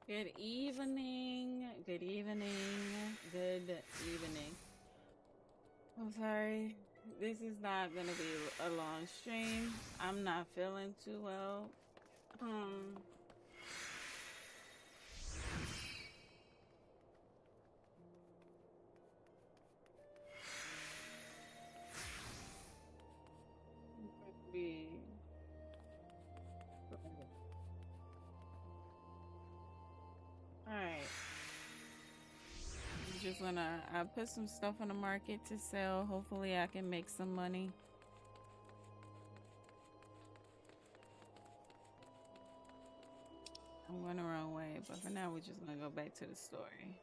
Good evening. Good evening. Good evening. I'm sorry. This is not gonna be a long stream. I'm not feeling too well. Be Alright. Just gonna I put some stuff on the market to sell. Hopefully I can make some money. I'm going the wrong way, but for now we're just gonna go back to the story.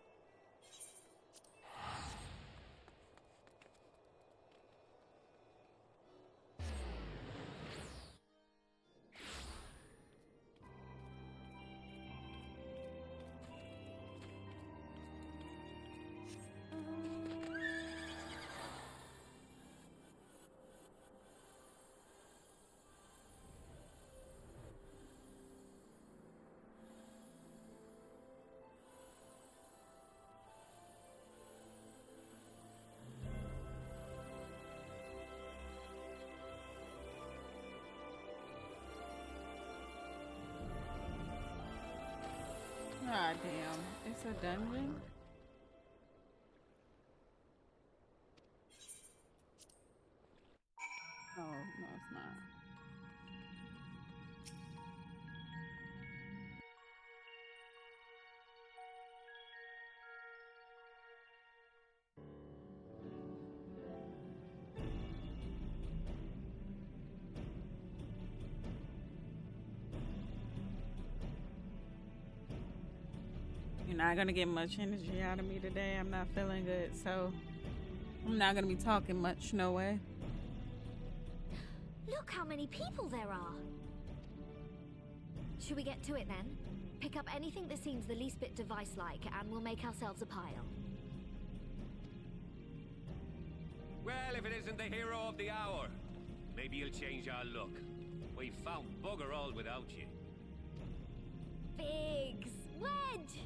Ah, damn. It's a dungeon? Oh, no, it's not. You're not gonna get much energy out of me today. I'm not feeling good, so I'm not gonna be talking much, no way. Look how many people there are. Should we get to it then? Pick up anything that seems the least bit device-like and we'll make ourselves a pile. Well, if it isn't the hero of the hour, maybe you'll change our look. We've found bugger all without you. Biggs! Wedge!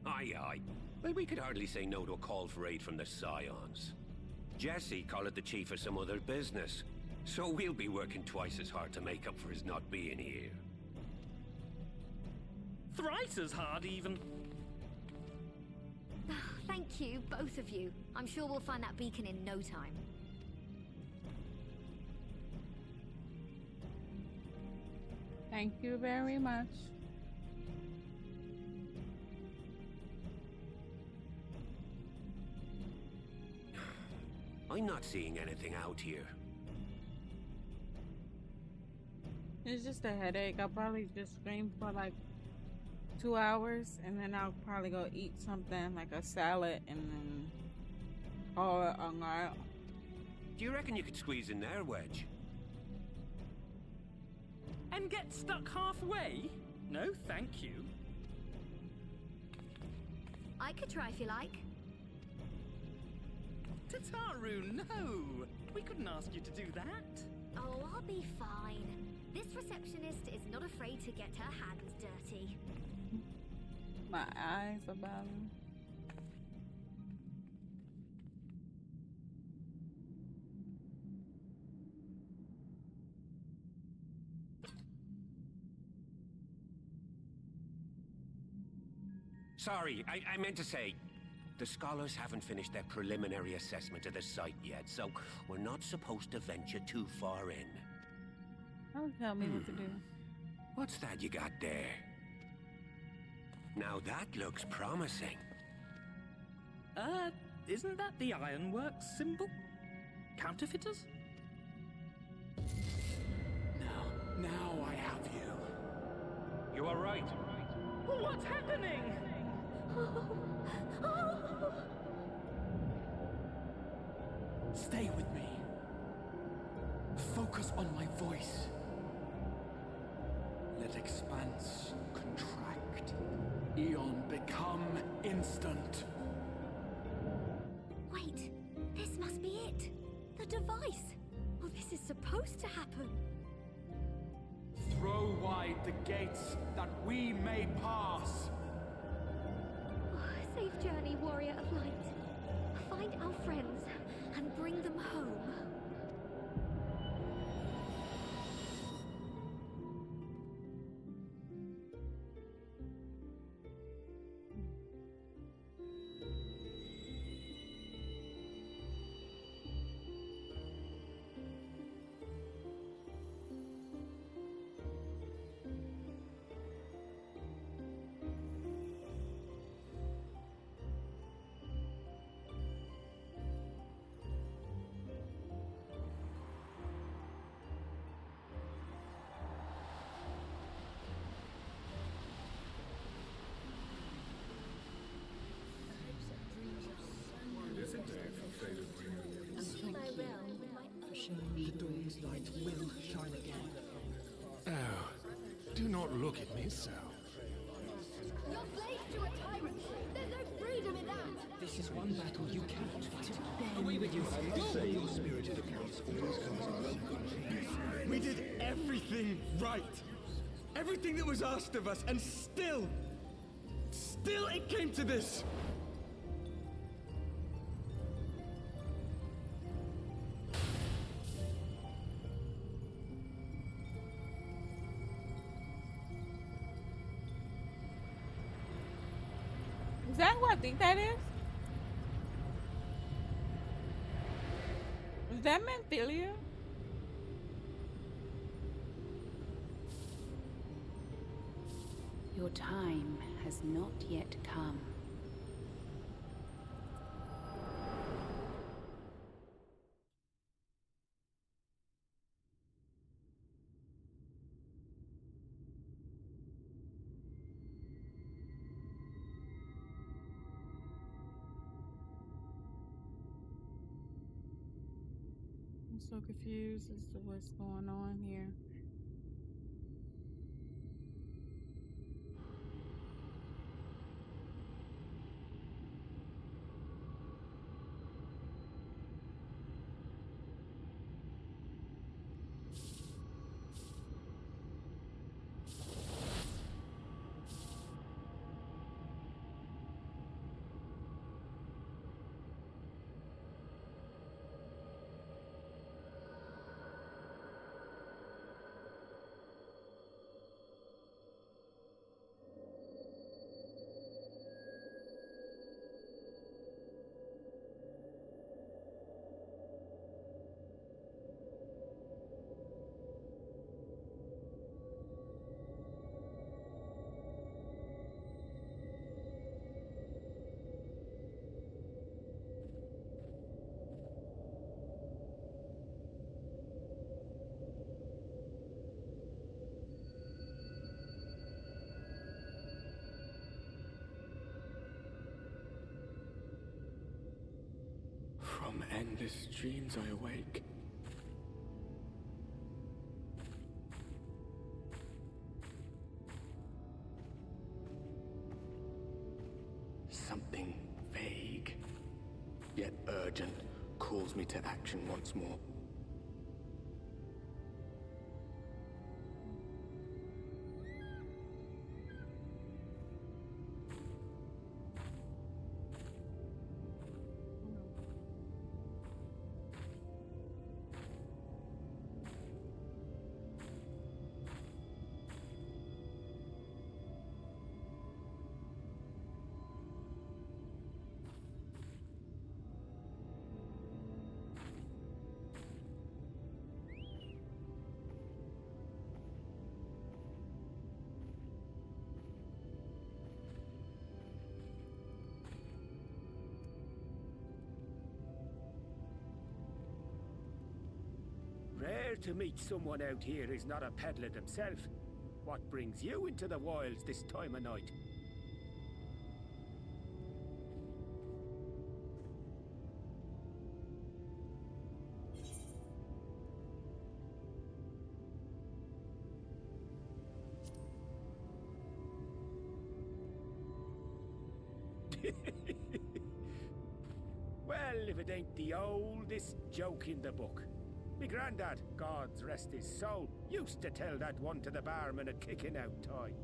Aye, aye. Well, we could hardly say no to a call for aid from the Scions. Jesse called it the chief of some other business, so we'll be working twice as hard to make up for his not being here. Thrice as hard, even. Thank you, both of you. I'm sure we'll find that beacon in no time. Thank you very much. I'm not seeing anything out here. It's just a headache. I'll probably just scream for like 2 hours and then I'll probably go eat something like a salad and then call it a night. Do you reckon you could squeeze in there, Wedge? And get stuck halfway? No, thank you. I could try if you like. Tataru, no! We couldn't ask you to do that. Oh, I'll be fine. This receptionist is not afraid to get her hands dirty. My eyes are bothering. Sorry, I meant to say, the scholars haven't finished their preliminary assessment of the site yet, so we're not supposed to venture too far in. Don't tell me what to do. What's that you got there? Now that looks promising. Isn't that the Ironworks symbol? Counterfeiters? Now I have you. You are right. What's happening? Stay with me. Focus on my voice. Let expanse contract. Eon become instant. Wait, this must be it. The device. Well, this is supposed to happen. Throw wide the gates that we may pass. Safe journey, warrior of light. Find our friends and bring them home. The dawn's light will shine again. Oh, do not look at me so. You're slaves to a tyrant. There's no freedom in that. This is one battle you cannot fight. Away with you. Your spirited accounts always comes. We did everything right. Everything that was asked of us, and still it came to this. Is that who I think that is? Is that Memphilia? Your time has not yet come. I'm so confused as to what's going on here. From endless dreams I awake. Something vague, yet urgent, calls me to action once more. rare to meet someone out here who's not a peddler themselves. What brings you into the wilds this time of night? Well, if it ain't the oldest joke in the book. Me granddad, God's rest his soul, used to tell that one to the barman at kicking out time.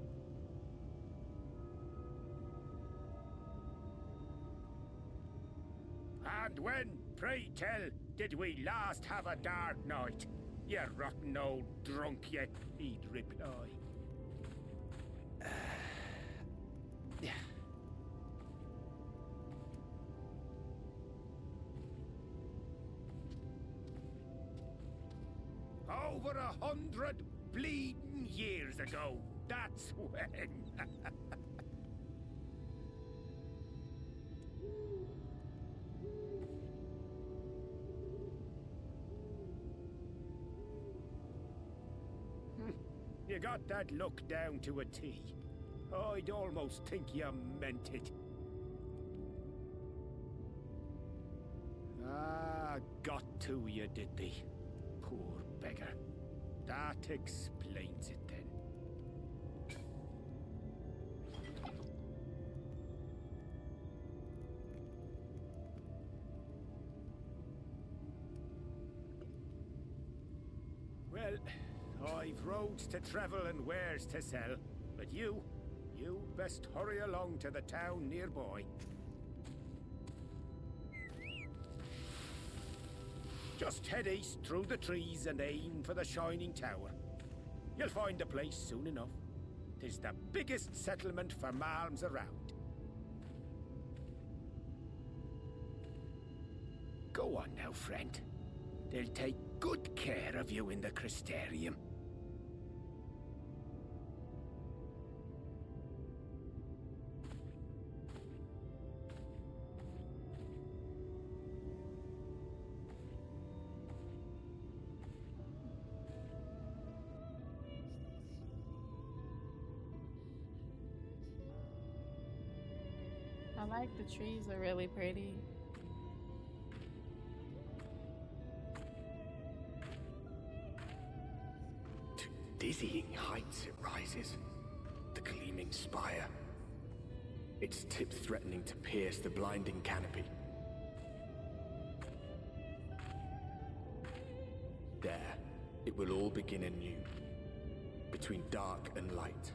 And when, pray tell, did we last have a dark night? You rotten old drunk, you, he'd reply. Yeah. Over 100 bleeding years ago, that's when. You got that look down to a T. I'd almost think you meant it. Ah, got to you, did they? Poor beggar. That explains it then. Well, I've roads to travel and wares to sell, but you best hurry along to the town nearby. Just head east through the trees and aim for the Shining Tower. You'll find the place soon enough. 'Tis the biggest settlement for malms around. Go on now, friend. They'll take good care of you in the Crystarium. I like the trees, are really pretty. To dizzying heights it rises, the gleaming spire. Its tip threatening to pierce the blinding canopy. There, it will all begin anew. Between dark and light,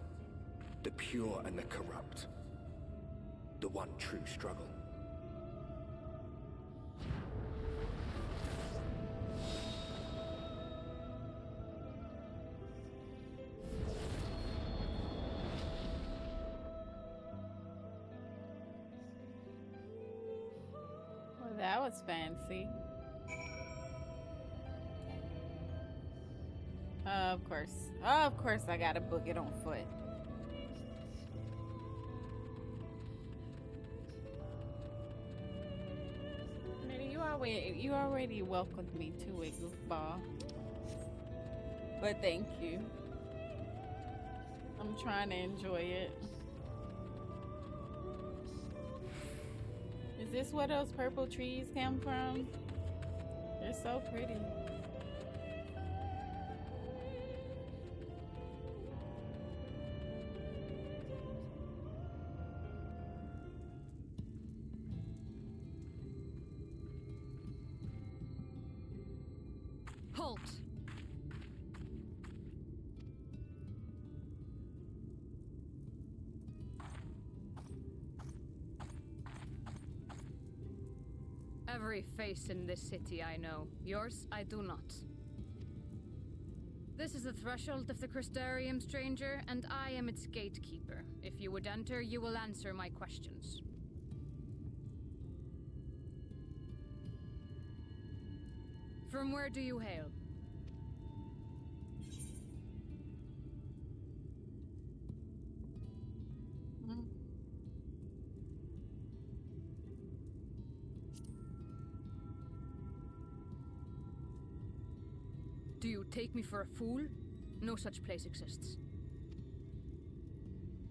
the pure and the corrupt. The one true struggle. Well, that was fancy. Of course I gotta book it on foot. You already welcomed me to it, goofball. But thank you. I'm trying to enjoy it. Is this where those purple trees come from? They're so pretty. Halt! Every face in this city I know. Yours, I do not. This is the threshold of the Crystarium, stranger, and I am its gatekeeper. If you would enter, you will answer my questions. From where do you hail? Do you take me for a fool? No such place exists.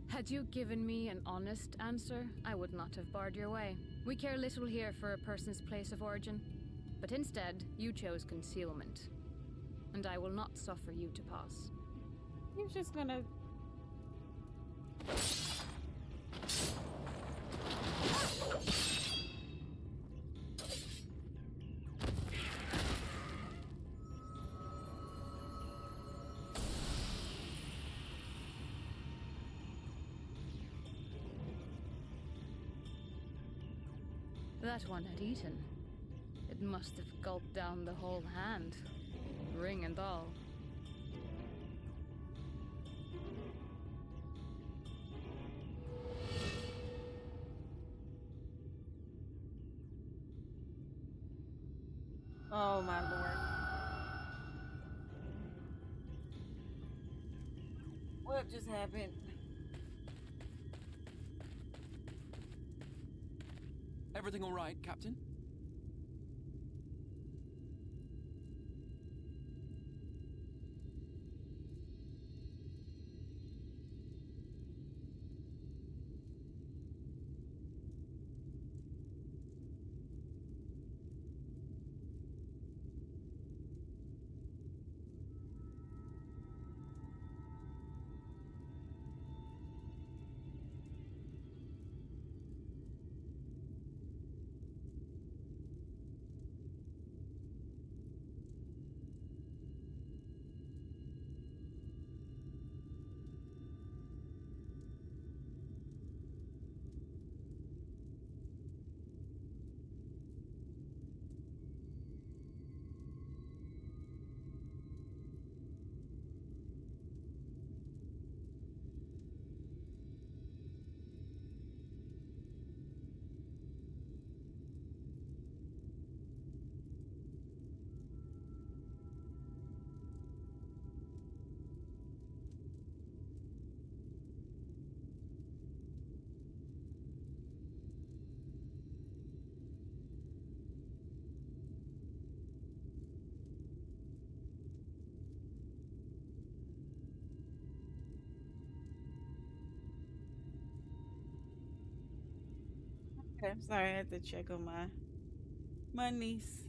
Had you given me an honest answer, I would not have barred your way. We care little here for a person's place of origin. But instead, you chose concealment. And I will not suffer you to pass. You're just gonna... That one had eaten. It must have gulped down the whole hand, ring and all. Oh my lord. What just happened? Everything all right, Captain? Okay, I'm sorry, I had to check on my niece.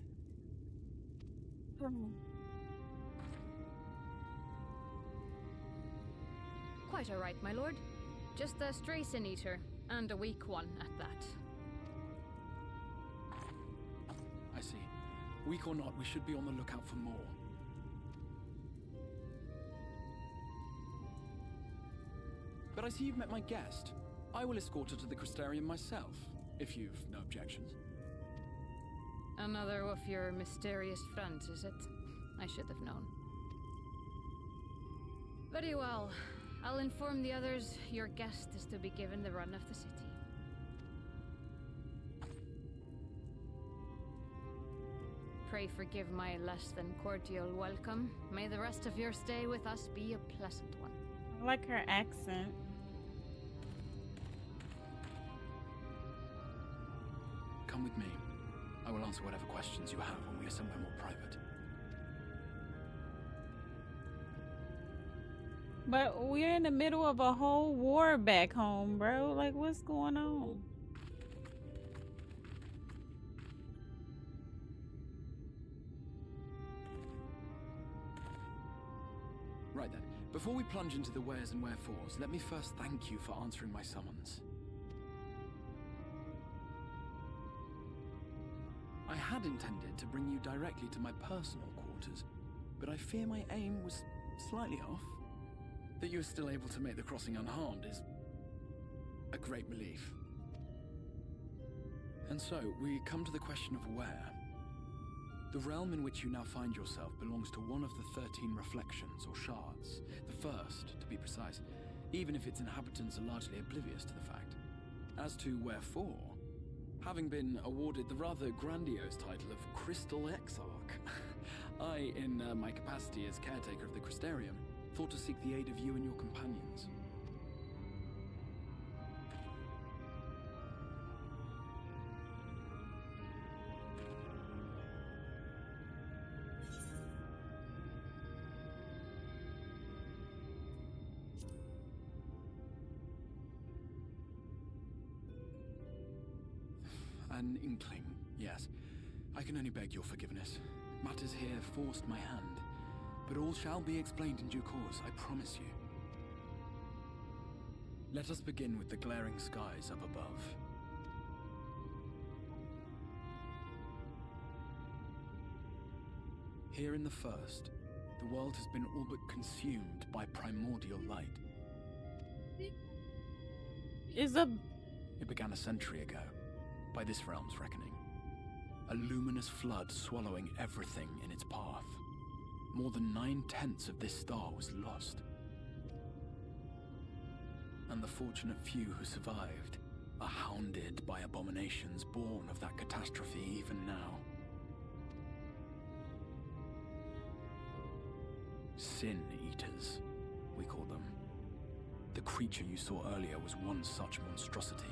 Quite all right, my lord. Just a stray sin eater, and a weak one at that. I see. Weak or not, we should be on the lookout for more. But I see you've met my guest. I will escort her to the Crystarium myself, if you've no objections. Another of your mysterious friends, is it? I should have known. Very well. I'll inform the others your guest is to be given the run of the city. Pray forgive my less than cordial welcome. May the rest of your stay with us be a pleasant one. I like her accent. Come with me. I will answer whatever questions you have when we are somewhere more private. But we're in the middle of a whole war back home, bro. Like, what's going on? Right then, before we plunge into the wheres and wherefores, let me first thank you for answering my summons. I had intended to bring you directly to my personal quarters, but I fear my aim was slightly off. That you are still able to make the crossing unharmed is a great relief. And so, we come to the question of where. The realm in which you now find yourself belongs to one of the 13 reflections, or shards. The first, to be precise, even if its inhabitants are largely oblivious to the fact. As to wherefore, having been awarded the rather grandiose title of Crystal Exarch, I, in my capacity as caretaker of the Crystarium, thought to seek the aid of you and your companions. An inkling, yes. I can only beg your forgiveness. Matters here forced my hand. But all shall be explained in due course, I promise you. Let us begin with the glaring skies up above. Here in the First, the world has been all but consumed by primordial light. It began a century ago, by this realm's reckoning. A luminous flood swallowing everything in its path. More than 9/10 of this star was lost. And the fortunate few who survived are hounded by abominations born of that catastrophe even now. Sin Eaters, we call them. The creature you saw earlier was one such monstrosity.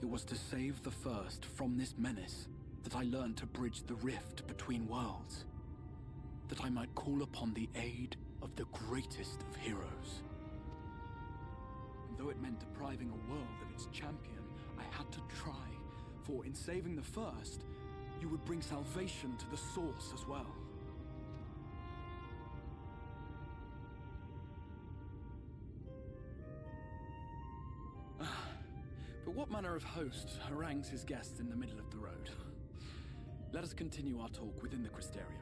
It was to save the First from this menace that I learned to bridge the rift between worlds. That I might call upon the aid of the greatest of heroes. And though it meant depriving a world of its champion, I had to try. For in saving the First, you would bring salvation to the source as well. But what manner of host harangues his guests in the middle of the road? Let us continue our talk within the Crystarium.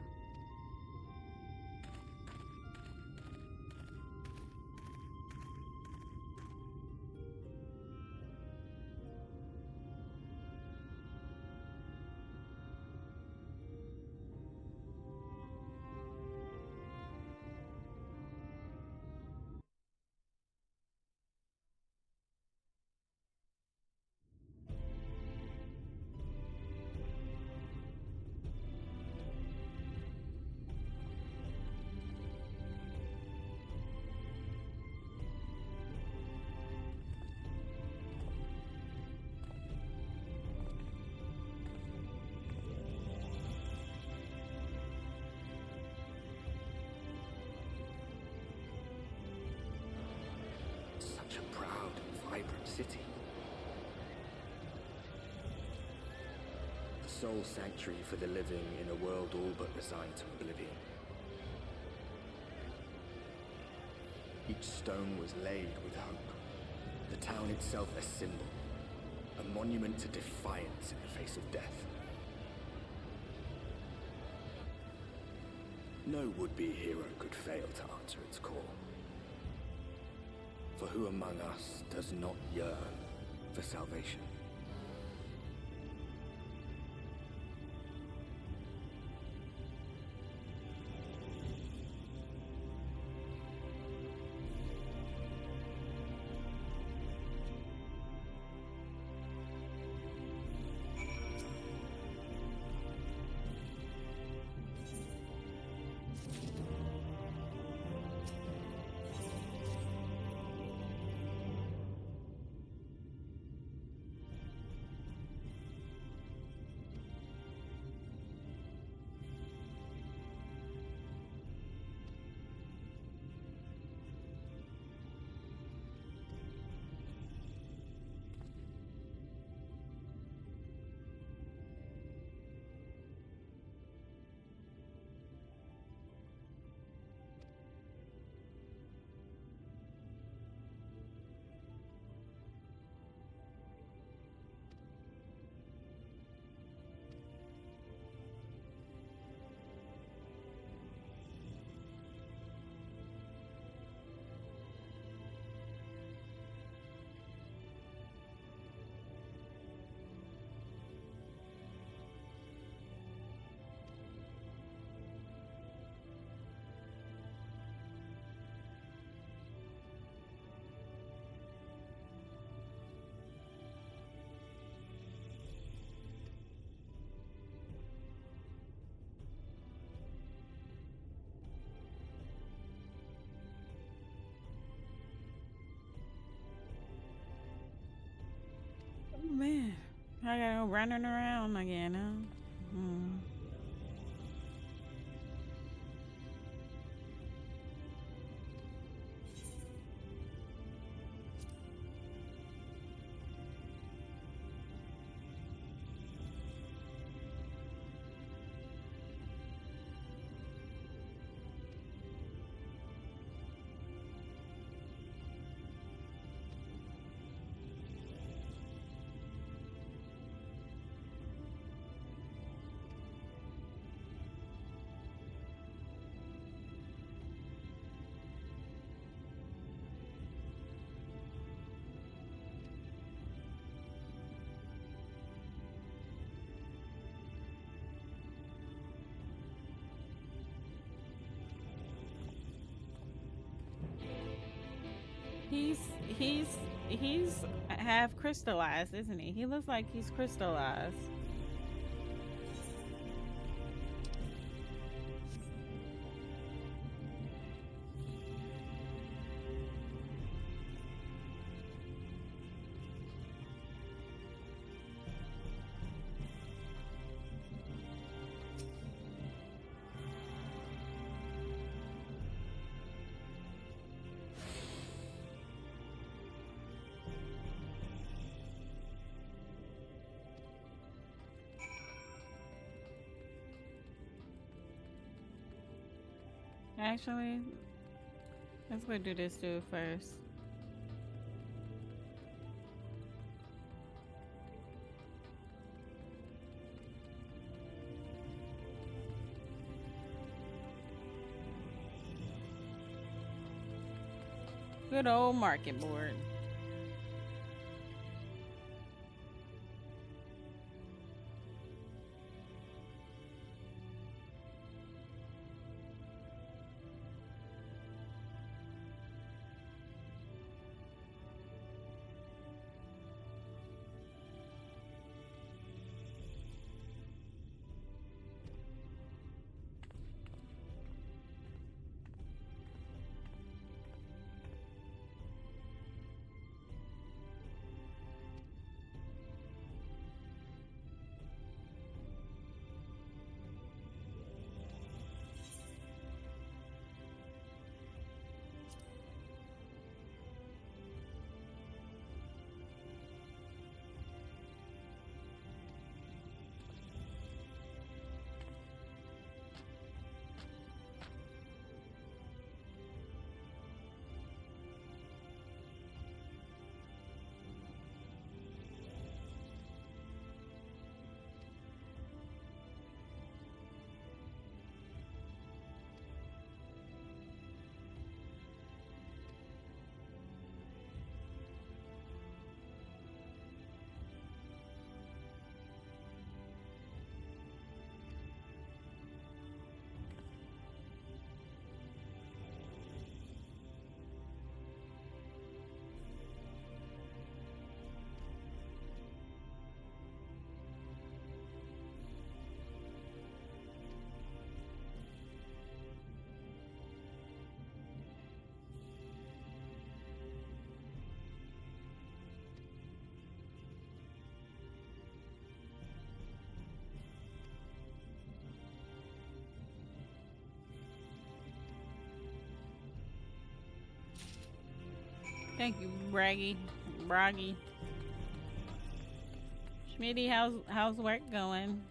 Such a proud and vibrant city. The sole sanctuary for the living in a world all but resigned to oblivion. Each stone was laid with hope. The town itself a symbol, a monument to defiance in the face of death. No would-be hero could fail to answer its call. For who among us does not yearn for salvation? Oh man, I gotta go running around again, huh? He's he's half crystallized, isn't he? He looks like he's crystallized. Actually, let's go do this dude first. Good old market board. Thank you, Braggy. Schmitty, how's work going?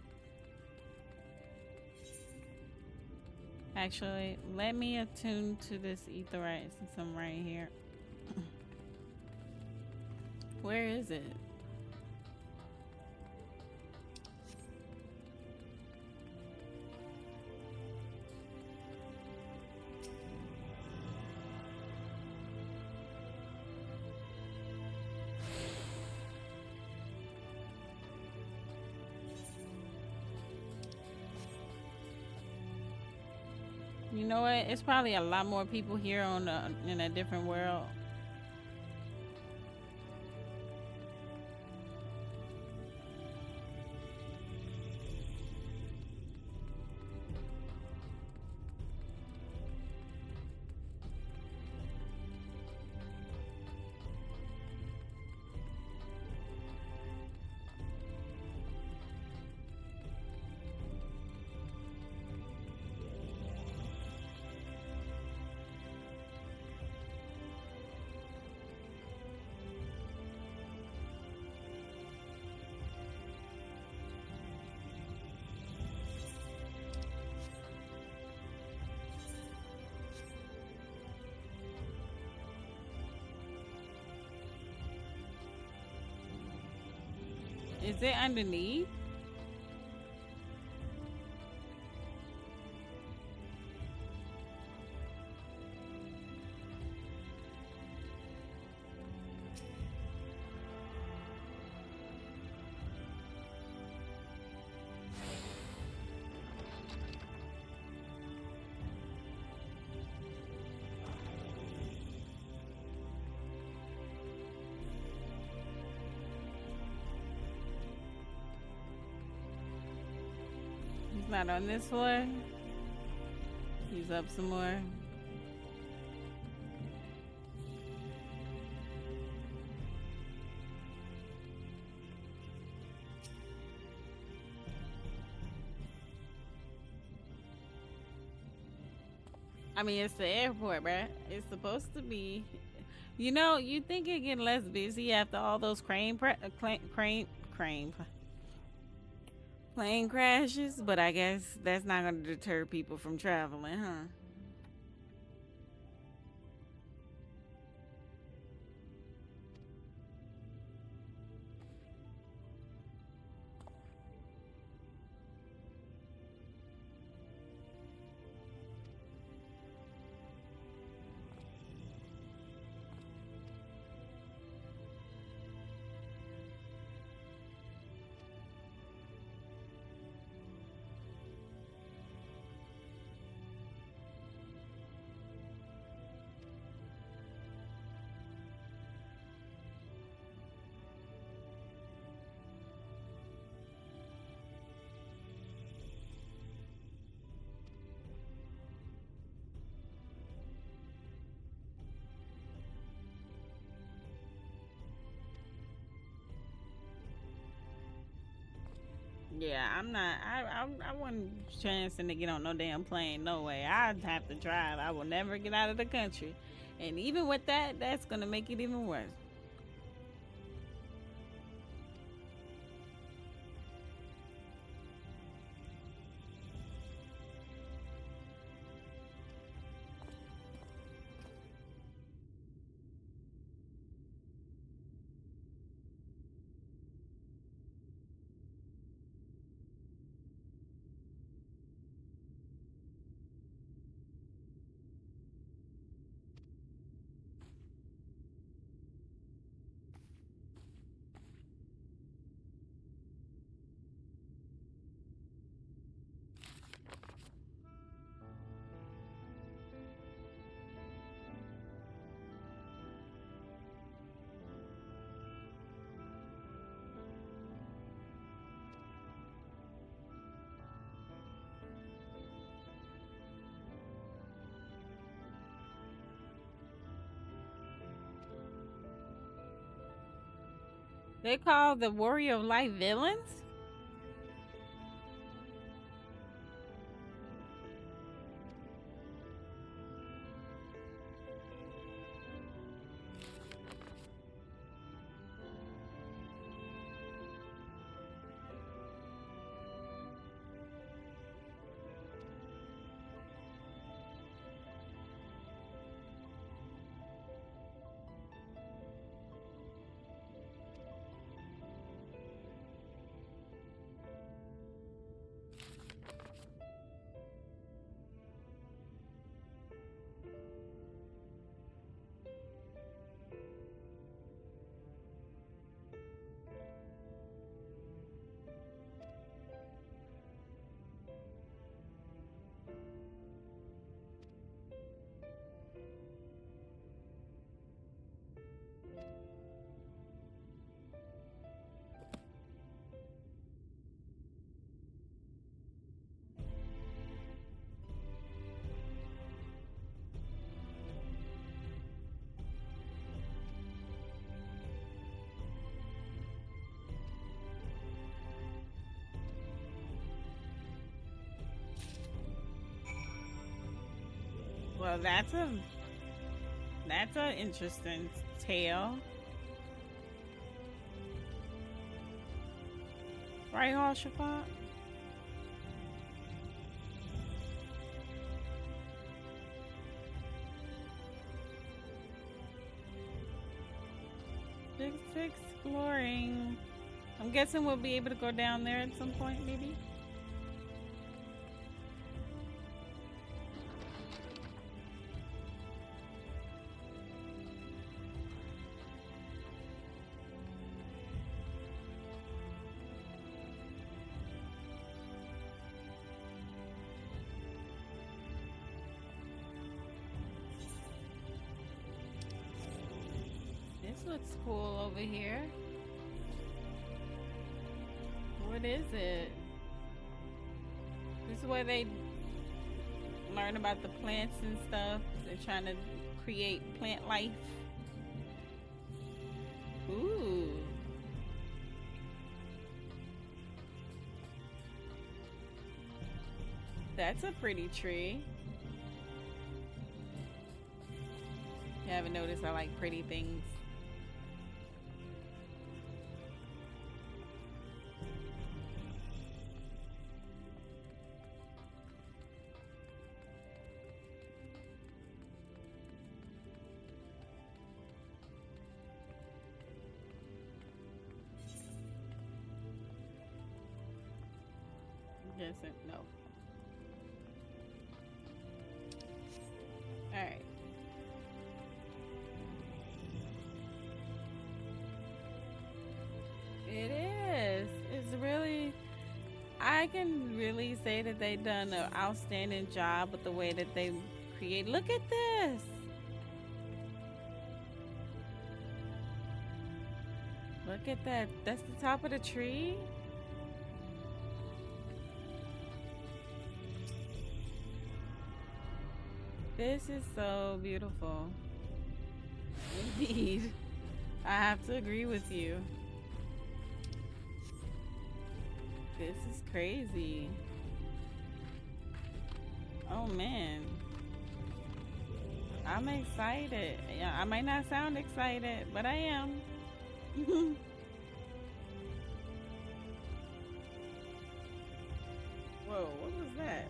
Actually, let me attune to this etherite since I'm right here. Where is it? You know what? It's probably a lot more people here on in a different world. Is it underneath? Not on this floor. He's up some more. I mean, it's the airport, bruh. It's supposed to be. You know, you think it get less busy after all those plane crashes, but I guess that's not going to deter people from traveling, huh? Yeah, I'm not. I wasn't chancing to get on no damn plane. No way. I'd have to drive. I will never get out of the country. And even with that, that's gonna make it even worse. They call the Warrior of Light villains? Well, that's a interesting tale. Right, Hoshafat? Just exploring. I'm guessing we'll be able to go down there at some point, maybe? This looks cool over here. What is it? where they learn about the plants and stuff? They're trying to create plant life. Ooh. That's a pretty tree. You haven't noticed I like pretty things. Guessing no. All right. It is. It's really. I can really say that they've done an outstanding job with the way that they create. Look at this. Look at that. That's the top of the tree. This is so beautiful. Indeed. I have to agree with you. This is crazy. Oh man. I'm excited. Yeah, I might not sound excited, but I am. Whoa, what was that?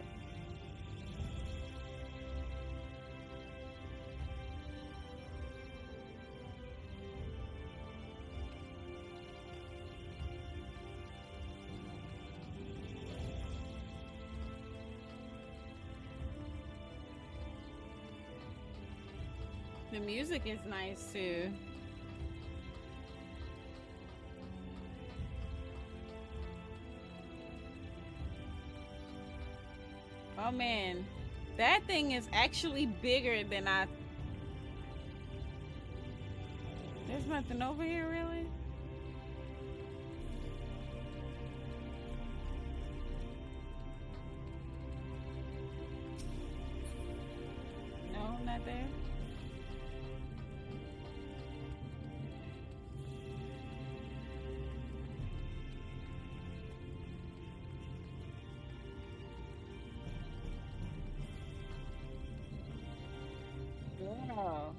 The music is nice too. Oh man, that thing is actually bigger than I. There's nothing over here really? No, not there. Wow.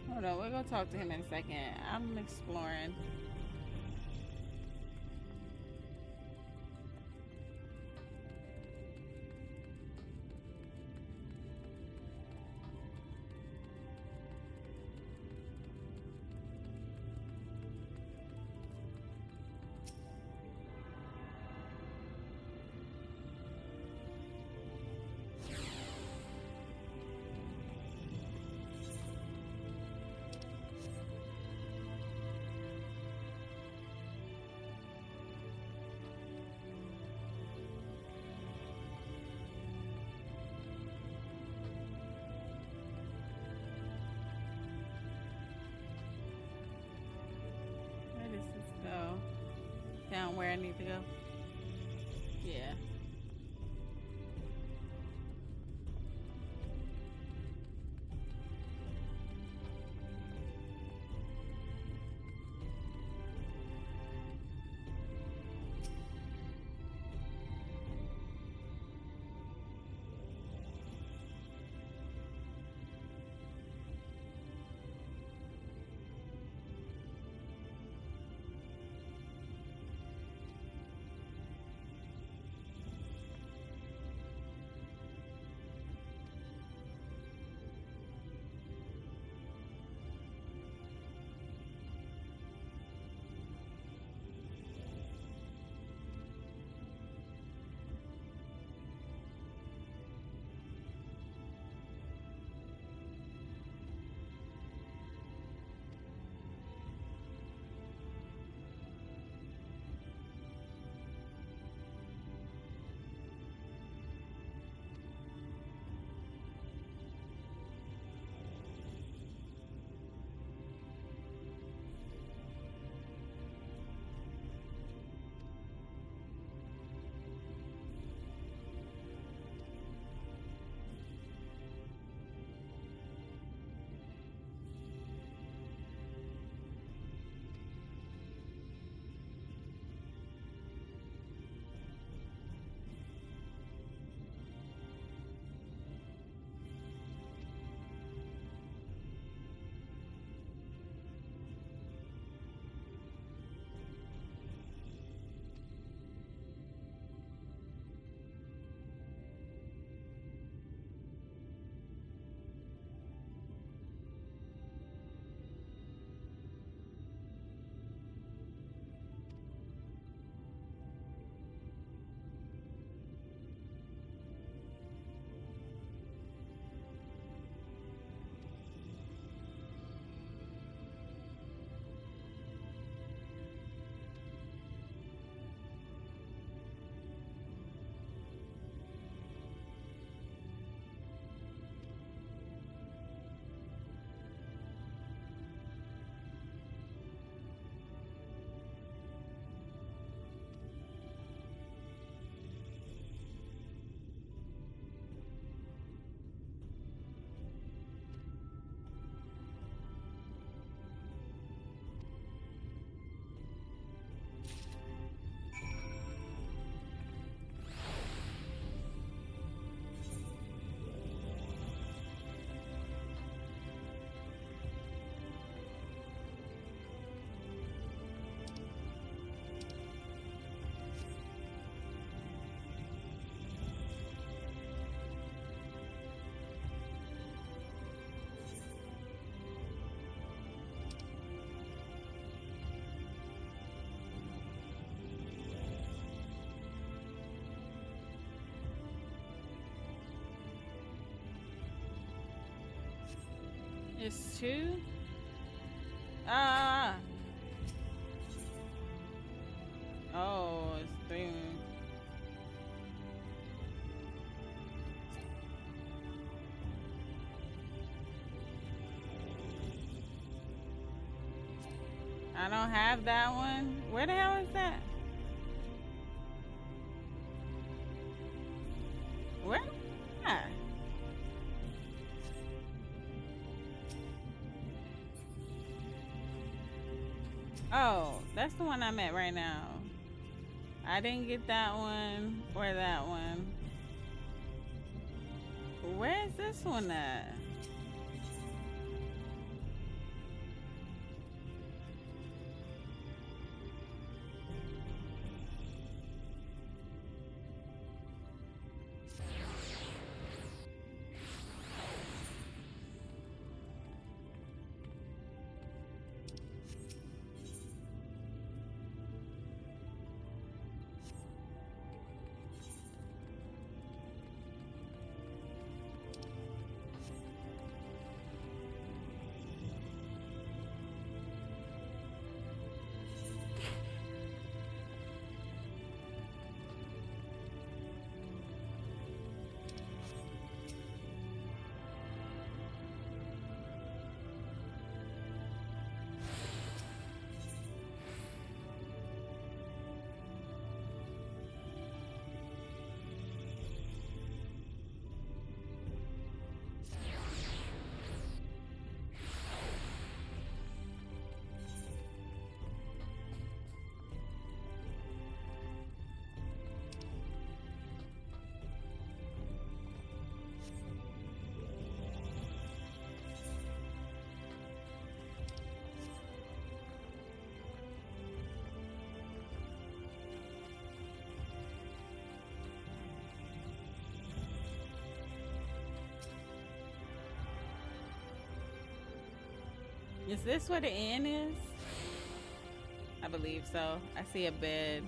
Hold on, we're gonna talk to him in a second. I'm exploring. Go down where I need to go. Yeah. It's 2? Ah. Oh, it's 3. I don't have that one. Where the hell is that? Where? Ah. Oh, that's the one I'm at right now. I didn't get that one or that one. Where's this one at? Is this where the inn is? I believe so. I see a bed.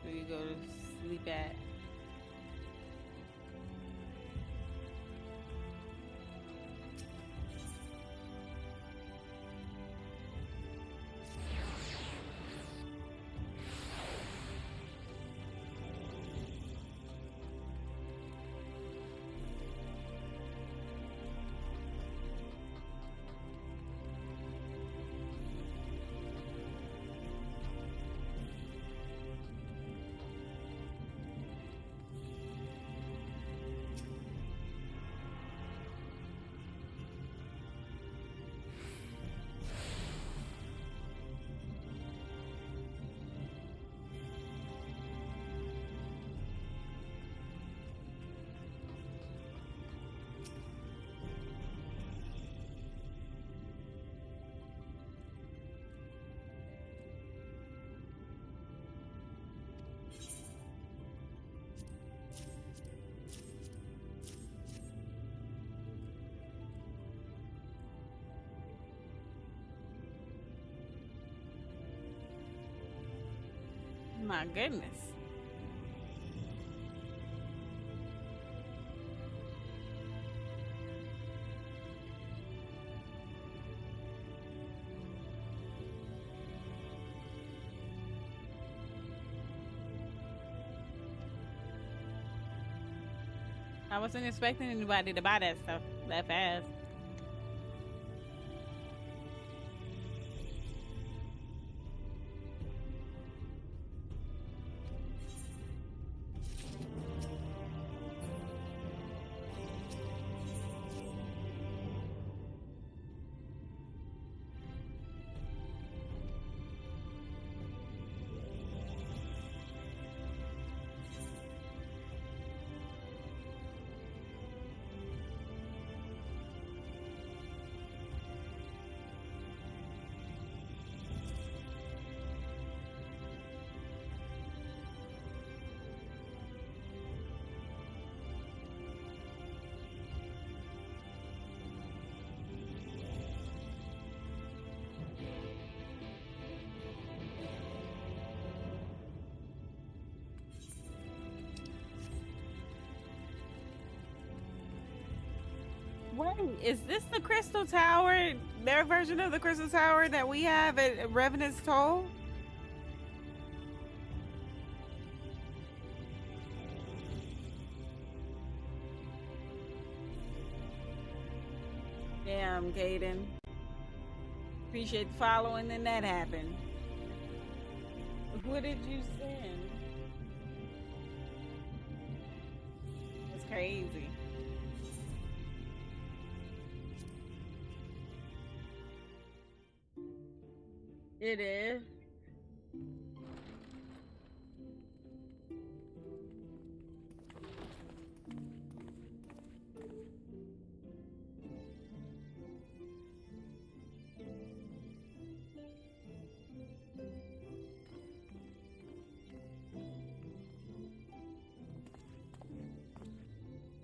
Where you go to sleep at? My goodness. I wasn't expecting anybody to buy that stuff that fast. Wait, is this the Crystal Tower? Their version of the Crystal Tower that we have at Revenant's Toll? Damn, Gaiden. Appreciate the following, then that happened. What did you send? That's crazy. It is.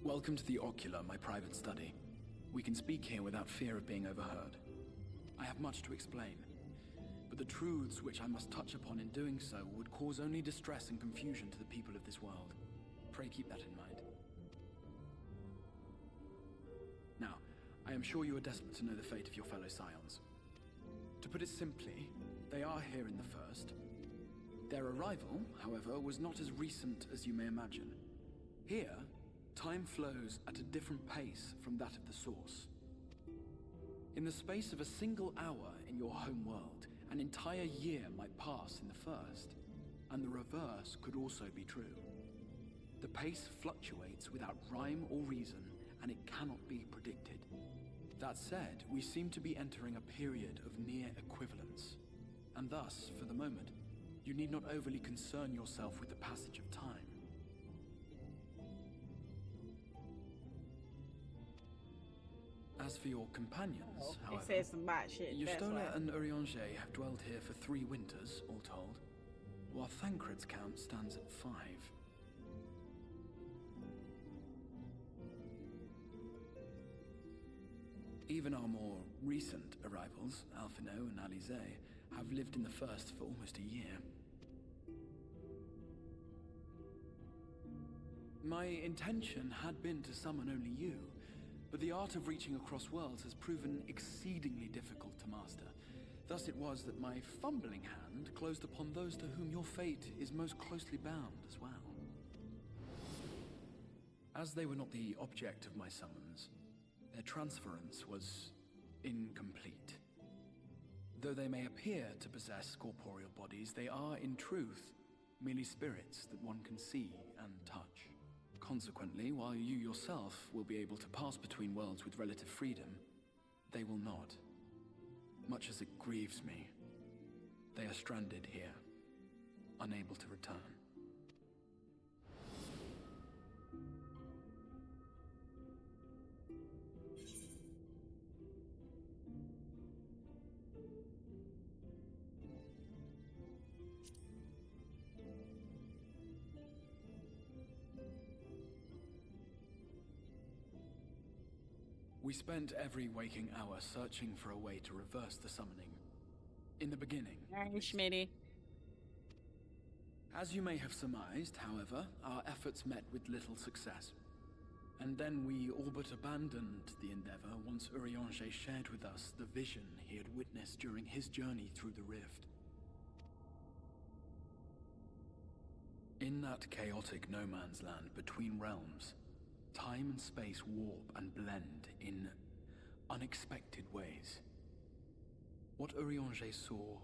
Welcome to the Ocular, my private study. We can speak here without fear of being overheard. I have much to explain, but the truths which I must touch upon in doing so would cause only distress and confusion to the people of this world. Pray keep that in mind. Now, I am sure you are desperate to know the fate of your fellow Scions. To put it simply, they are here in the First. Their arrival, however, was not as recent as you may imagine. Here, time flows at a different pace from that of the Source. In the space of a single hour in your home world, an entire year might pass in the First, and the reverse could also be true. The pace fluctuates without rhyme or reason, and it cannot be predicted. That said, we seem to be entering a period of near equivalence, and thus, for the moment, you need not overly concern yourself with the passage of time. As for your companions, however, it says some bot shit. Yustola and Urianger have dwelled here for 3 winters, all told, while Thancred's count stands at 5. Even our more recent arrivals, Alphino and Alize, have lived in the First for almost a year. My intention had been to summon only you, but the art of reaching across worlds has proven exceedingly difficult to master. Thus it was that my fumbling hand closed upon those to whom your fate is most closely bound as well. As they were not the object of my summons, their transference was incomplete. Though they may appear to possess corporeal bodies, they are, in truth, merely spirits that one can see and touch. Consequently, while you yourself will be able to pass between worlds with relative freedom, they will not. Much as it grieves me, they are stranded here, unable to return. We spent every waking hour searching for a way to reverse the summoning. In the beginning. Schmitty. As you may have surmised, however, our efforts met with little success. And then we all but abandoned the endeavor once Urianger shared with us the vision he had witnessed during his journey through the rift. In that chaotic no-man's land between realms, time and space warp and blend in unexpected ways. What Urianger saw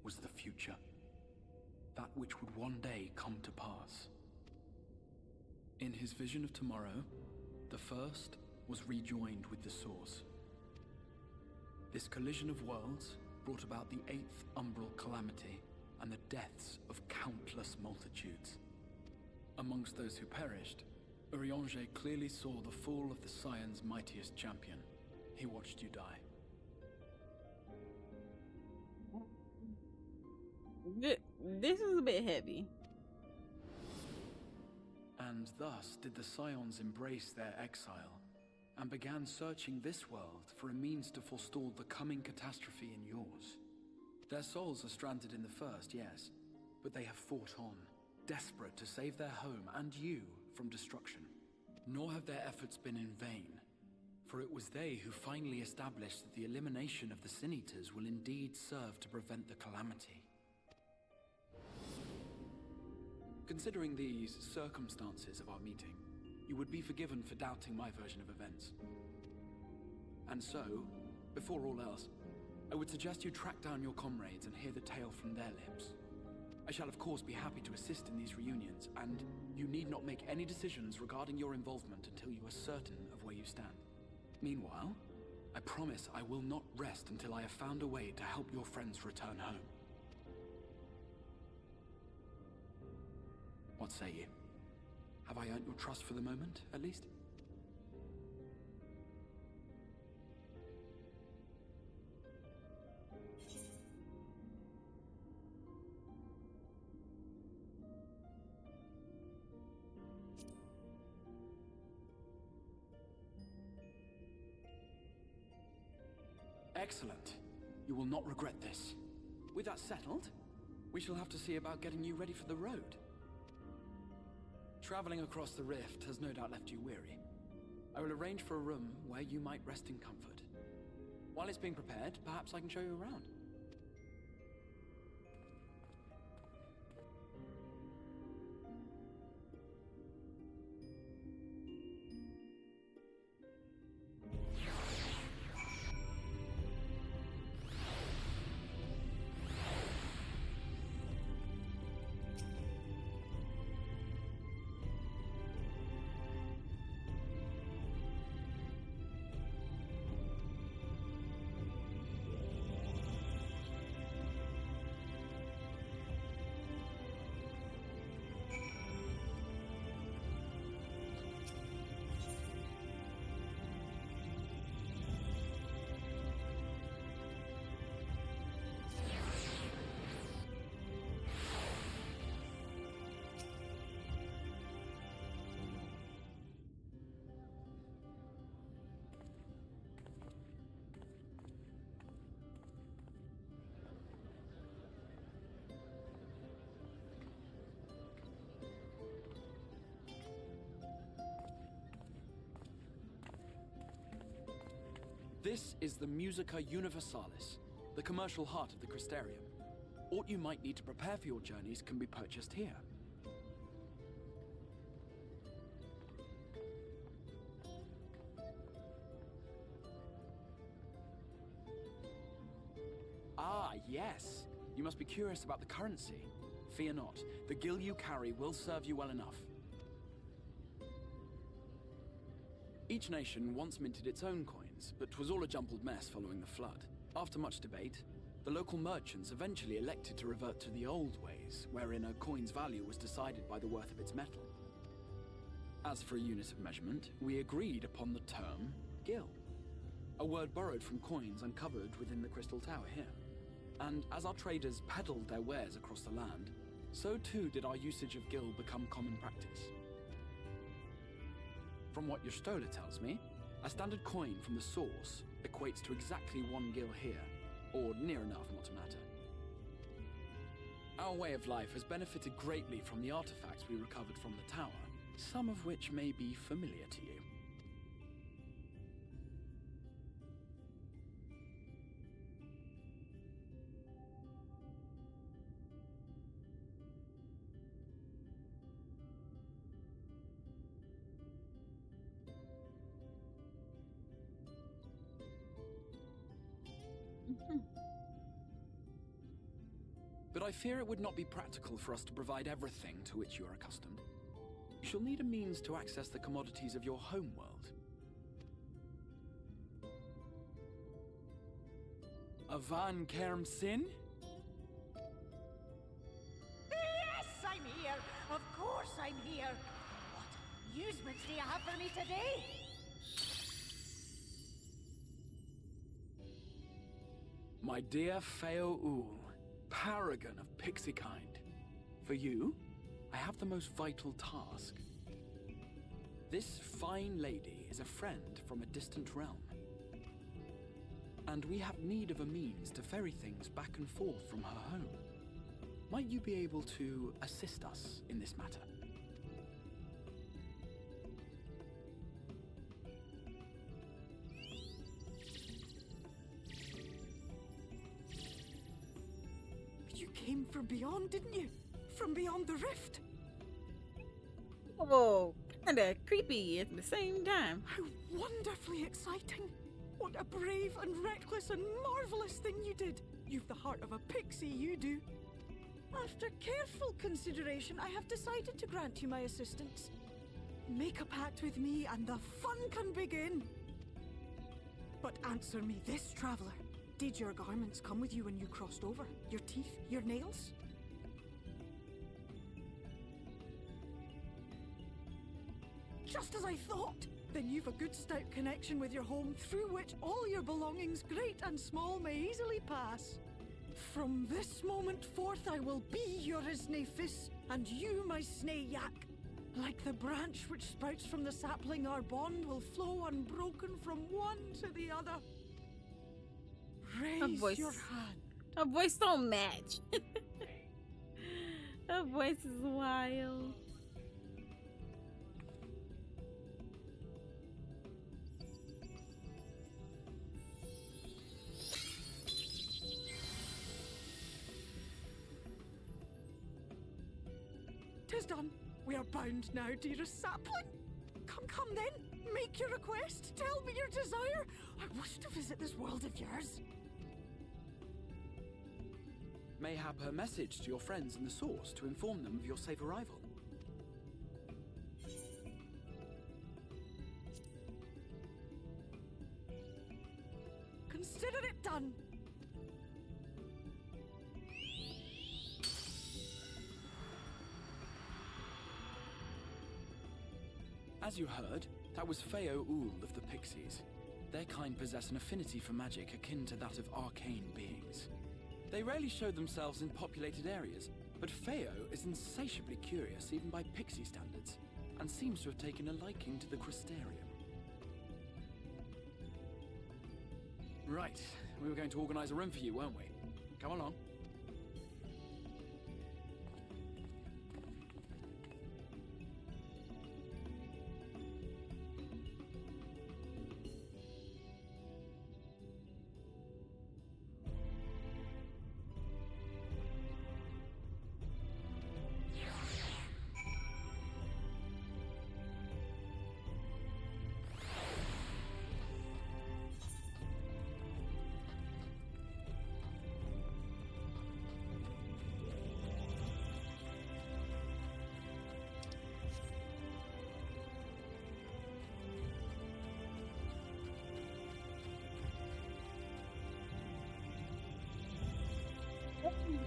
was the future. That which would one day come to pass. In his vision of tomorrow, the First was rejoined with the Source. This collision of worlds brought about the 8th umbral calamity and the deaths of countless multitudes. Amongst those who perished, Urianger clearly saw the fall of the Scion's mightiest champion. He watched you die. This is a bit heavy. And thus did the Scions embrace their exile, and began searching this world for a means to forestall the coming catastrophe in yours. Their souls are stranded in the First, yes, but they have fought on, desperate to save their home and you from destruction. Nor have their efforts been in vain, For it was they who finally established that the elimination of the Sin Eaters will indeed serve to prevent the calamity. Considering these circumstances of our meeting, you would be forgiven for doubting my version of events. And so, before all else, I would suggest you track down your comrades and hear the tale from their lips. I shall of course be happy to assist in these reunions, and you need not make any decisions regarding your involvement until you are certain of where you stand. Meanwhile, I promise I will not rest until I have found a way to help your friends return home. What say you? Have I earned your trust for the moment, at least? Excellent. You will not regret this. With that settled, we shall have to see about getting you ready for the road. Traveling across the rift has no doubt left you weary. I will arrange for a room where you might rest in comfort. While it's being prepared, perhaps I can show you around. This is the Musica Universalis, the commercial heart of the Crystarium. What you might need to prepare for your journeys can be purchased here. Ah, yes. You must be curious about the currency. Fear not. The gil you carry will serve you well enough. Each nation once minted its own coins, but 'twas all a jumbled mess following the flood. After much debate, the local merchants eventually elected to revert to the old ways, wherein a coin's value was decided by the worth of its metal. As for a unit of measurement, we agreed upon the term gil, a word borrowed from coins uncovered within the Crystal Tower here. And as our traders peddled their wares across the land, so too did our usage of gil become common practice. From what your stola tells me, a standard coin from the source equates to exactly 1 gil here, or near enough not to matter. Our way of life has benefited greatly from the artifacts we recovered from the tower, some of which may be familiar to you. But I fear it would not be practical for us to provide everything to which you are accustomed. You shall need a means to access the commodities of your homeworld. Avan Kerm Sin? Yes, I'm here. Of course I'm here. What amusements do you have for me today? My dear Feo Ul, paragon of pixie kind. For you, I have the most vital task. This fine lady is a friend from a distant realm. And we have need of a means to ferry things back and forth from her home. Might you be able to assist us in this matter? came from beyond, didn't you? From beyond the rift. Oh, kinda creepy at the same time. How wonderfully exciting. What a brave and reckless and marvelous thing you did. You've the heart of a pixie, you do. After careful consideration, I have decided to grant you my assistance. Make a pact with me and the fun can begin. But answer me this, traveler. Did your garments come with you when you crossed over? Your teeth? Your nails? Just as I thought! Then you've a good stout connection with your home through which all your belongings, great and small, may easily pass. From this moment forth I will be your Isne Fis, and you my Snay Yak. Like the branch which sprouts from the sapling, our bond will flow unbroken from one to the other. Raise your hand. Her voice don't match. Her voice is wild. Tis done. We are bound now, dearest sapling. Come then. Make your request. Tell me your desire. I wish to visit this world of yours. Mayhap her message to your friends in the Source to inform them of your safe arrival. Consider it done. As you heard, that was Feo Ul of the Pixies. Their kind possess an affinity for magic akin to that of arcane beings. They rarely show themselves in populated areas, but Feo is insatiably curious even by Pixie standards, and seems to have taken a liking to the Crystarium. Right, we were going to organize a room for you, weren't we? Come along.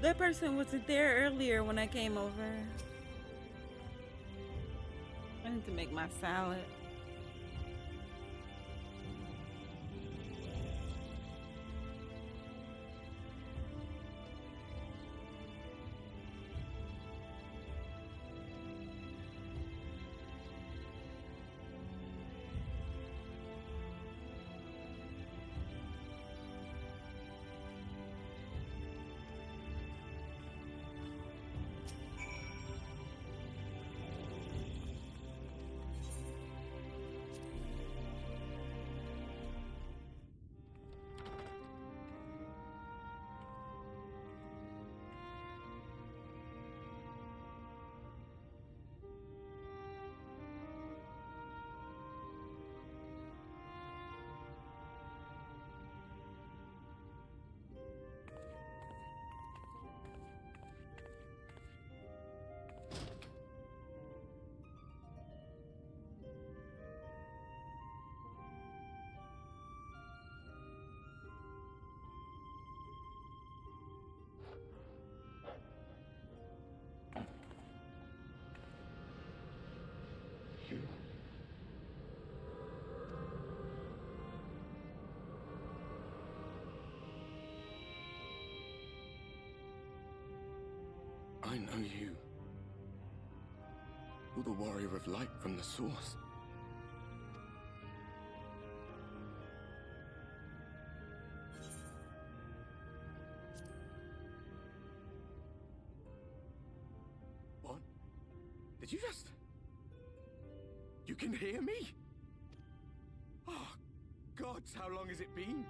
That person wasn't there earlier when I came over. I need to make my salad. I know you. You're the warrior of light from the Source. What? Did you just... You can hear me? Oh, gods, how long has it been?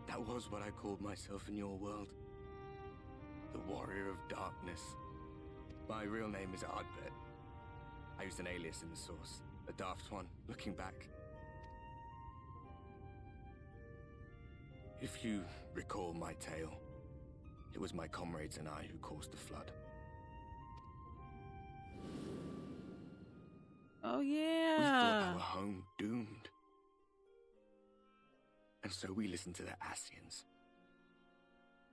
That was what I called myself in your world. The Warrior of Darkness. My real name is Ardbert. I used an alias in the source. A daft one, looking back. If you recall my tale, it was my comrades and I who caused the flood. Oh, We yeah. thought our home doomed. And so we listened to the Ascians.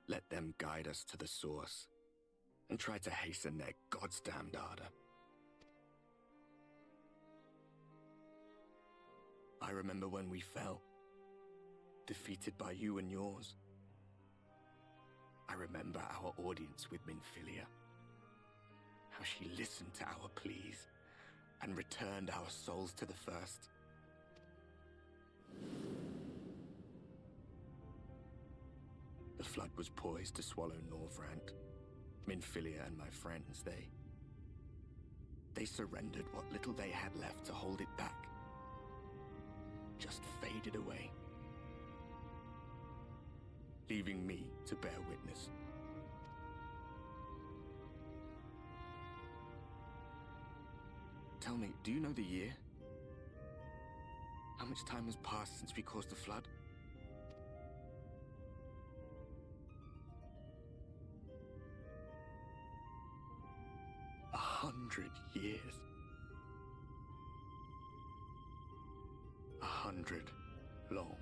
Let them guide us to the source and try to hasten their God's damned ardor. I remember when we fell, defeated by you and yours. I remember our audience with Minfilia. How she listened to our pleas and returned our souls to the First. The flood was poised to swallow Norvrant. Minfilia and my friends, they surrendered what little they had left to hold it back. Just faded away, leaving me to bear witness. Tell me, do you know the year? How much time has passed since we caused the flood? A 100 years. 100 long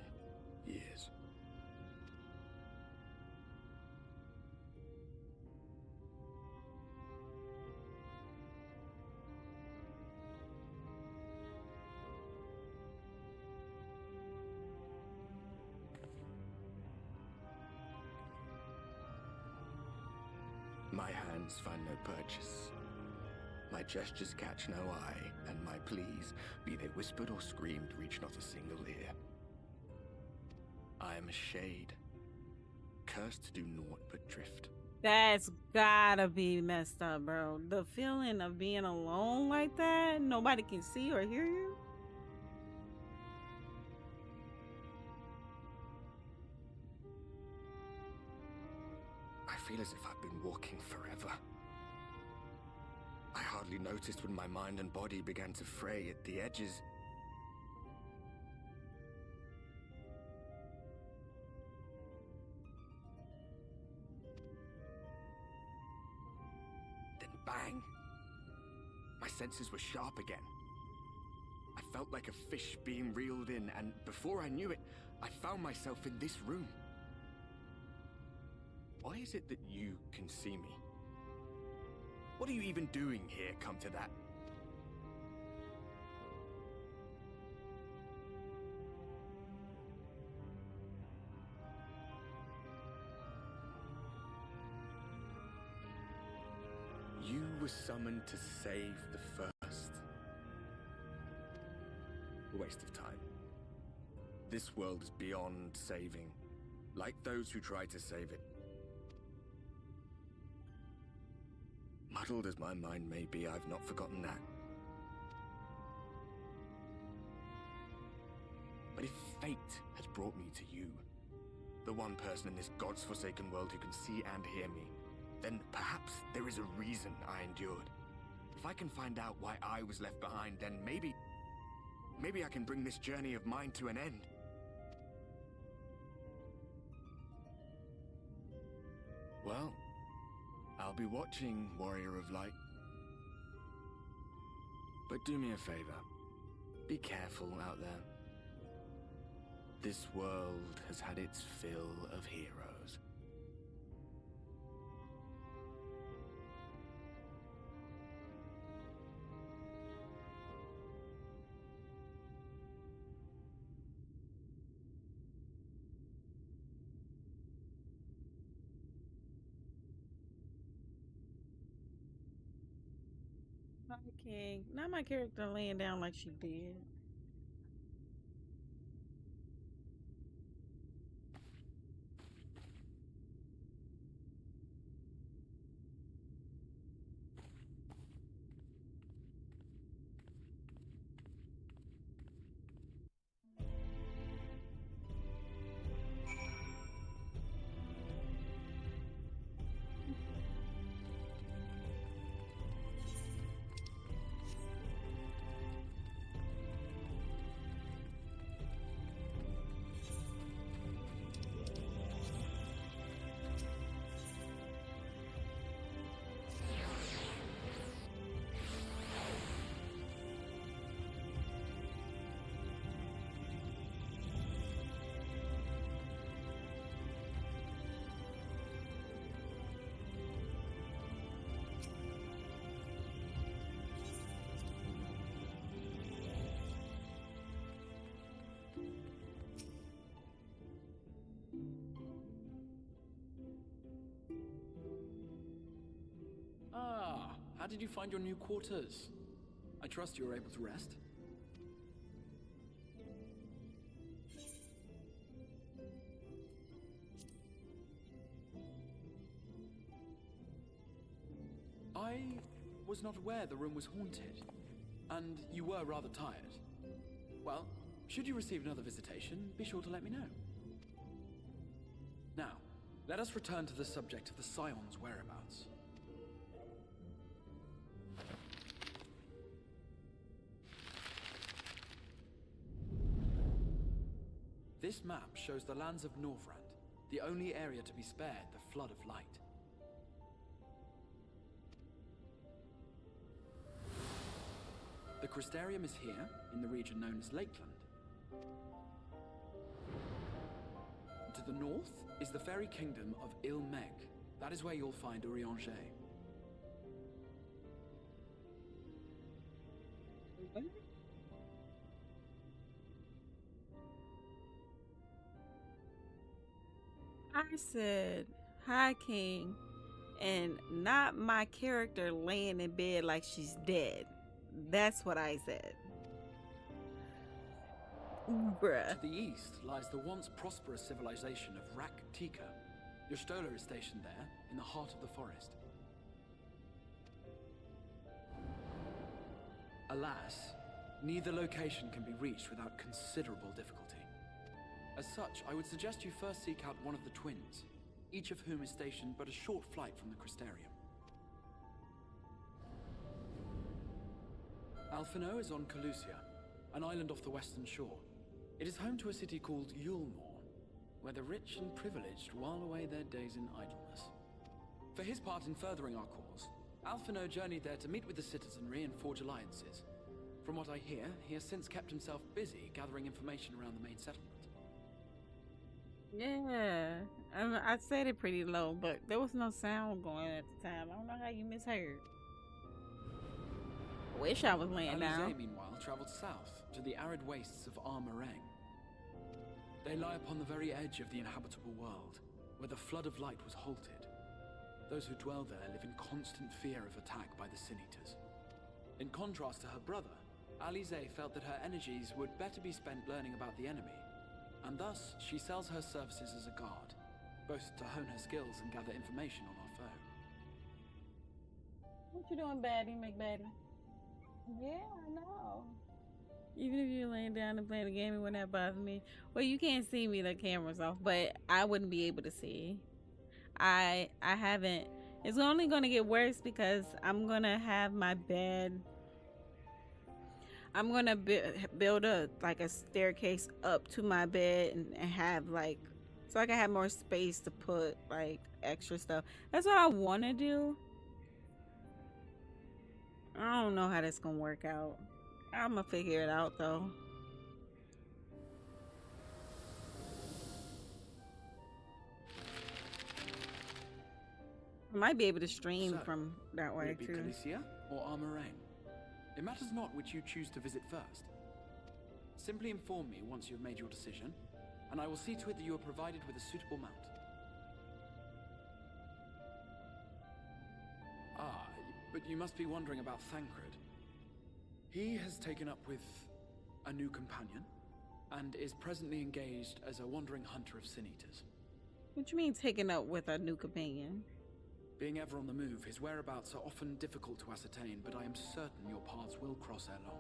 years. My hands find no purchase. My gestures catch no eye, and my pleas, be they whispered or screamed, reach not a single ear. I am a shade, cursed to do naught but drift. That's gotta be messed up, bro. The feeling of being alone like that, nobody can see or hear you. I feel as if I've been walking forever. I hardly noticed when my mind and body began to fray at the edges. Then bang! My senses were sharp again. I felt like a fish being reeled in, and before I knew it, I found myself in this room. Why is it that you can see me? What are you even doing here, come to that? You were summoned to save the First. A waste of time. This world is beyond saving, like those who try to save it. Muddled as my mind may be, I've not forgotten that. But if fate has brought me to you, the one person in this God's forsaken world who can see and hear me, then perhaps there is a reason I endured. If I can find out why I was left behind, then maybe I can bring this journey of mine to an end. Well, I'll be watching, Warrior of Light. But do me a favor. Be careful out there. This world has had its fill of heroes. Okay, not my character laying down like she did. did you find your new quarters? I trust you were able to rest. I was not aware the room was haunted, and you were rather tired. Well, should you receive another visitation, be sure to let me know. Now, let us return to the subject of the Scion's whereabouts. This map shows the lands of Northrend, the only area to be spared the Flood of Light. The Crystarium is here, in the region known as Lakeland. To the north is the fairy kingdom of Il-Meg. That is where you'll find Urianger. I said, "Hi, King," and not my character laying in bed like she's dead. That's what I said. Bruh. To the east lies the once prosperous civilization of Rak-Tika. Your Stola is stationed there, in the heart of the forest. Alas, neither location can be reached without considerable difficulty. As such, I would suggest you first seek out one of the twins, each of whom is stationed but a short flight from the Crystarium. Alphino is on Calusia, an island off the western shore. It is home to a city called Yulmore, where the rich and privileged while away their days in idleness. For his part in furthering our cause, Alphino journeyed there to meet with the citizenry and forge alliances. From what I hear, he has since kept himself busy gathering information around the main settlement. Yeah, I said it pretty low, but there was no sound going at the time. I don't know how you misheard. I wish I was laying down. Alizé, meanwhile, traveled south to the arid wastes of Armarang. They lie upon the very edge of the inhabitable world, where the flood of light was halted. Those who dwell there live in constant fear of attack by the Sin Eaters. In contrast to her brother, Alizé felt that her energies would better be spent learning about the enemy, and thus she sells her services as a guard, both to hone her skills and gather information on our foe. What you doing, baddie, McBaddie? Yeah, I know. Even if you're laying down and playing the game, it wouldn't have bothered me. Well, you can't see me, the camera's off, but I wouldn't be able to see. I haven't. It's only going to get worse because I'm going to have my bed. I'm going to build a staircase up to my bed and have so I can have more space to put extra stuff. That's what I want to do. I don't know how that's going to work out. I'm going to figure it out though. I might be able to stream from that way too. Calusia or Armarang? It matters not which you choose to visit first. Simply inform me once you have made your decision, and I will see to it that you are provided with a suitable mount. Ah, but you must be wondering about Thancred. He has taken up with a new companion, and is presently engaged as a wandering hunter of Sin Eaters. What do you mean taking up with a new companion? Being ever on the move, his whereabouts are often difficult to ascertain, but I am certain your paths will cross ere long.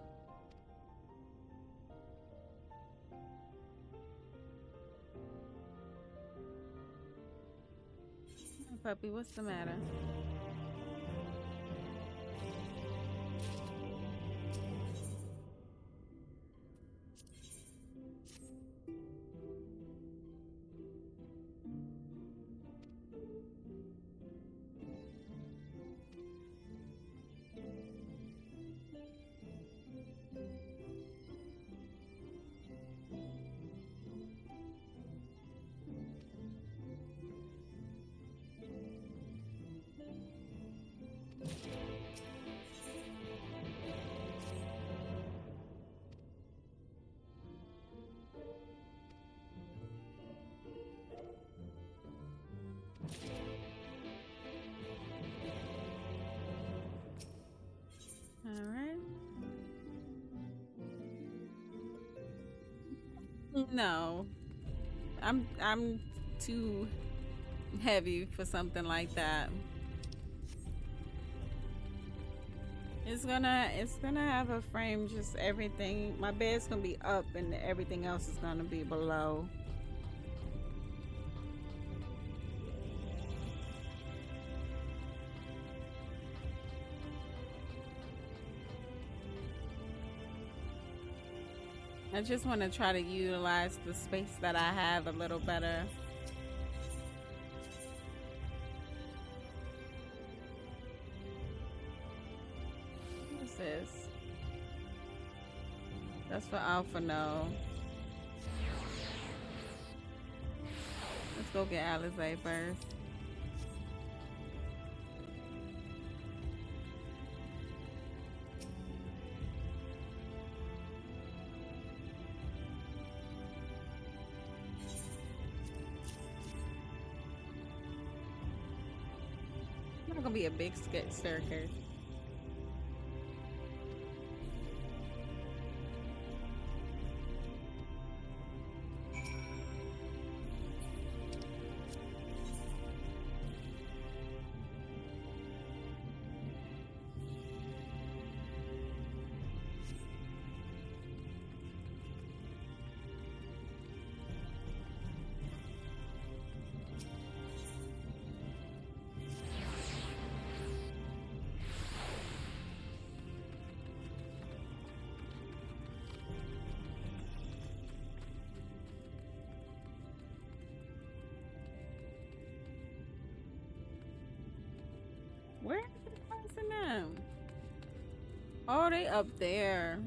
Hey, puppy, what's the matter? No, I'm too heavy for something like that. It's gonna have a frame, just everything. My bed's gonna be up and everything else is gonna be below. I just want to try to utilize the space that I have a little better. What's this? That's for Alpha No. Let's go get Alizé first. Not gonna be a big staircase. Where is the person now? Oh, they up there.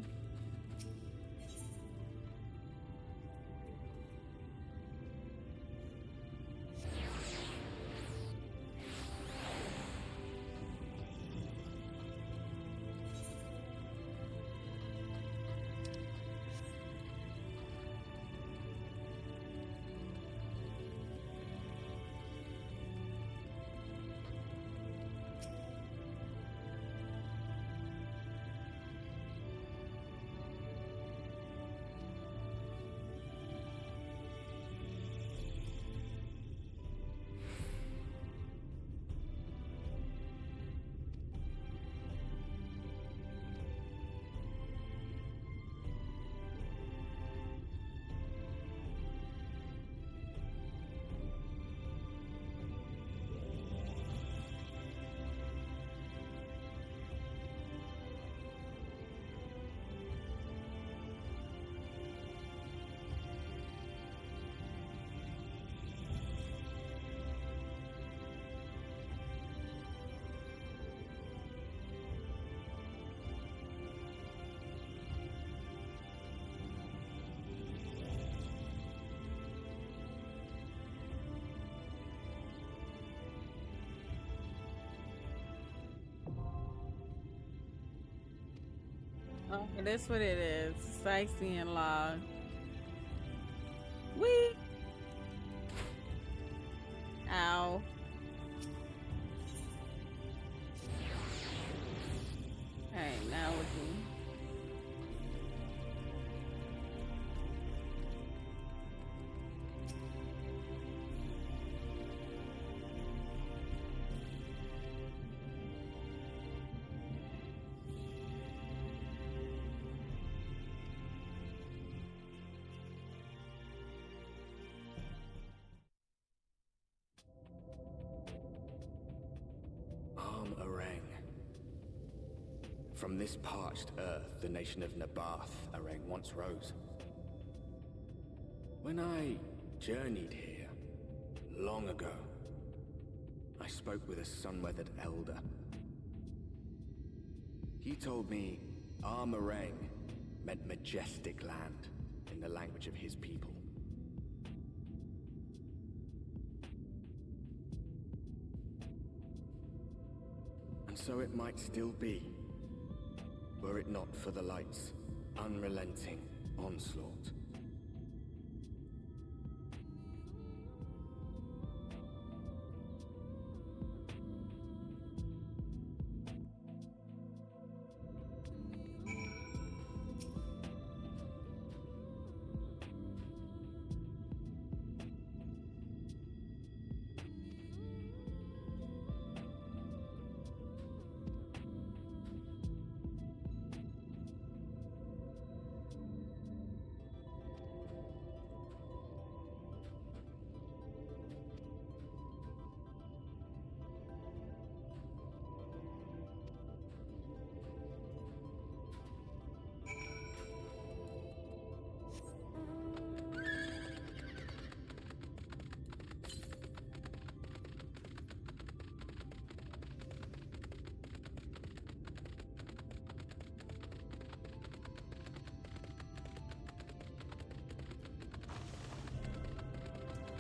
Oh, that's what it is. Sightseeing log. Wee. Ow. Alright, now we can. From this parched earth, the nation of Nabath, Arang, once rose. When I journeyed here, long ago, I spoke with a sun-weathered elder. He told me Armarang meant majestic land in the language of his people. And so it might still be, were it not for the light's unrelenting onslaught.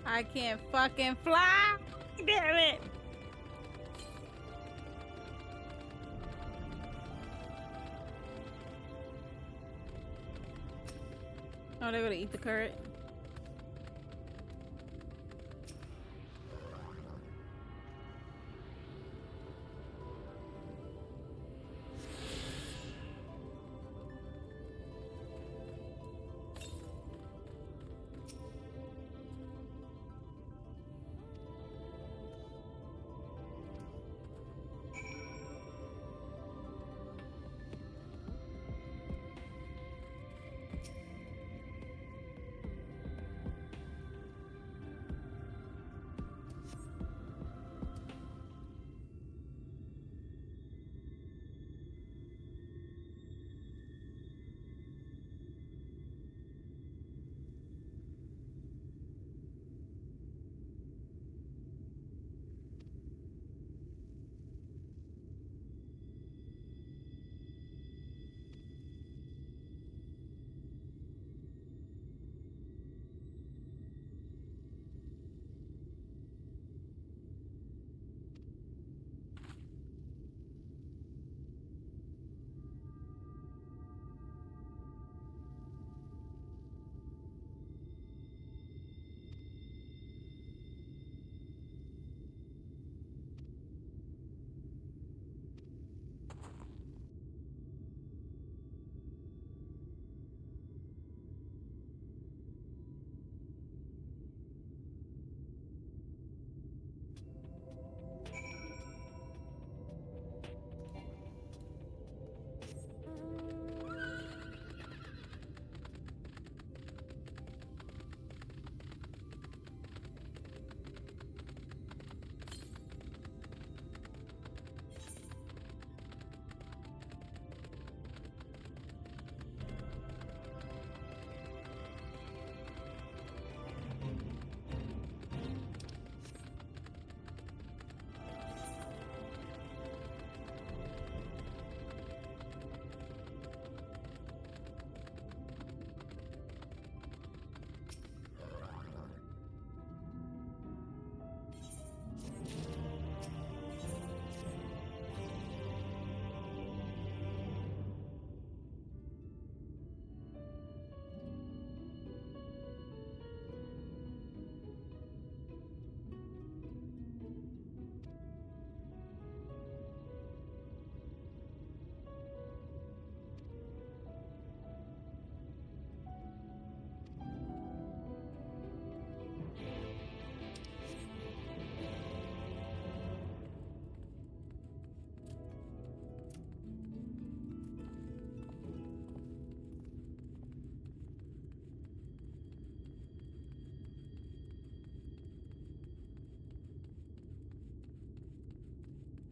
I can't fucking fly. Damn it. Oh, they're gonna eat the carrot.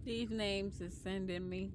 These names is sending me.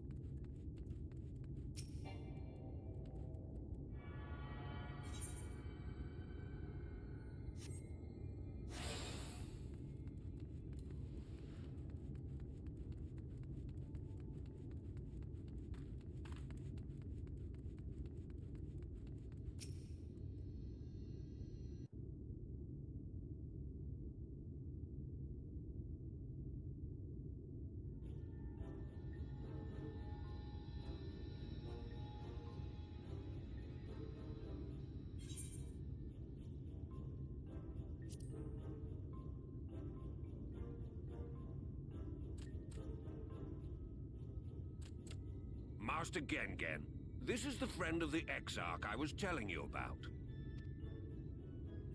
Master Gengen, this is the friend of the Exarch I was telling you about.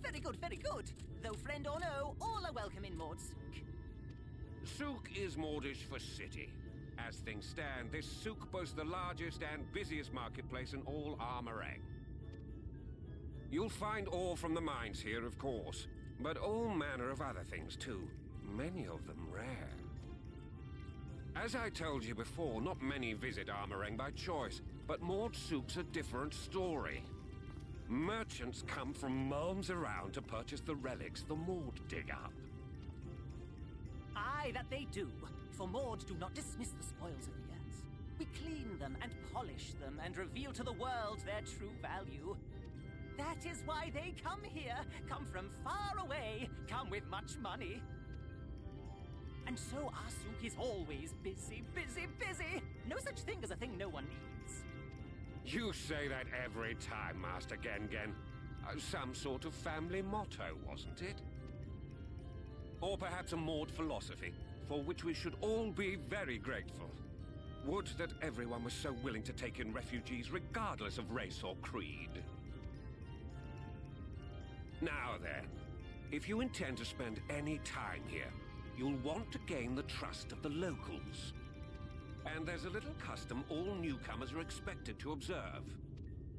Very good, very good. Though friend or no, all are welcome in Mordsook. Souk is Mordish for city. As things stand, this souk boasts the largest and busiest marketplace in all Armorang. You'll find ore from the mines here, of course, but all manner of other things too, many of them rare. As I told you before, not many visit Armorang by choice, but Mordsook's a different story. Merchants come from miles around to purchase the relics the Mord dig up. Aye, that they do. For Mord do not dismiss the spoils of the earth. We clean them and polish them and reveal to the world their true value. That is why they come here. Come from far away. Come with much money. And so our souk is always busy, busy, busy. No such thing as a thing no one needs. You say that every time, Master Gengen. Some sort of family motto, wasn't it? Or perhaps a Maud philosophy, for which we should all be very grateful. Would that everyone was so willing to take in refugees regardless of race or creed. Now then, if you intend to spend any time here, you'll want to gain the trust of the locals. And there's a little custom all newcomers are expected to observe.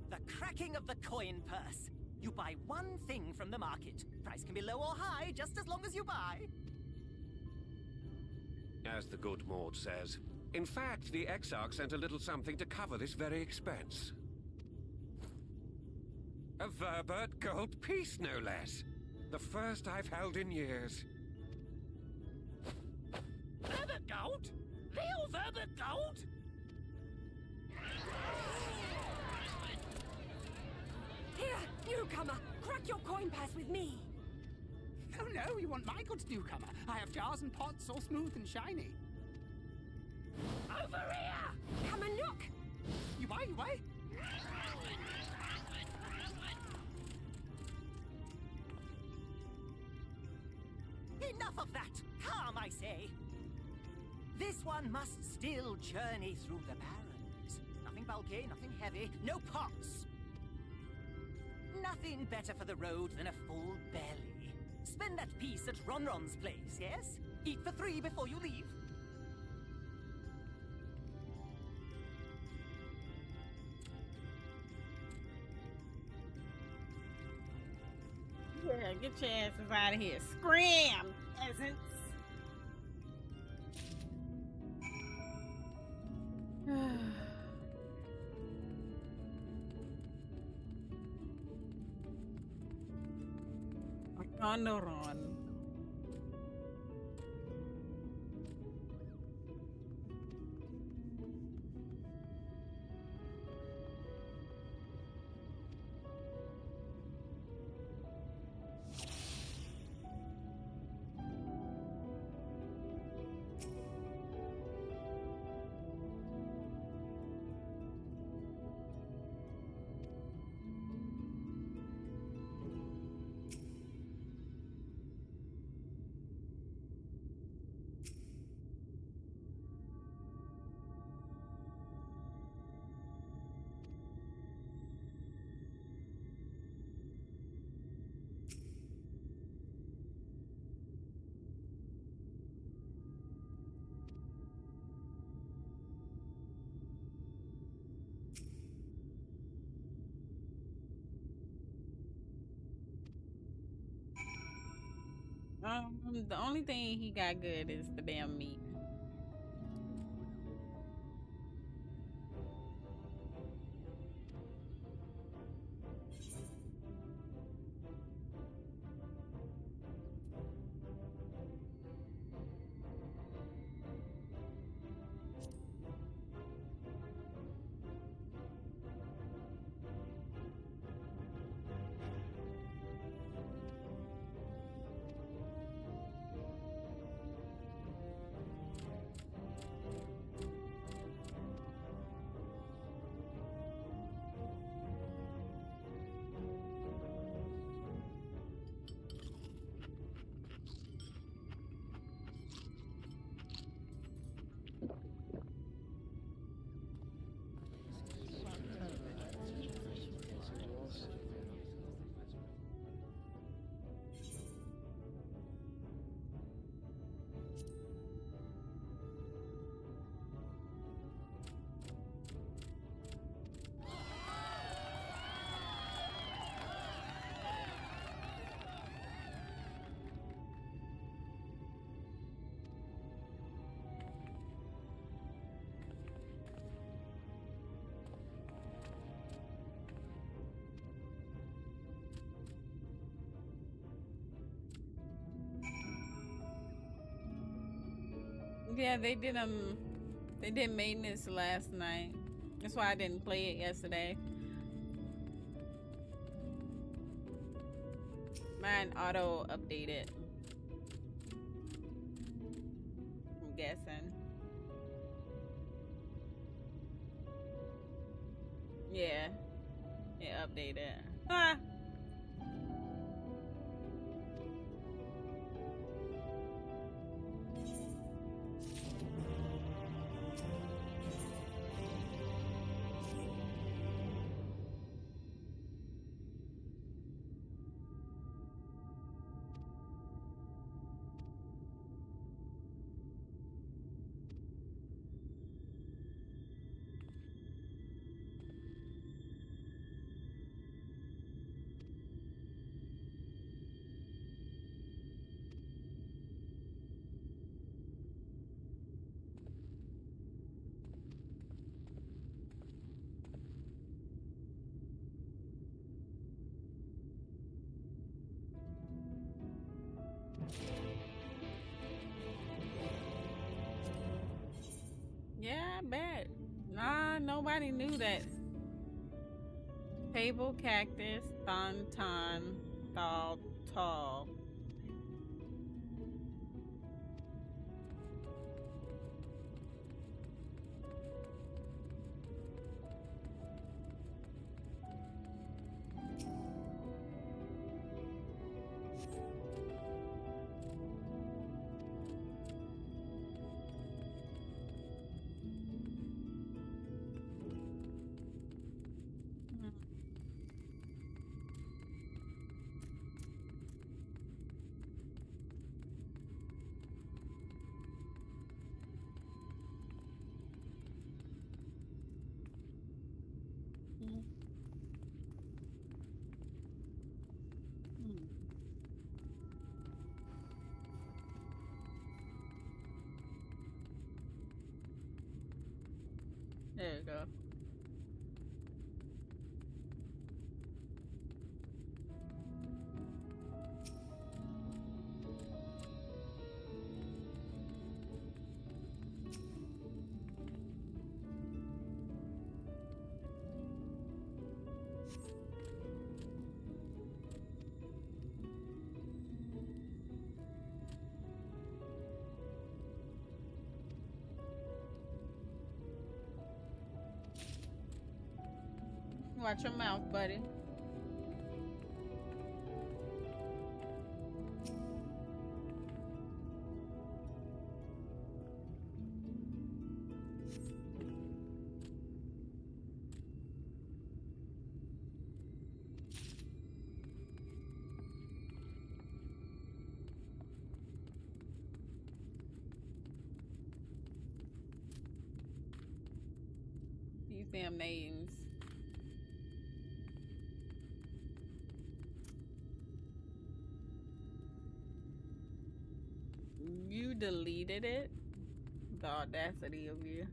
The cracking of the coin purse. You buy one thing from the market. Price can be low or high, just as long as you buy. As the good Maud says. In fact, the Exarch sent a little something to cover this very expense. A Verbert gold piece, no less. The first I've held in years. Verbert gold? Real Verbert gold? Here, newcomer, crack your coin purse with me. No, no, you want my goods, newcomer. I have jars and pots all smooth and shiny. Over here! Come and look! You buy, you buy? Enough of that! Calm, I say! This one must still journey through the barrens. Nothing bulky, nothing heavy, no pots. Nothing better for the road than a full belly. Spend that piece at Ronron's place, yes? Eat for 3 before you leave. Yeah, get your asses out of here. Scram, peasants. On the run. The only thing he got good is the damn meat. Yeah, they did maintenance last night. That's why I didn't play it yesterday. Mine auto updated. I'm guessing. Yeah, it updated. Ah. Yeah, I bet. Nah, nobody knew that. Table cactus, thonton, thal, tall. There you go. Watch your mouth, buddy. These damn names. You deleted it? The audacity of you.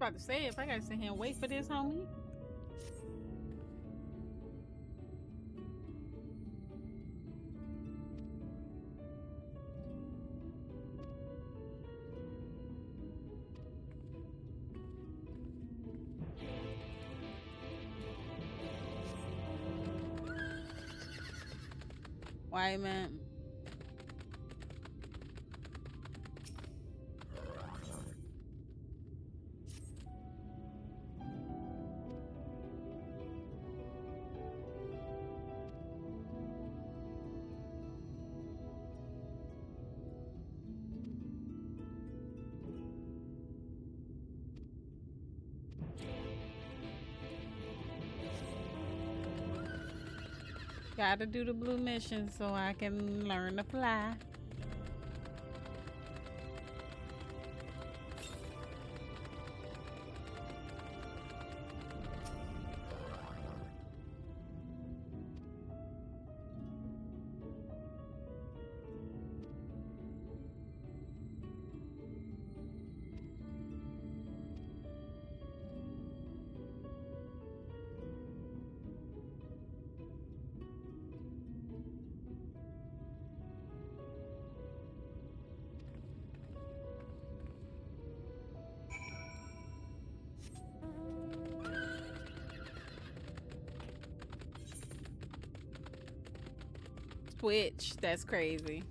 about to say, if I gotta sit here and wait for this, homie. Why, man? Gotta do the blue mission so I can learn to fly. Switch, that's crazy.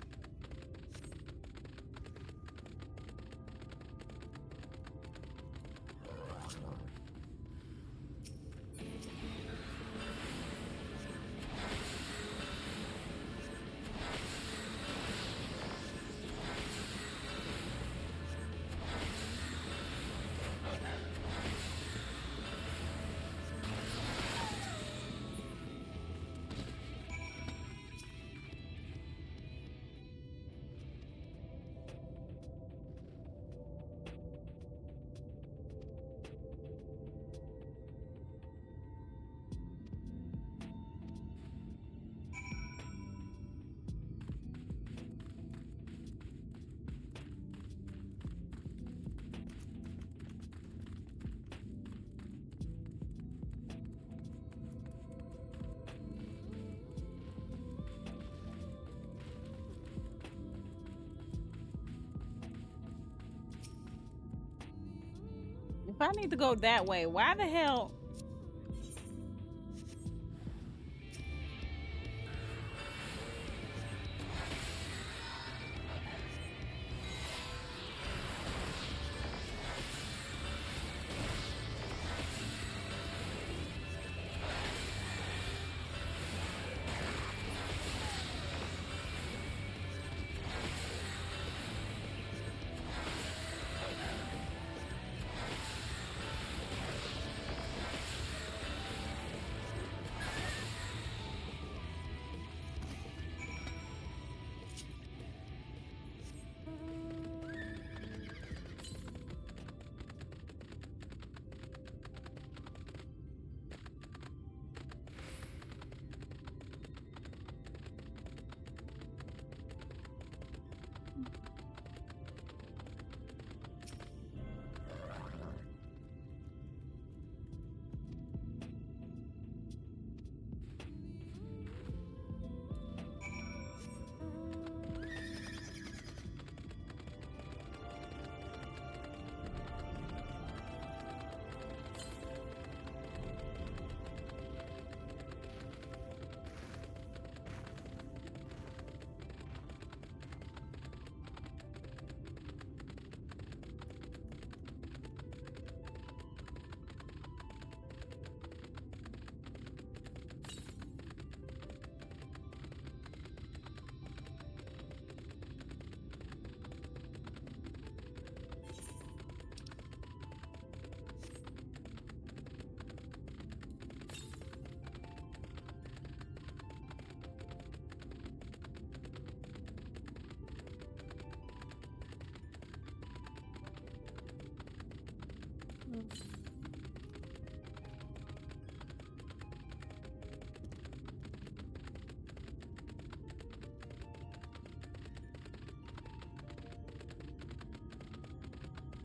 If I need to go that way, why the hell?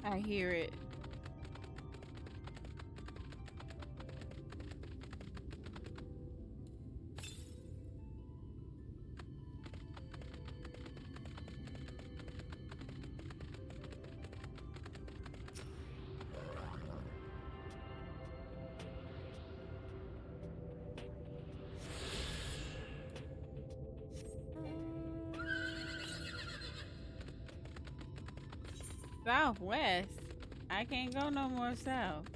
I hear it. Southwest? I can't go no more south.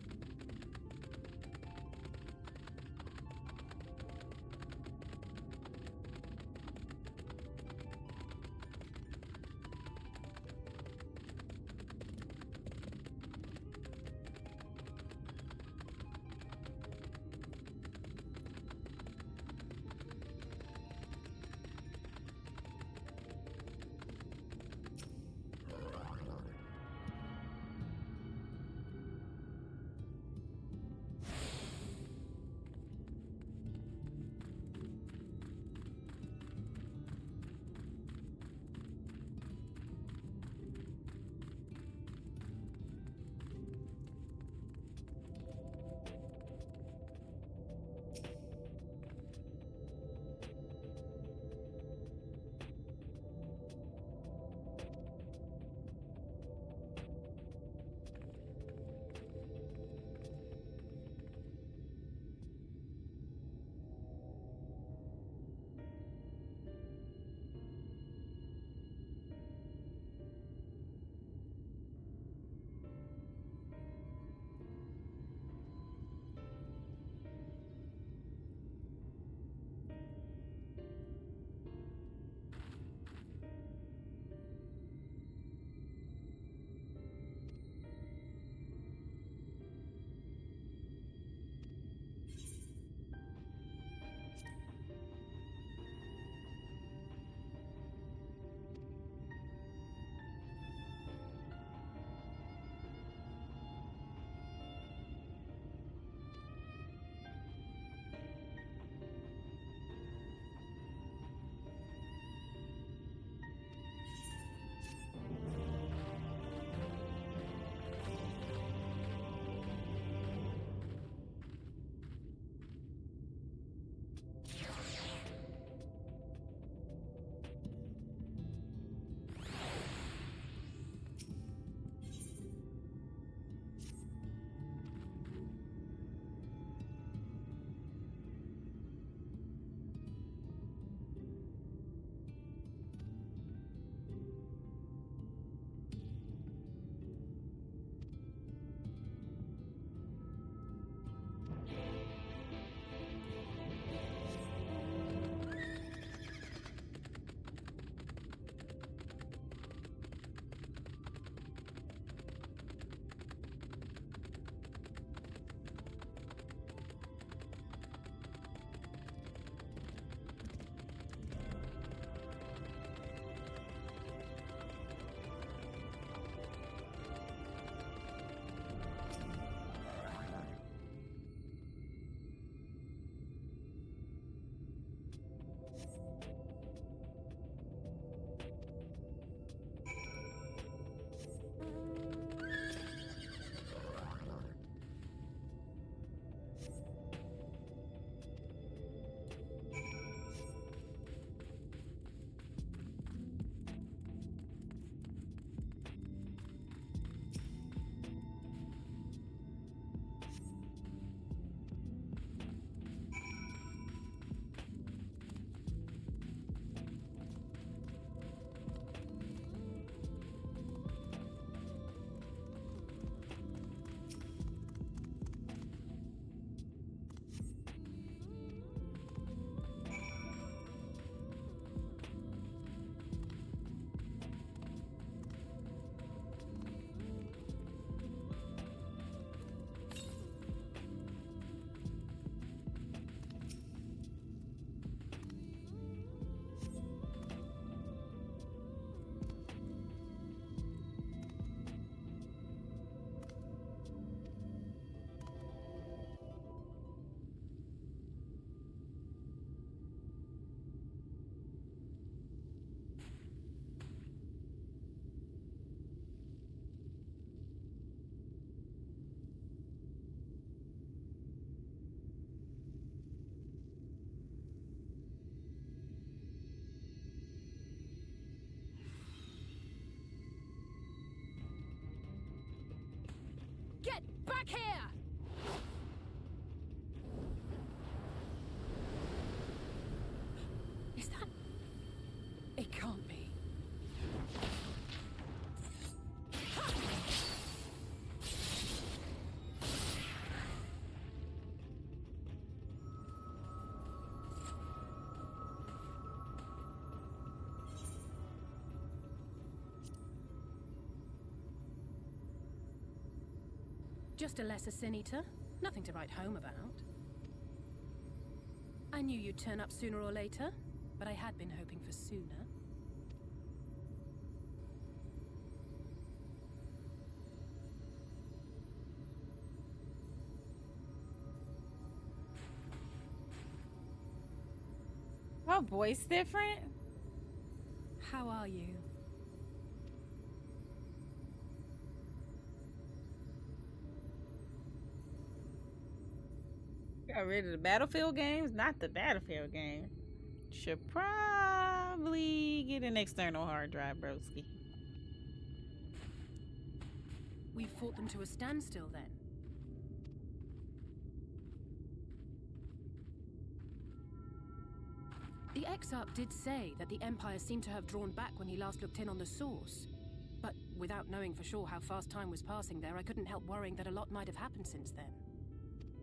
Just a lesser sin eater. Nothing to write home about. I knew you'd turn up sooner or later, but I had been hoping for sooner. Her voice different? How are you? Got rid of the Battlefield games? Not the Battlefield game. Should probably get an external hard drive, broski. We fought them to a standstill then. The Exarch did say that the Empire seemed to have drawn back when he last looked in on the source. But without knowing for sure how fast time was passing there, I couldn't help worrying that a lot might have happened since then.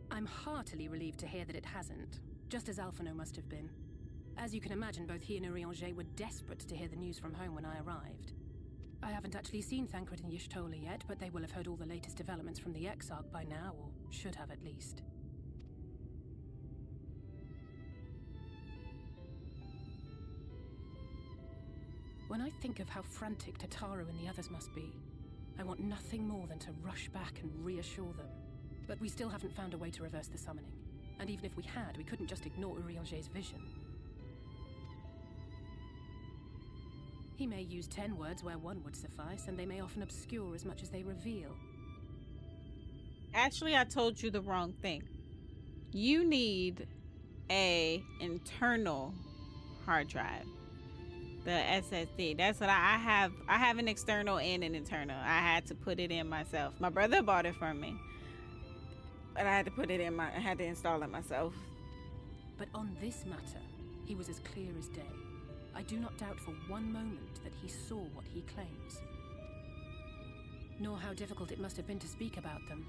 I'm heartily relieved to hear that it hasn't, just as Alphino must have been. As you can imagine, both he and Urianger were desperate to hear the news from home when I arrived. I haven't actually seen Thancred and Y'shtola yet, but they will have heard all the latest developments from the Exarch by now, or should have at least. When I think of how frantic Tataru and the others must be, I want nothing more than to rush back and reassure them. But we still haven't found a way to reverse the summoning. And even if we had, we couldn't just ignore Urianger's vision. He may use 10 words where one would suffice, and they may often obscure as much as they reveal. Actually, I told you the wrong thing. You need a internal hard drive. The SSD. That's what I have. I have an external and an internal. I had to put it in myself. My brother bought it for me, but I had to put it in I had to install it myself. But on this matter, he was as clear as day. I do not doubt for one moment that he saw what he claims. Nor how difficult it must have been to speak about them.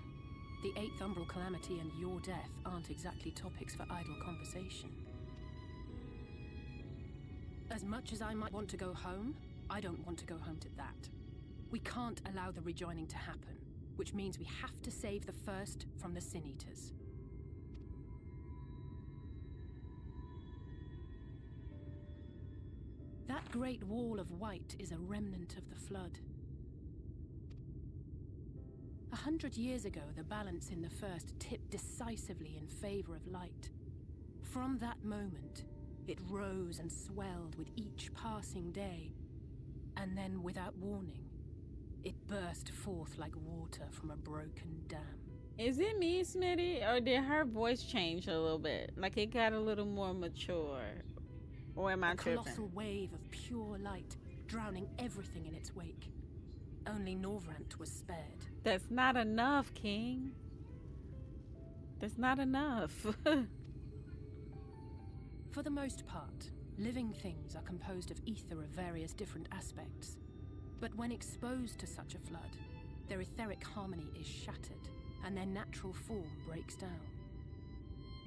The 8th Umbral Calamity and your death aren't exactly topics for idle conversation. As much as I might want to go home, I don't want to go home to that. We can't allow the rejoining to happen, which means we have to save the first from the Sin Eaters. That great wall of white is a remnant of the Flood. 100 years ago, the balance in the first tipped decisively in favor of light. From that moment, it rose and swelled with each passing day, and then, without warning, it burst forth like water from a broken dam. Is it me, Smitty, or did her voice change a little bit? Like it got a little more mature? Or am I tripping? A colossal wave of pure light, drowning everything in its wake. Only Norvrant was spared. That's not enough, King. That's not enough. For the most part, living things are composed of ether of various different aspects. But when exposed to such a flood, their etheric harmony is shattered, and their natural form breaks down.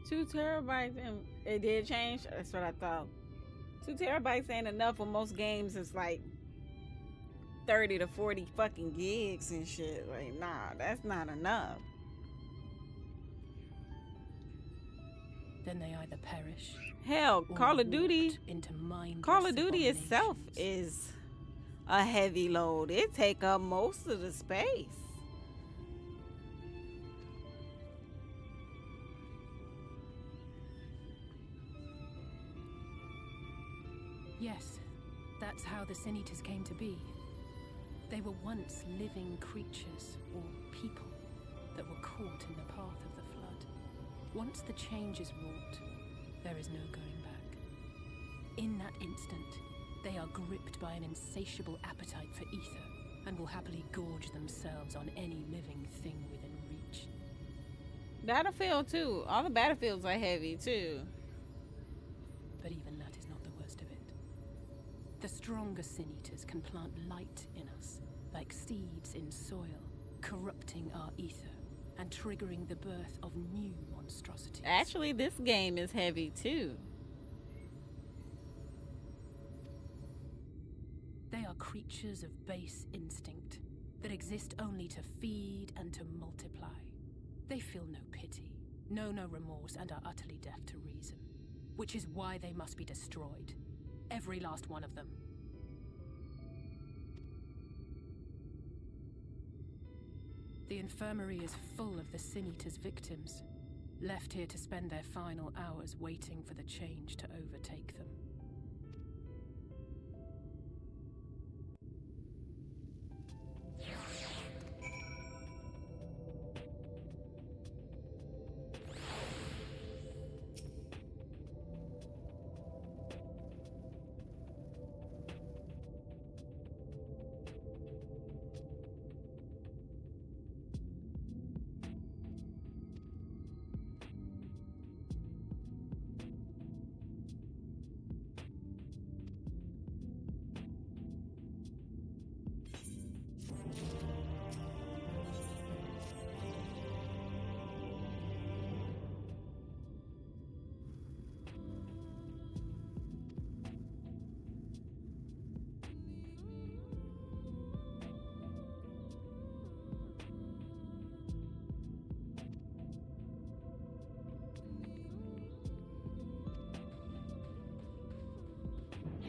2 terabytes, and it did change? That's what I thought. 2 terabytes ain't enough for most games. It's like 30 to 40 fucking gigs and shit. Like, nah, that's not enough. Then they either perish. Hell, Call of Duty itself abominations. is a heavy load. It take up most of the space. Yes, that's how the Sin Eaters came to be. They were once living creatures, or people, that were caught in the path of the Flood. Once the change is wrought, there is no going back. In that instant, they are gripped by an insatiable appetite for ether, and will happily gorge themselves on any living thing within reach. Battlefield too. All the Battlefields are heavy too. But even that is not the worst of it. The stronger Sin Eaters can plant light in us, like seeds in soil, corrupting our ether and triggering the birth of new monstrosities. Actually, this game is heavy too. They are creatures of base instinct that exist only to feed and to multiply. They feel no pity, know no remorse, and are utterly deaf to reason. Which is why they must be destroyed. Every last one of them. The infirmary is full of the Sin Eater's victims, left here to spend their final hours waiting for the change to overtake them.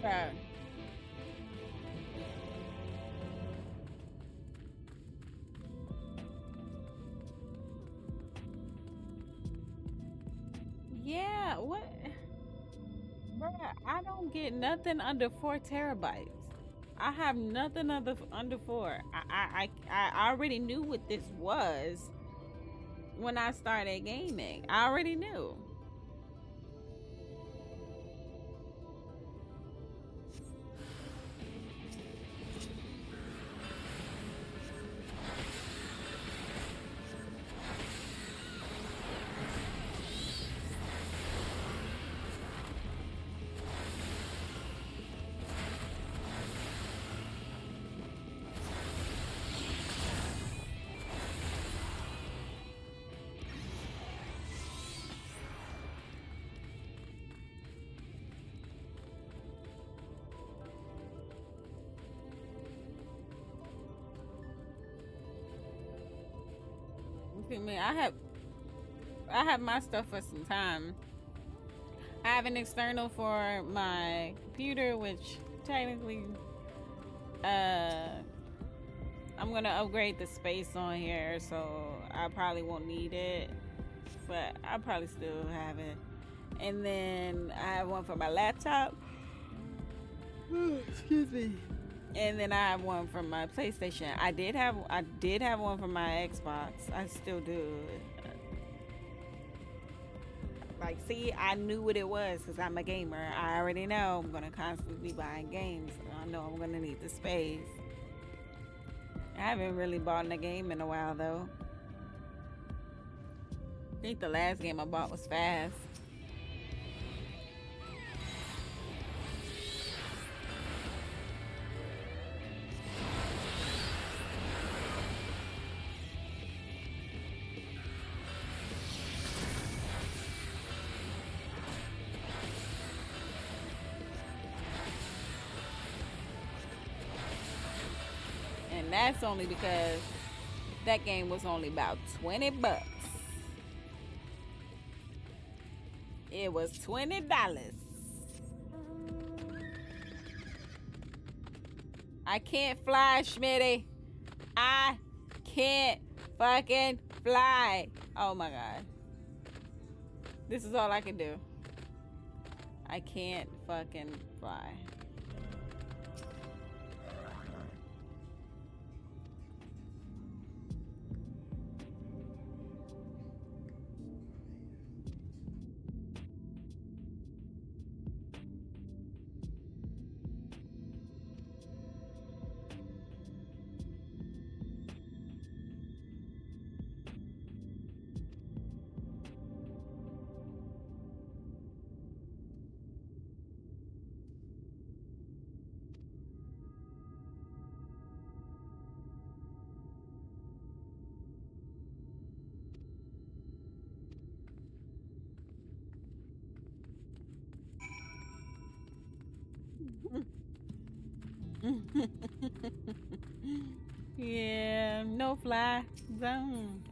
Okay. Yeah, what? Bruh, I don't get nothing under 4 terabytes. I have nothing under 4. I already knew what this was when I started gaming. I already knew. Me, I have my stuff for some time. I have an external for my computer, which technically I'm gonna upgrade the space on here, so I probably won't need it, but I probably still have it. And then I have one for my laptop. Excuse me. And then I have one from my PlayStation. I did have one from my Xbox. I still do. Like, see, I knew what it was because I'm a gamer. I already know I'm gonna constantly be buying games. I know I'm gonna need the space. I haven't really bought a game in a while though. I think the last game I bought was Fast. That's only because that game was only about $20. It was $20. I can't fly, Schmitty. I can't fucking fly. Oh my god. This is all I can do. I can't fucking fly. Yeah, no fly zone.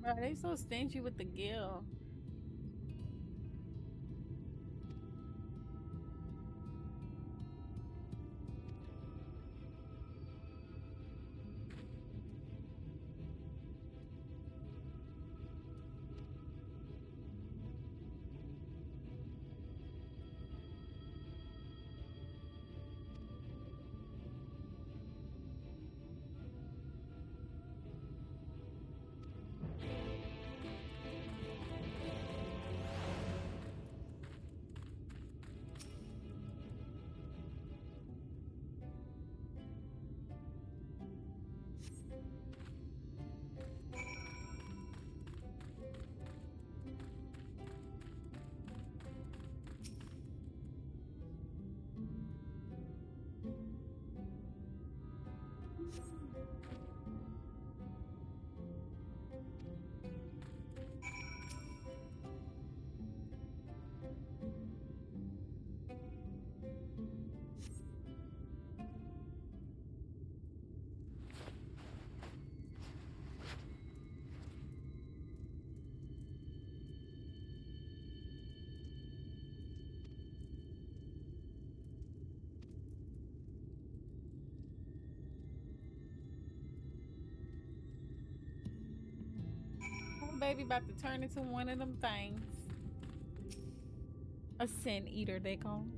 Bro, they so stingy with the gill. Oh, baby about to turn into one of them things. A sin eater, they call him.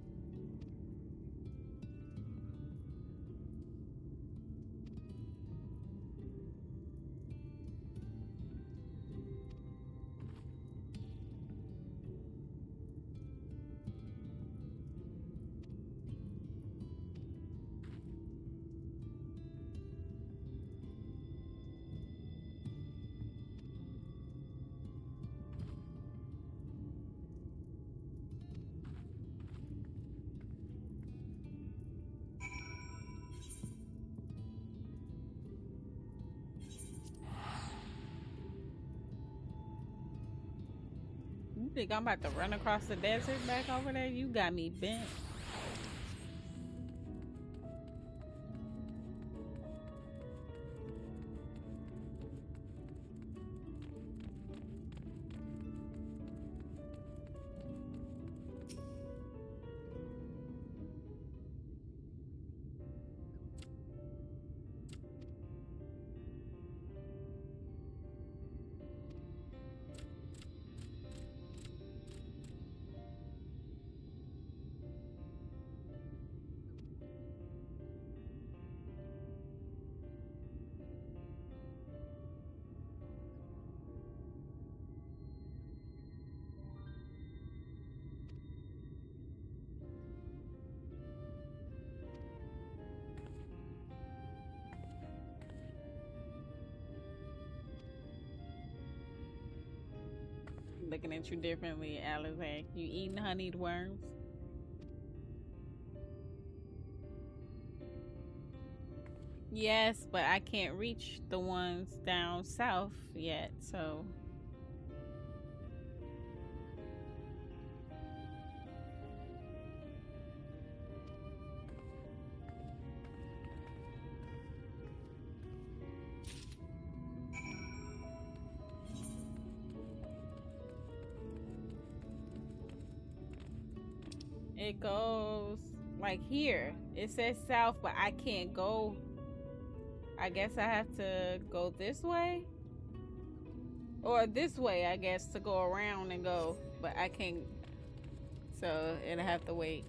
You think I'm about to run across the desert back over there? You got me bent. Looking at you differently, Alizak. You eating honeyed worms? Yes, but I can't reach the ones down south yet, so. It goes like here. It says south, but I can't go. I guess I have to go this way. Or this way, I guess, to go around and go. But I can't. So it'll have to wait.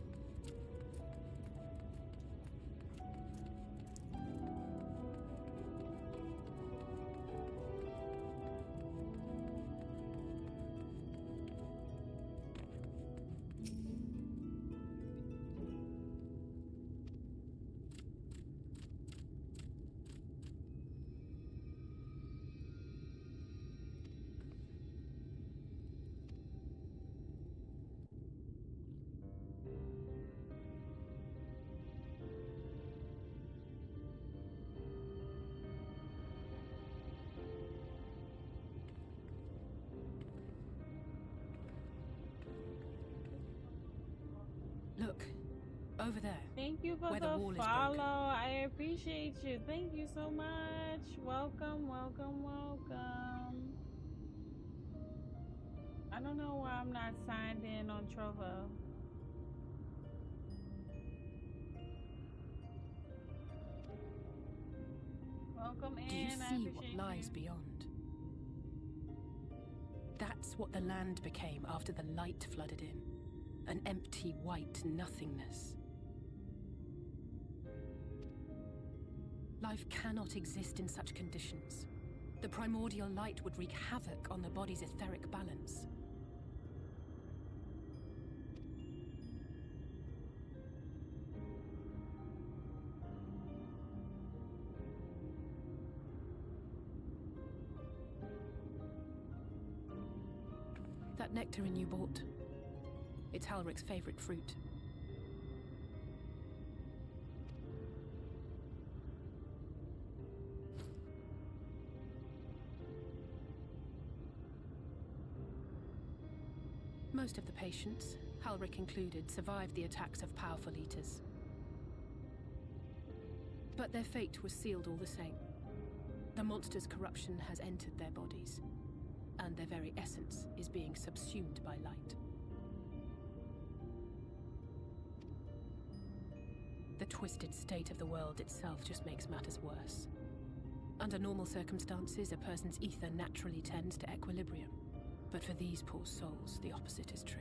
Look, over there. Thank you for the follow. I appreciate you. Thank you so much. Welcome, welcome, welcome. I don't know why I'm not signed in on Trovo. Welcome in. Do you I see what appreciate lies you. beyond? That's what the land became after the light flooded in. An empty white nothingness. Life cannot exist in such conditions. The primordial light would wreak havoc on the body's etheric balance. That nectarine you bought, it's Halric's favorite fruit. Most of the patients, Halric included, survived the attacks of powerful eaters. But their fate was sealed all the same. The monster's corruption has entered their bodies, and their very essence is being subsumed by light. The twisted state of the world itself just makes matters worse. Under normal circumstances, a person's ether naturally tends to equilibrium. But for these poor souls, the opposite is true.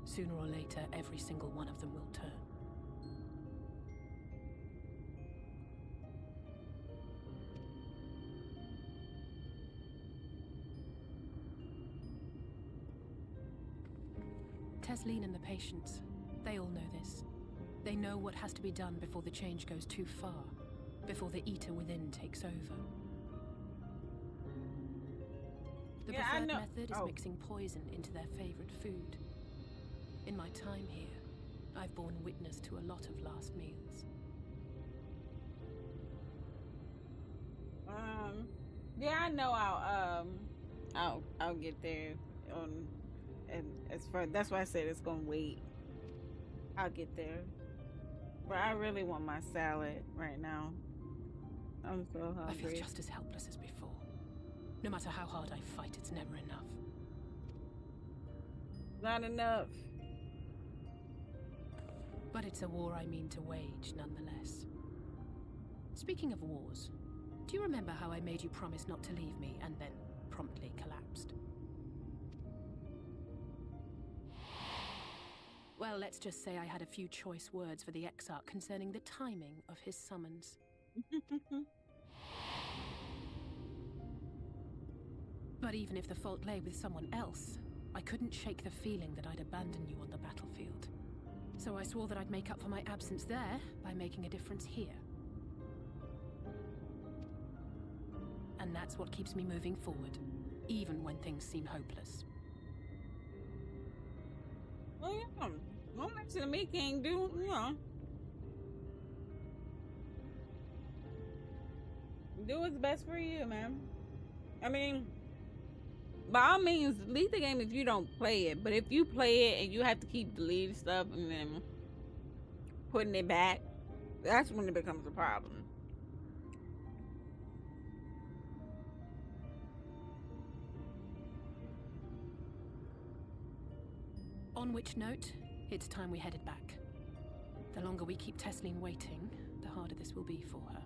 Sooner or later, every single one of them will turn. Tesleen and the patients, they all know this. They know what has to be done before the change goes too far, before the eater within takes over. The preferred method is mixing poison into their favorite food. In my time here, I've borne witness to a lot of last meals. Yeah, I know I'll get there on, and as far that's why I said it's gonna wait. I'll get there, but I really want my salad right now. I'm so hungry. I feel just as helpless as before. No matter how hard I fight, it's never enough. Not enough. But it's a war I mean to wage, nonetheless. Speaking of wars, do you remember how I made you promise not to leave me and then promptly collapsed? Well, let's just say I had a few choice words for the Exarch concerning the timing of his summons. But even if the fault lay with someone else, I couldn't shake the feeling that I'd abandon you on the battlefield. So I swore that I'd make up for my absence there by making a difference here. And that's what keeps me moving forward, even when things seem hopeless. Well, yeah. Don't mention to me, King. Do, you know. Do what's best for you, man. I mean, by all means, leave the game if you don't play it. But if you play it and you have to keep deleting stuff and then putting it back, that's when it becomes a problem. On which note, it's time we headed back. The longer we keep Tesleen waiting, the harder this will be for her.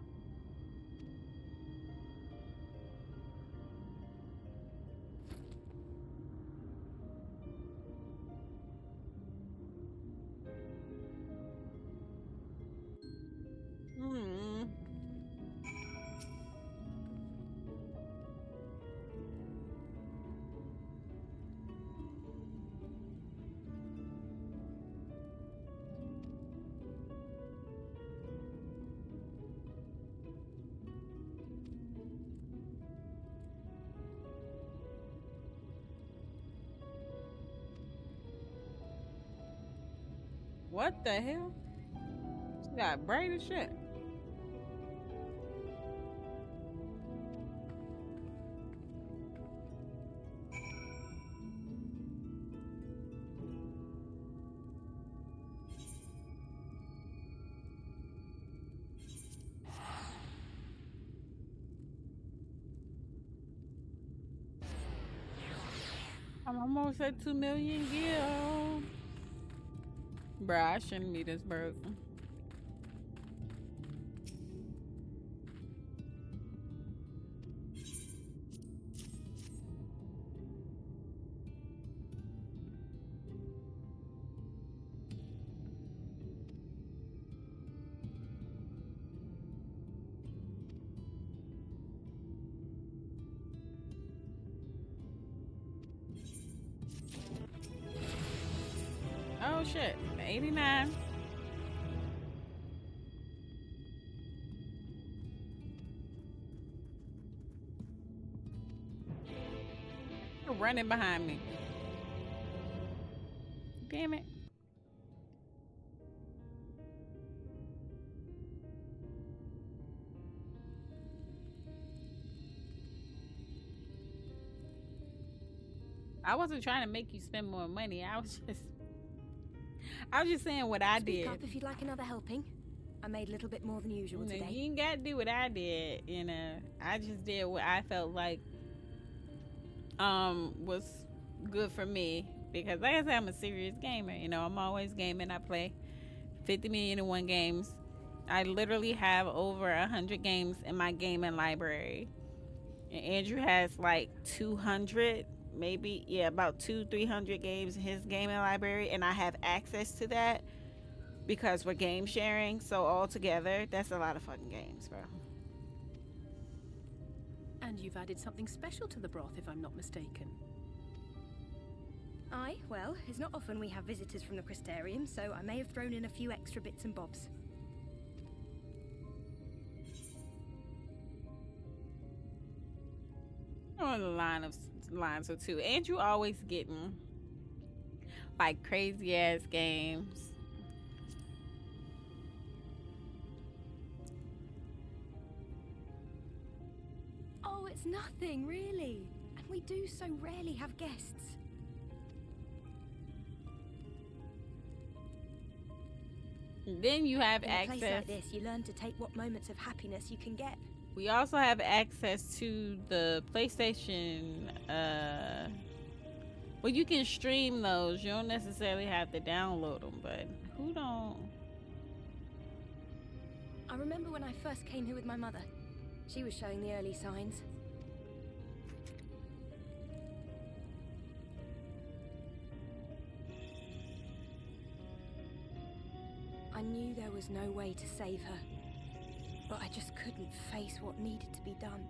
What the hell? She got bright as shit. I'm almost at 2 million gil. Bruh, I shouldn't be this broke. Oh shit, 89. You're running behind me. Damn it. I wasn't trying to make you spend more money. I was just saying what I did. Speak up if you'd like another helping. I made a little bit more than usual today. You ain't got to do what I did, you know. I just did what I felt like was good for me, because like I said, I'm a serious gamer. You know, I'm always gaming. I play 50 million and one games. I literally have over 100 games in my gaming library. And Andrew has like 200, maybe, yeah, about 200-300 games in his gaming library, and I have access to that because we're game sharing. So all together, that's a lot of fucking games, bro. And you've added something special to the broth, if I'm not mistaken. Aye, well, it's not often we have visitors from the Crystarium, so I may have thrown in a few extra bits and bobs. On the lines of two. Andrew always getting like crazy ass games. Oh, it's nothing, really. And we do so rarely have guests. Then you have In access. a place like this, you learn to take what moments of happiness you can get. We also have access to the PlayStation. Well, you can stream those. You don't necessarily have to download them, but who don't? I remember when I first came here with my mother. She was showing the early signs. I knew there was no way to save her, but I just couldn't face what needed to be done.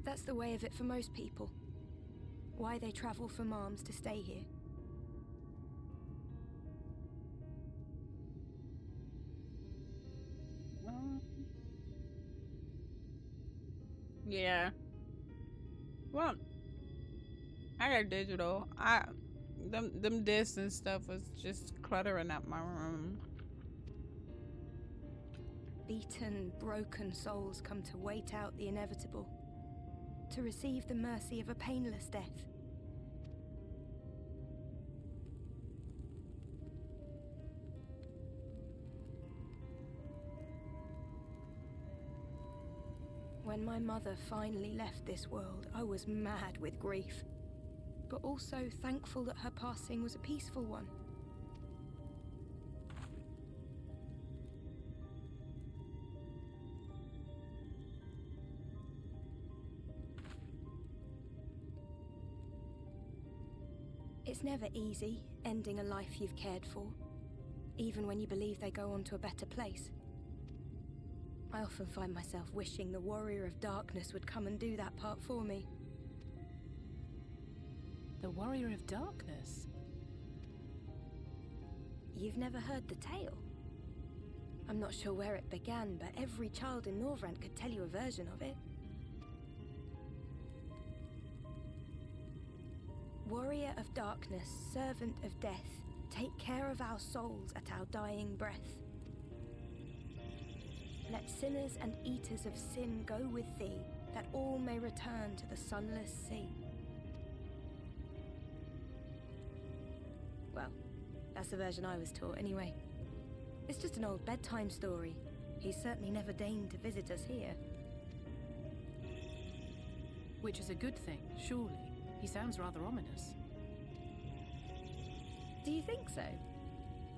That's the way of it for most people. Why they travel from arms to stay here. Yeah. Well, I got digital. Them discs and stuff was just cluttering up my room. Beaten, broken souls come to wait out the inevitable, to receive the mercy of a painless death. When my mother finally left this world, I was mad with grief, but also thankful that her passing was a peaceful one. It's never easy, ending a life you've cared for, even when you believe they go on to a better place. I often find myself wishing the Warrior of Darkness would come and do that part for me. The Warrior of Darkness? You've never heard the tale? I'm not sure where it began, but every child in Norvrent could tell you a version of it. Warrior of Darkness, servant of death, take care of our souls at our dying breath. Let sinners and eaters of sin go with thee, that all may return to the sunless sea. Well, that's the version I was taught anyway. It's just an old bedtime story. He's certainly never deigned to visit us here. Which is a good thing, surely. He sounds rather ominous. Do you think so?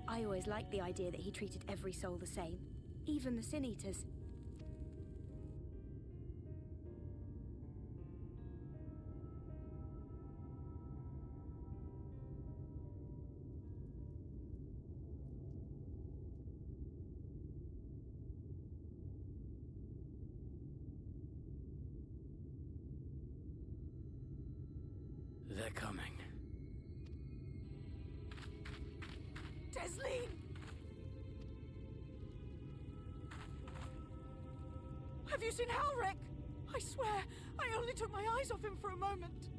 I always liked the idea that he treated every soul the same, even the Sin Eaters. They're coming. Desleen! Have you seen Halric? I swear, I only took my eyes off him for a moment.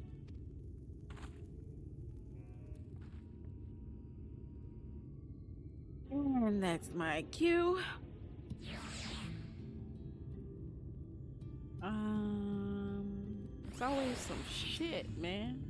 And that's my cue. It's always some shit, man.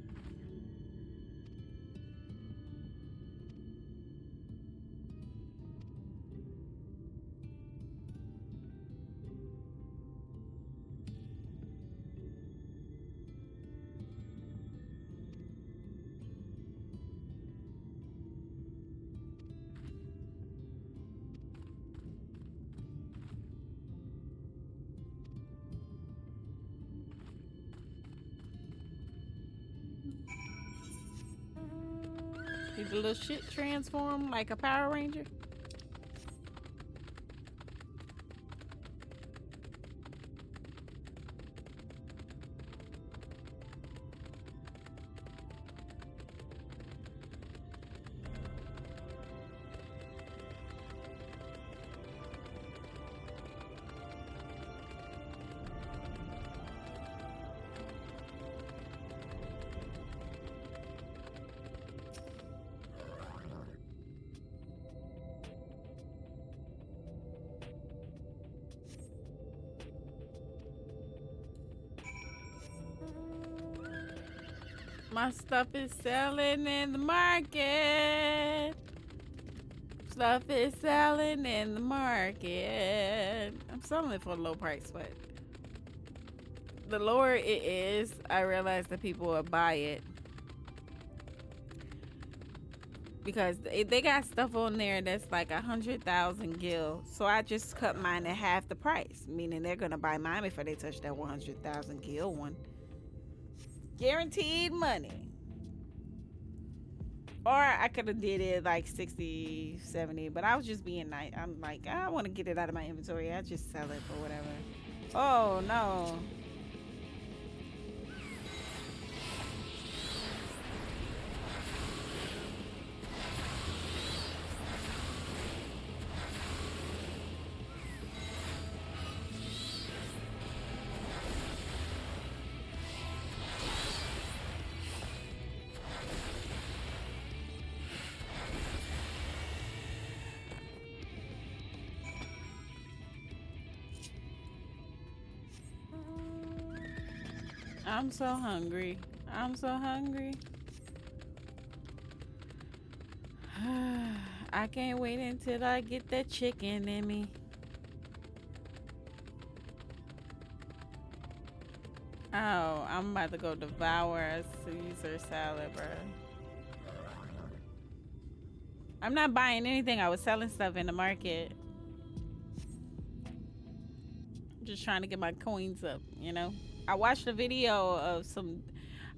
Did the little shit transform like a Power Ranger? My stuff is selling in the market. Stuff is selling in the market. I'm selling it for a low price, but the lower it is, I realize that people will buy it. Because they got stuff on there that's like 100,000 gil. So I just cut mine at half the price. Meaning they're going to buy mine before they touch that 100,000 gil one. Guaranteed money. Or I could have did it like 60, 70, but I was just being nice. I'm like, I want to get it out of my inventory. I just sell it for whatever. Oh no. I'm so hungry. I'm so hungry. I can't wait until I get that chicken in me. Oh, I'm about to go devour a Caesar salad, bro. I'm not buying anything. I was selling stuff in the market. I'm just trying to get my coins up, you know? I watched a video of some,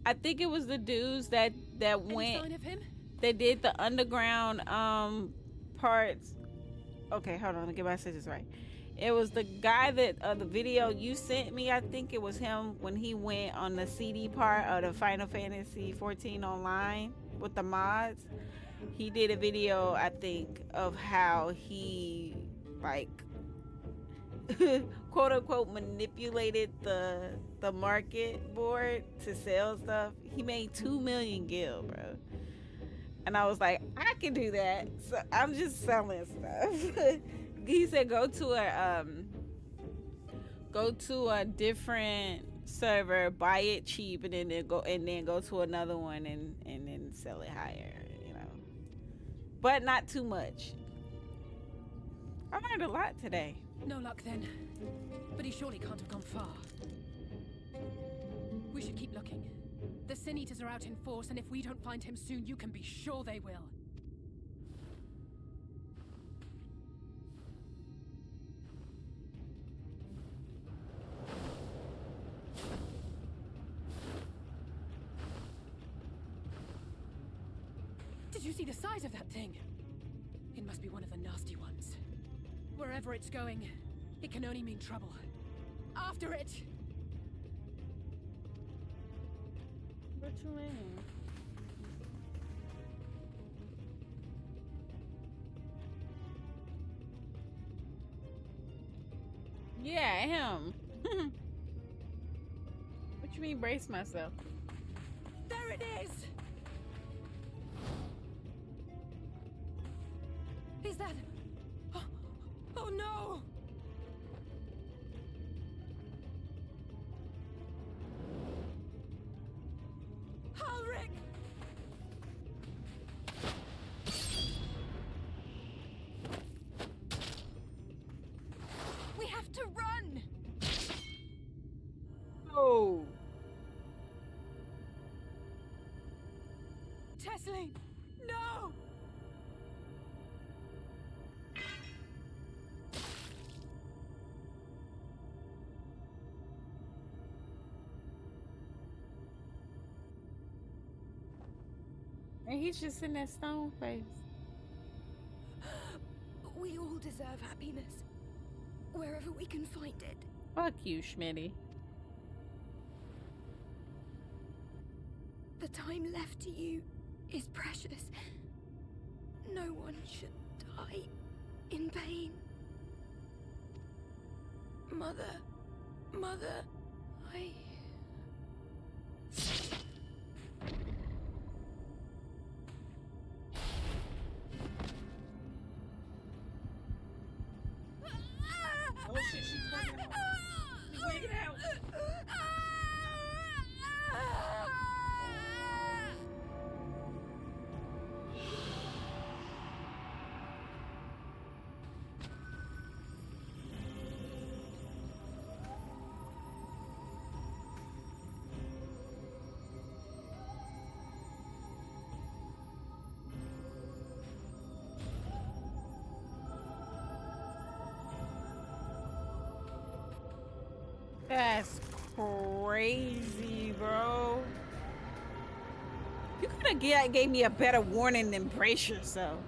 I think it was the dudes that went, sign of him? They did the underground parts. Okay, hold on, let me get my sentences right. It was the guy that the video you sent me. I think it was him when he went on the CD part of the Final Fantasy 14 online with the mods. He did a video, I think, of how he like quote unquote manipulated the market board to sell stuff. He made 2 million gil, bro. And I was like, I can do that. So I'm just selling stuff. He said go to a different server, buy it cheap, and then go to another one and then sell it higher, you know. But not too much. I learned a lot today. No luck then. But he surely can't have gone far. We should keep looking. The Sin Eaters are out in force, and if we don't find him soon, you can be sure they will. Did you see the size of that thing? It must be one of the nasty ones. Wherever it's going, it can only mean trouble. After it! What you mean? Yeah, him. What you mean brace myself? There it is! Is that... Oh no! Ulrich! We have to run! Oh! Tessie! No! And he's just in that stone face. We all deserve happiness. Wherever we can find it. Fuck you, Schmitty. The time left to you is precious. No one should die in pain. Mother, I... Oh shit, she's waking out. She's waking out. That's crazy, bro. You could have gave me a better warning than brace yourself.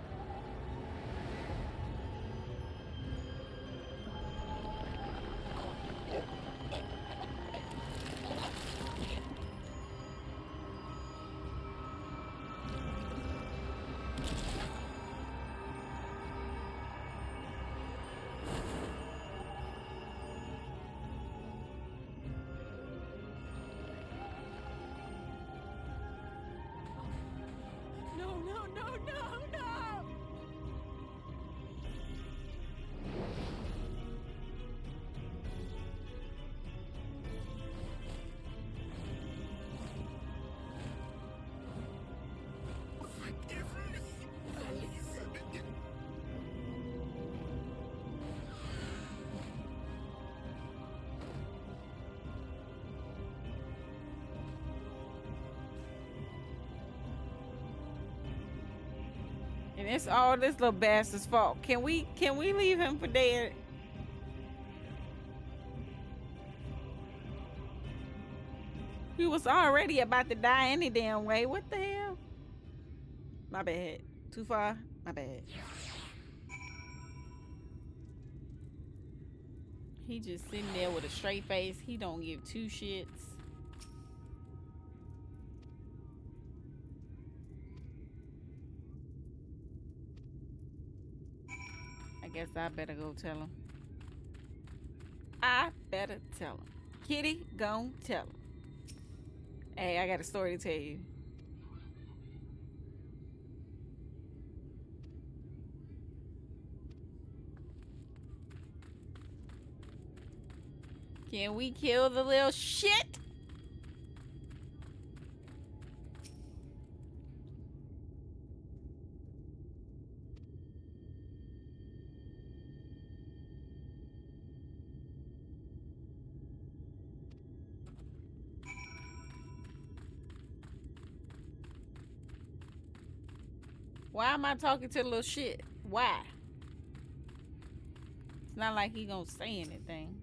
No! And it's all this little bastard's fault. Can we leave him for dead? He was already about to die any damn way. What the hell? My bad. Too far? My bad. He just sitting there with a straight face. He don't give two shits. I guess I better go tell him. I better tell him. Kitty, gon' tell him. Hey, I got a story to tell you. Can we kill the little shit? Why am I talking to the little shit? Why? It's not like he gonna say anything.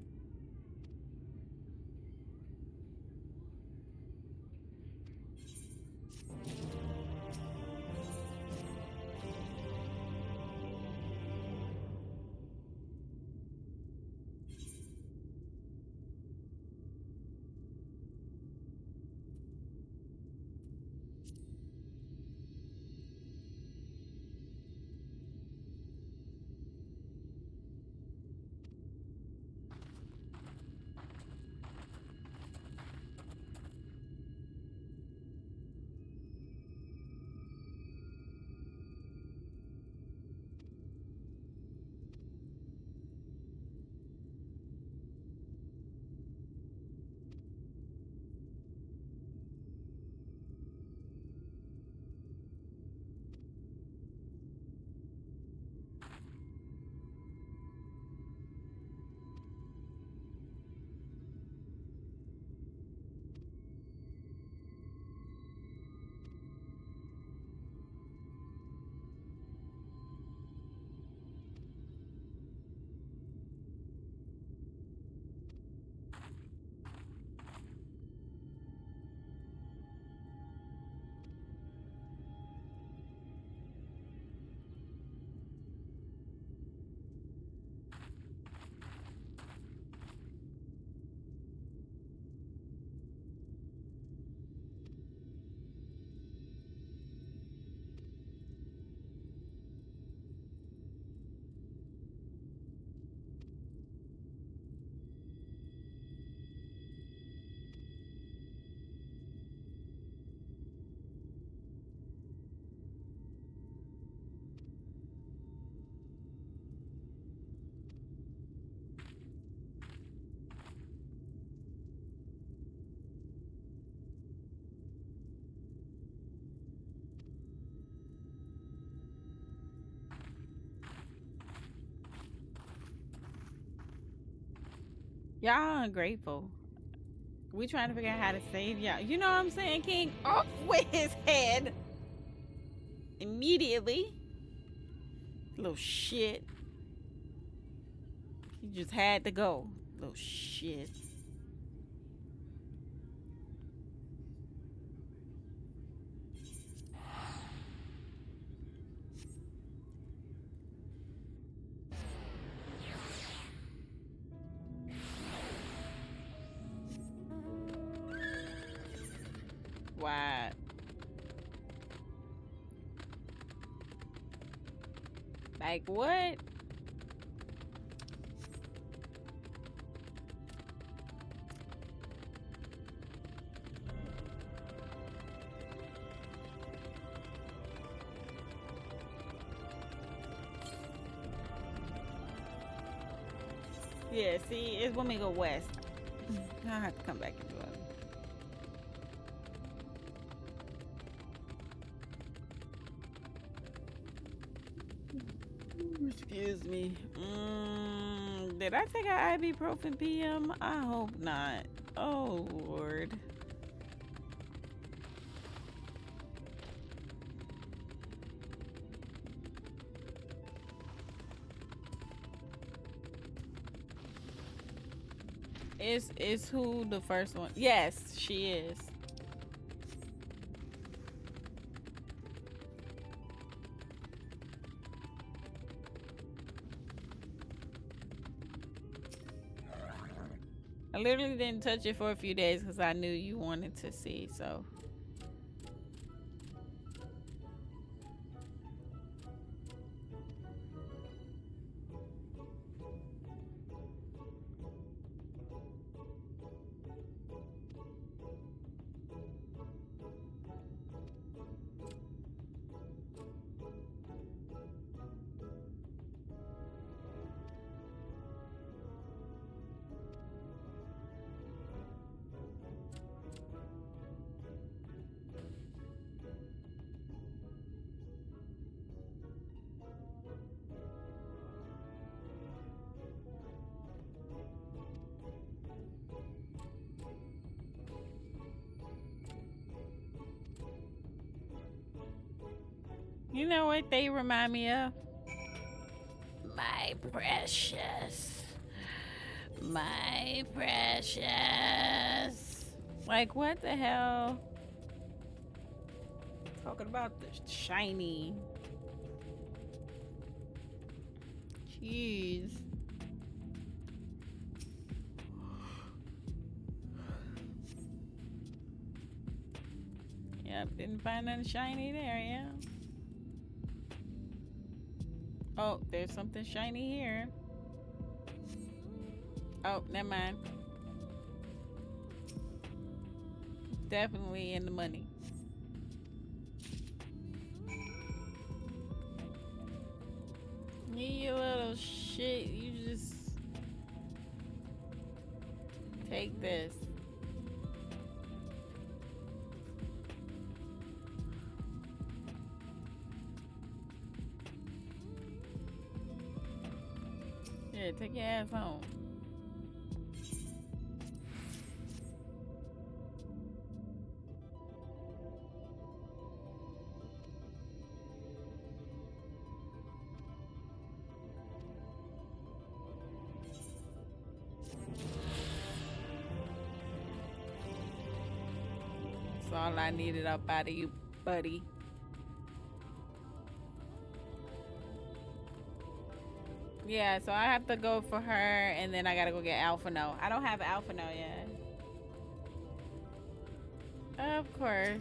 Y'all ungrateful. We trying to figure out how to save y'all. You know what I'm saying, King? Off with his head. Immediately. Little shit. He just had to go. Little shit. Why? Like what? Yeah, see, it's when we go west. I have to come back into it. Excuse me. Did I take an ibuprofen PM? I hope not. Oh, Lord. Is who the first one? Yes, she is. I literally didn't touch it for a few days because I knew you wanted to see, so. You know what they remind me of? My precious. My precious. Like, what the hell? Talking about the shiny. Jeez. Yep, didn't find nothing shiny there, yeah. Oh, there's something shiny here. Oh, never mind. Definitely in the money. You little shit, you just take this. Yeah, take your ass home. That's all I needed up out of you, buddy. Yeah, so I have to go for her, and then I gotta go get Alpha No. I don't have Alpha No yet. Of course.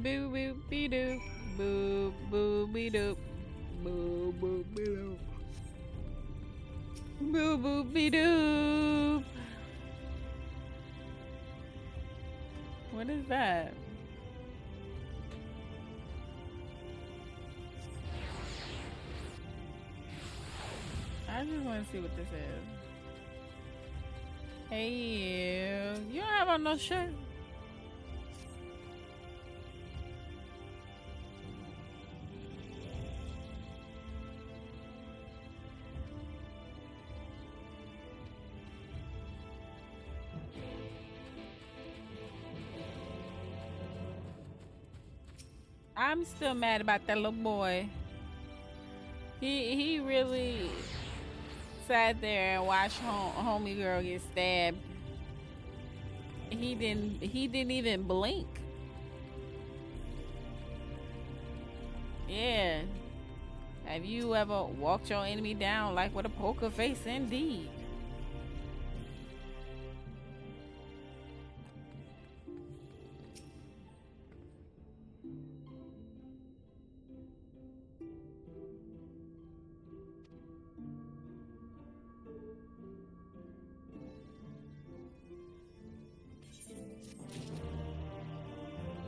Boo boo be doo. Boo boo be doo. Boo boo be doo. Boo boo be doo. What is that? I just want to see what this is. Hey you don't have on no shirt. I'm still mad about that little boy. He really sat there and watched homie girl get stabbed. He didn't even blink. Yeah. Have you ever walked your enemy down like with a poker face? Indeed.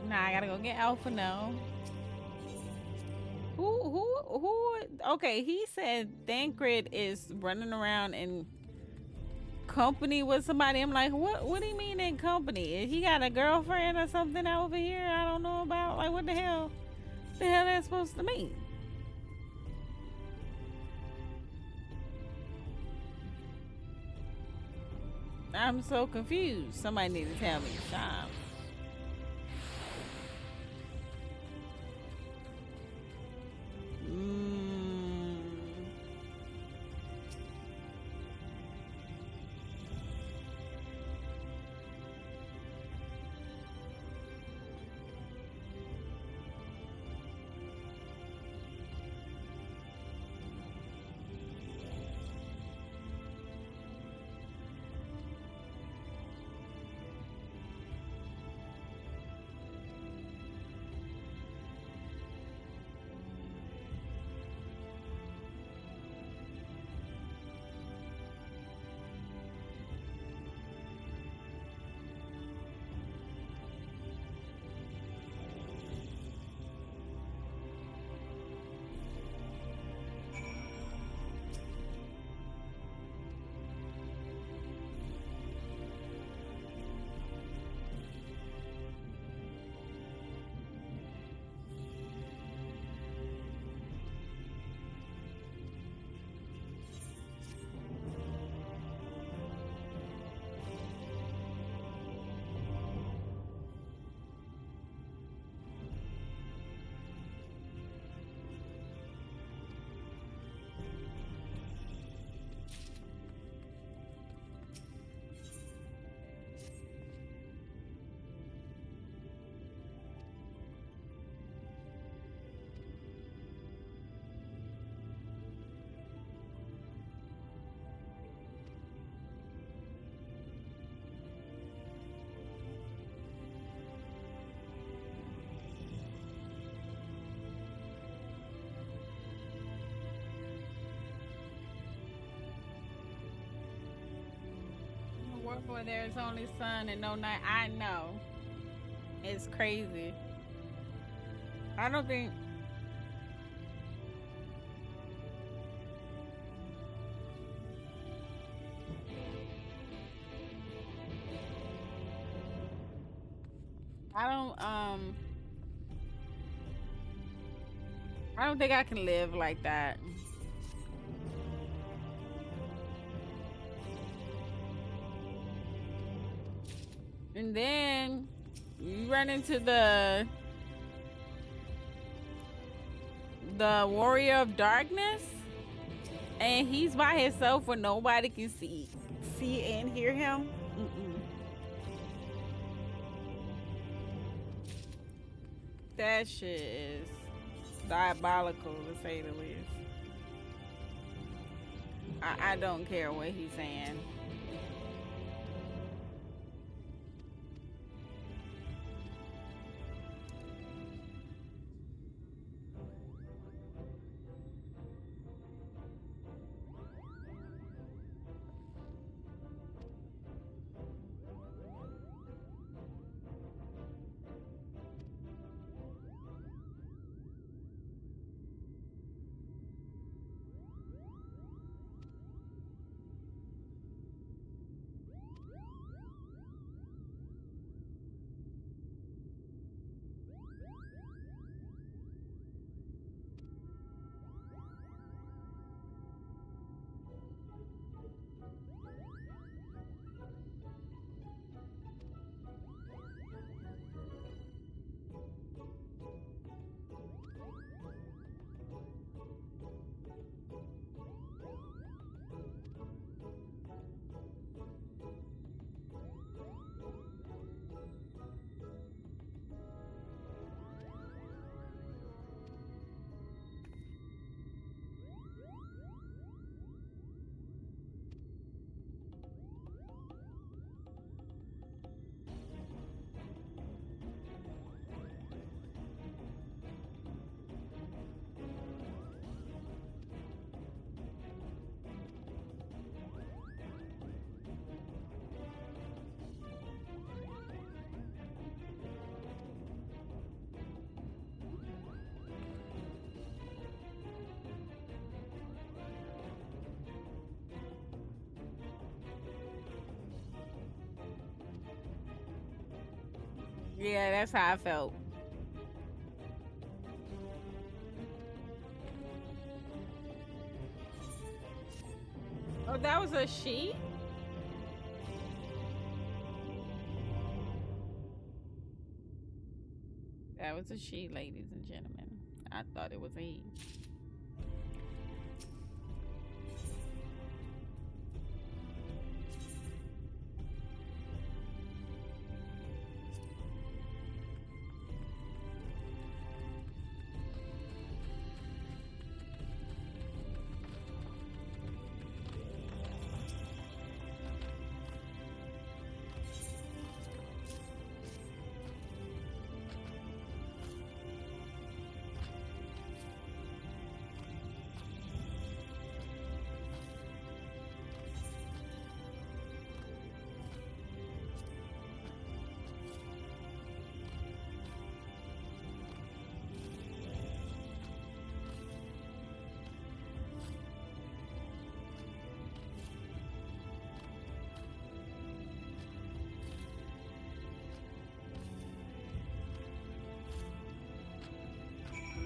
Nah, I gotta go get Alpha now. Who? Okay, he said Thancred is running around in company with somebody. I'm like, what do you mean in company? He got a girlfriend or something over here I don't know about? Like, what the hell? The hell that's supposed to mean? I'm so confused. Somebody need to tell me. Stop. Where there's only sun and no night. I know. It's crazy. I don't think... I don't think I can live like that. And then you run into the warrior of darkness, and he's by himself where nobody can see and hear him. That shit is diabolical, to say the least. I don't care what he's saying. Yeah, that's how I felt. Oh, that was a she? That was a she, ladies and gentlemen. I thought it was a he.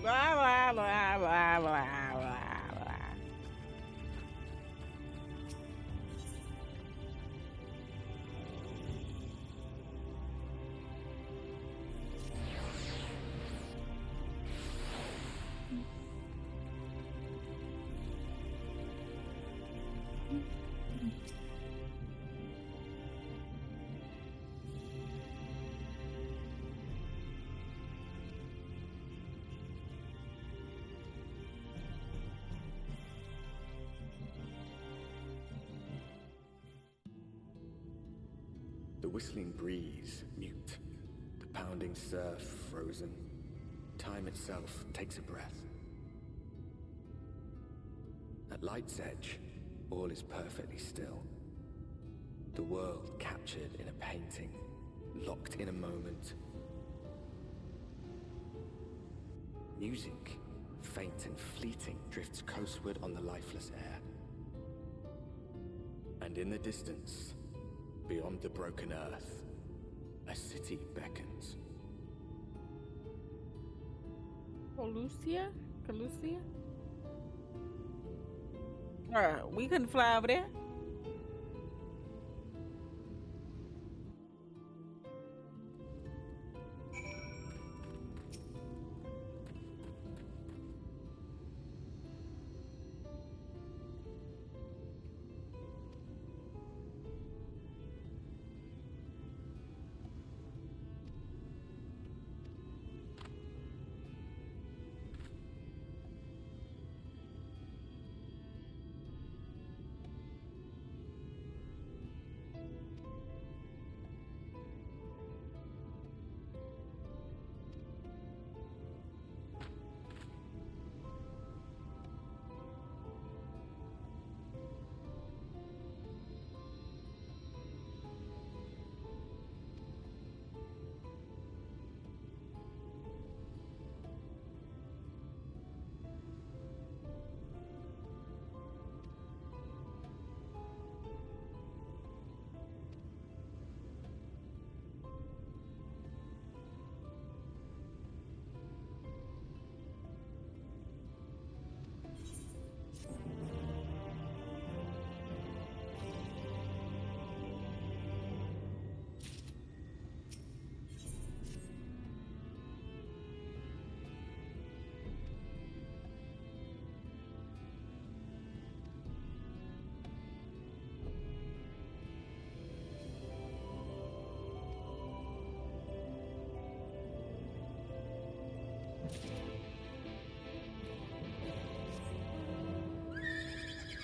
Blah, blah, blah, blah, blah, blah, blah. The whistling breeze, mute. The pounding surf, frozen. Time itself takes a breath. At light's edge, all is perfectly still. The world captured in a painting, locked in a moment. Music, faint and fleeting, drifts coastward on the lifeless air. And in the distance, beyond the broken earth, a city beckons. Colusia? Colusia? We couldn't fly over there.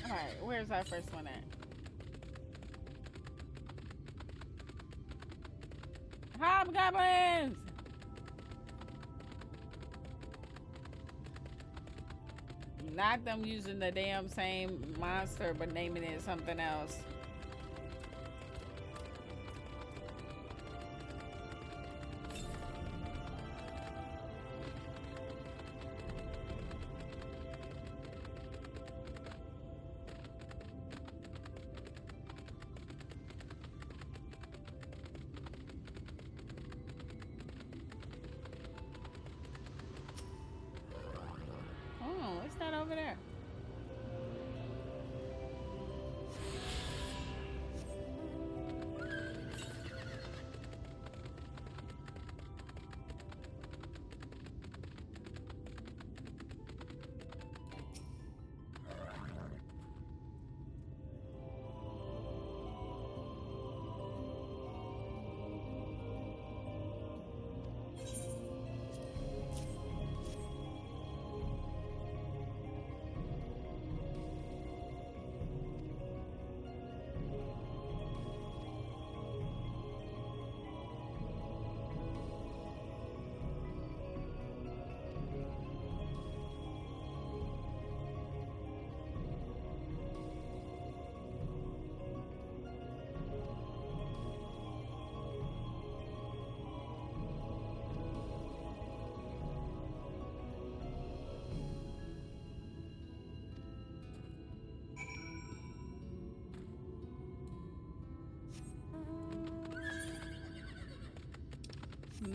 Alright, where's our first one at? Hobgoblins! Not them using the damn same monster but naming it something else. Oh, what's that over there?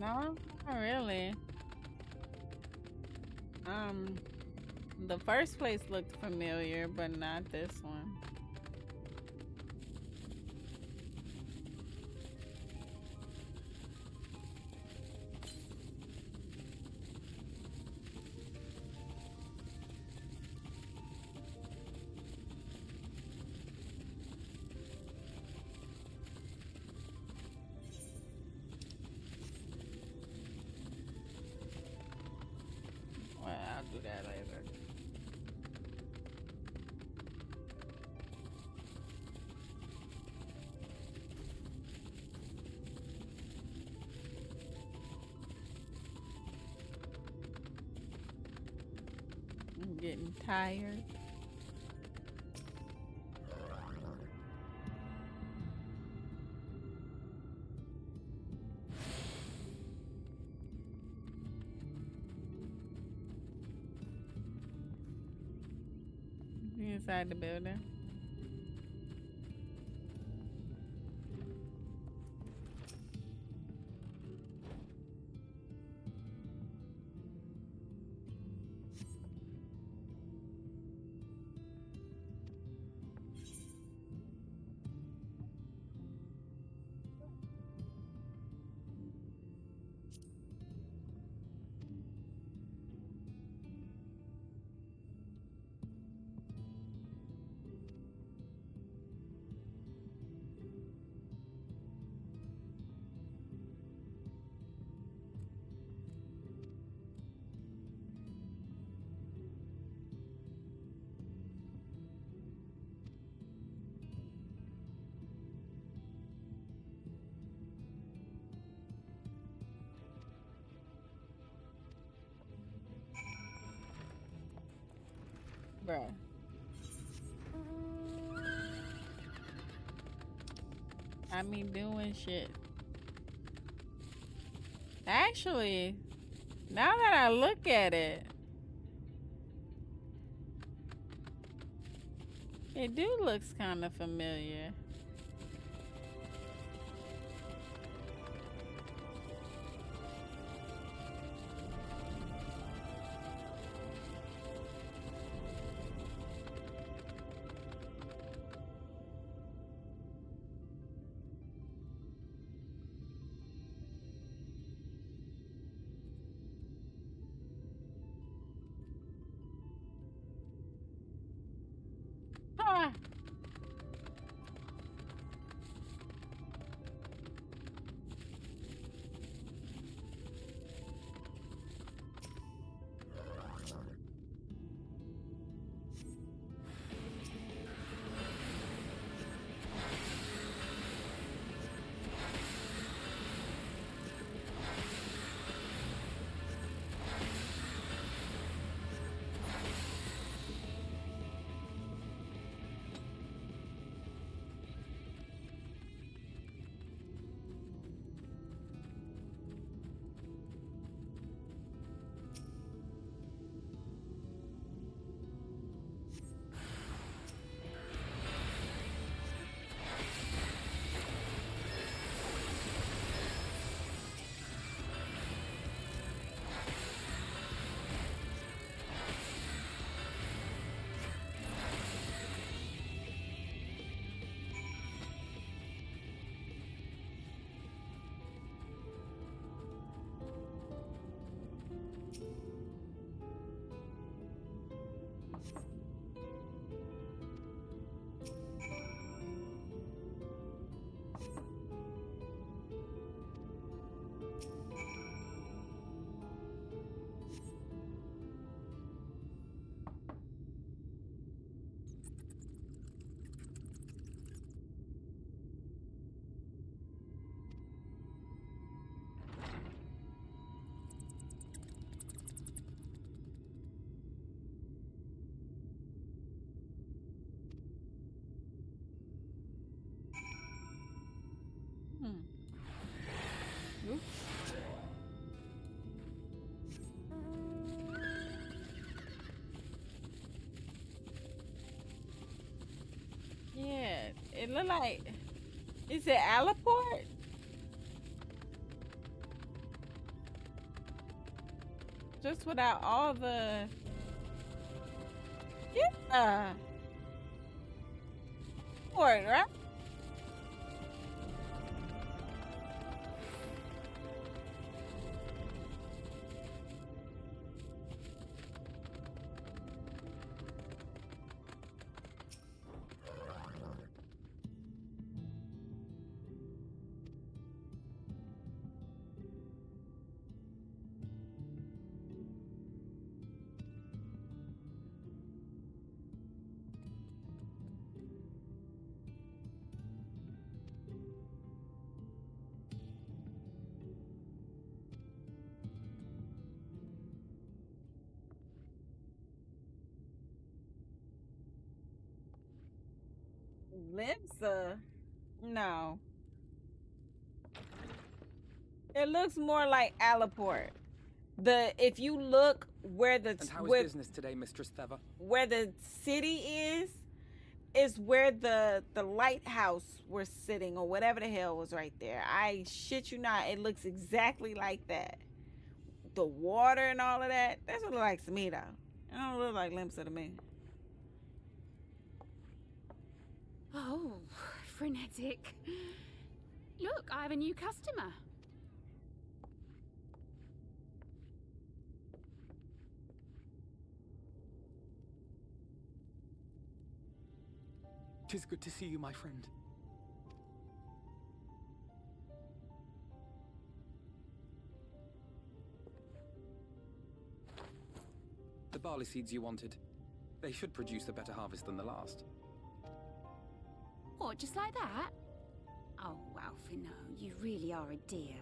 No, not really. The first place looked familiar, but not this one. Well, I'll do that later. I'm getting tired. inside the building. Bro. I mean doing shit. Actually, now that I look at it, it do looks kind of familiar. Huh. Oops. Yeah, it look like, is it Alaport? Just without all the, yeah, port, right? Limsa? No. It looks more like Alaport. If you look where the And how is business today, Mistress Theva? where the city is where the lighthouse was sitting, or whatever the hell was right there. I shit you not, it looks exactly like that. The water and all of that. That's what it looks like to me, though. It don't look like Limsa to me. Oh, frenetic. Look, I have a new customer. Tis good to see you, my friend. The barley seeds you wanted. They should produce a better harvest than the last. What, just like that? Oh, Alfino, you really are a dear.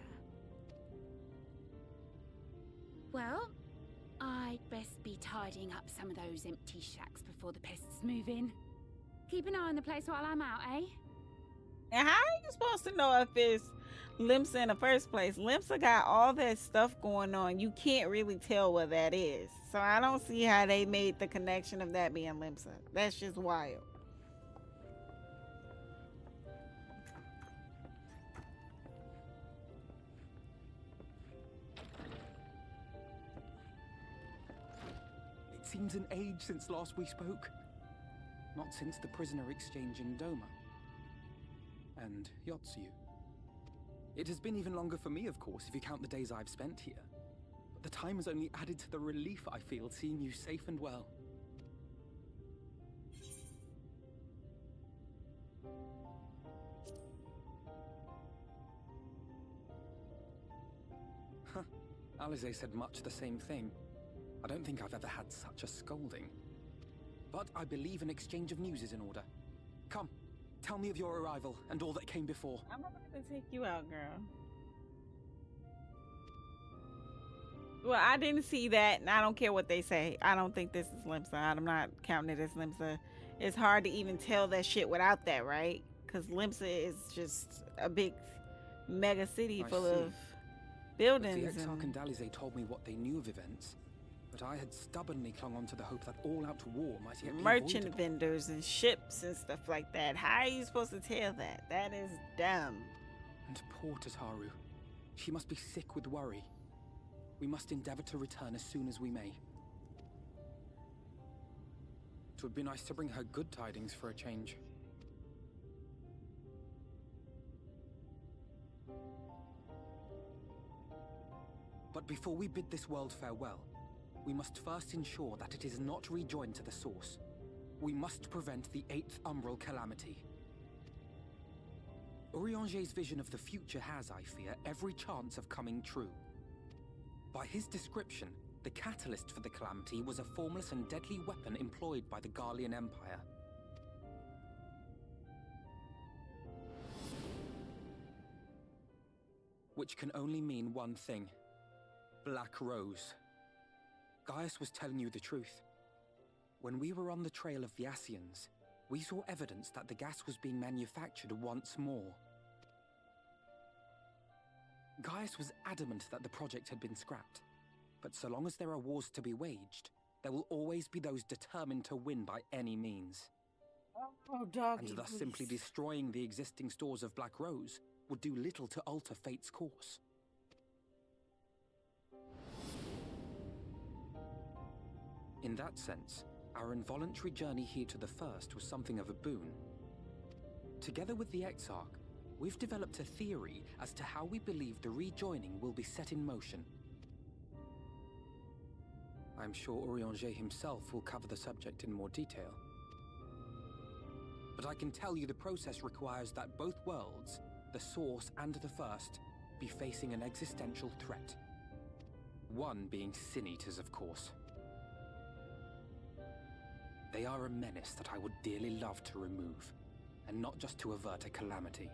Well, I'd best be tidying up some of those empty shacks before the pests move in. Keep an eye on the place while I'm out, eh? And how are you supposed to know if it's Limsa in the first place? Limsa got all that stuff going on. You can't really tell what that is. So I don't see how they made the connection of that being Limsa. That's just wild. It seems an age since last we spoke. Not since the prisoner exchange in Doma. And Yotsu. It has been even longer for me, of course, if you count the days I've spent here. But the time has only added to the relief I feel seeing you safe and well. Huh. Alize said much the same thing. I don't think I've ever had such a scolding. But I believe an exchange of news is in order. Come, tell me of your arrival and all that came before. I'm about to take you out, girl. Well, I didn't see that, and I don't care what they say. I don't think this is Limsa. I'm not counting it as Limsa. It's hard to even tell that shit without that, right? Because Limsa is just a big mega city full of buildings. But the Exarch and Dalize told me what they knew of events. But I had stubbornly clung on to the hope that all-out war might yet be merchant avoidable. vendors and ships and stuff like that. How are you supposed to tell that? That is dumb. And poor Tataru. She must be sick with worry. We must endeavor to return as soon as we may. It would be nice to bring her good tidings for a change. But before we bid this world farewell, we must first ensure that it is not rejoined to the source. We must prevent the 8th Umbral calamity. Urianger's vision of the future has, I fear, every chance of coming true. By his description, the catalyst for the calamity was a formless and deadly weapon employed by the Garlean Empire. Which can only mean one thing. Black Rose. Gaius was telling you the truth. When we were on the trail of the Ascians, we saw evidence that the gas was being manufactured once more. Gaius was adamant that the project had been scrapped. But so long as there are wars to be waged, there will always be those determined to win by any means. Oh, doggy, and thus please. Simply destroying the existing stores of Black Rose would do little to alter fate's course. In that sense, our involuntary journey here to the First was something of a boon. Together with the Exarch, we've developed a theory as to how we believe the rejoining will be set in motion. I'm sure Urianger himself will cover the subject in more detail. But I can tell you the process requires that both worlds, the Source and the First, be facing an existential threat. One being Sin Eaters, of course. They are a menace that I would dearly love to remove, and not just to avert a calamity.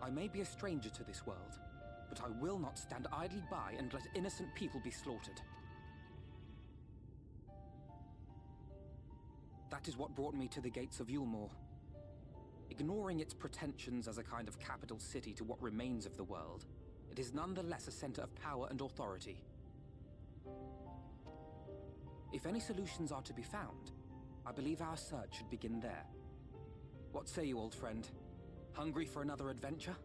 I may be a stranger to this world, but I will not stand idly by and let innocent people be slaughtered. That is what brought me to the gates of Yulmore. Ignoring its pretensions as a kind of capital city to what remains of the world, it is nonetheless a center of power and authority. If any solutions are to be found, I believe our search should begin there. What say you, old friend? Hungry for another adventure?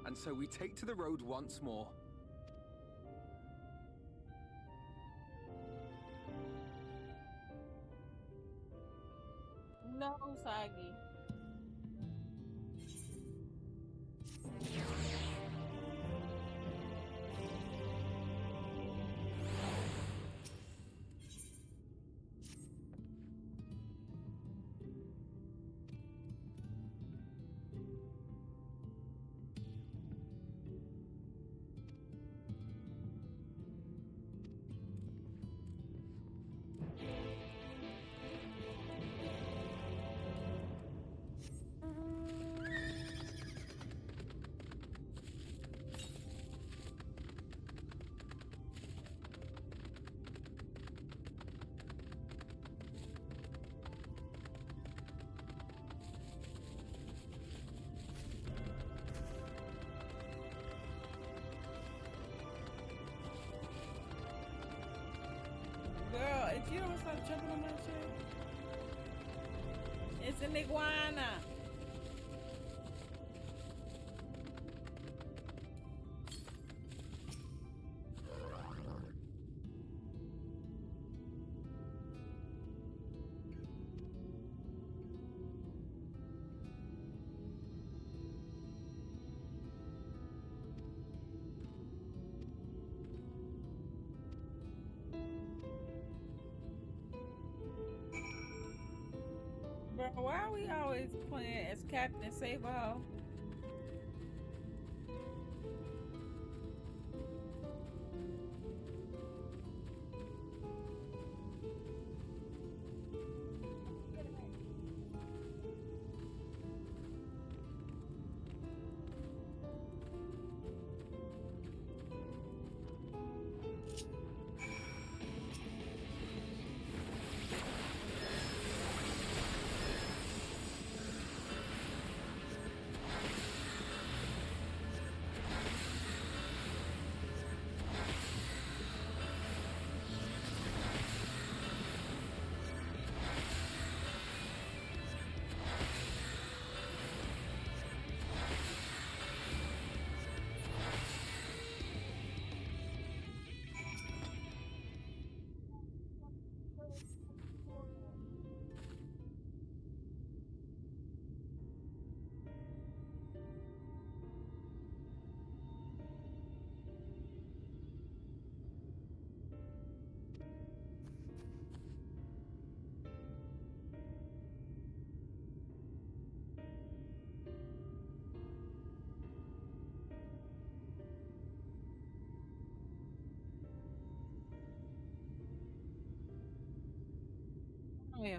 And so we take to the road once more. No, Sagi. Girl, if you don't stop jumping on my shit, it's an iguana. Bro, why are we always playing as Captain Sabo? Oh, yeah.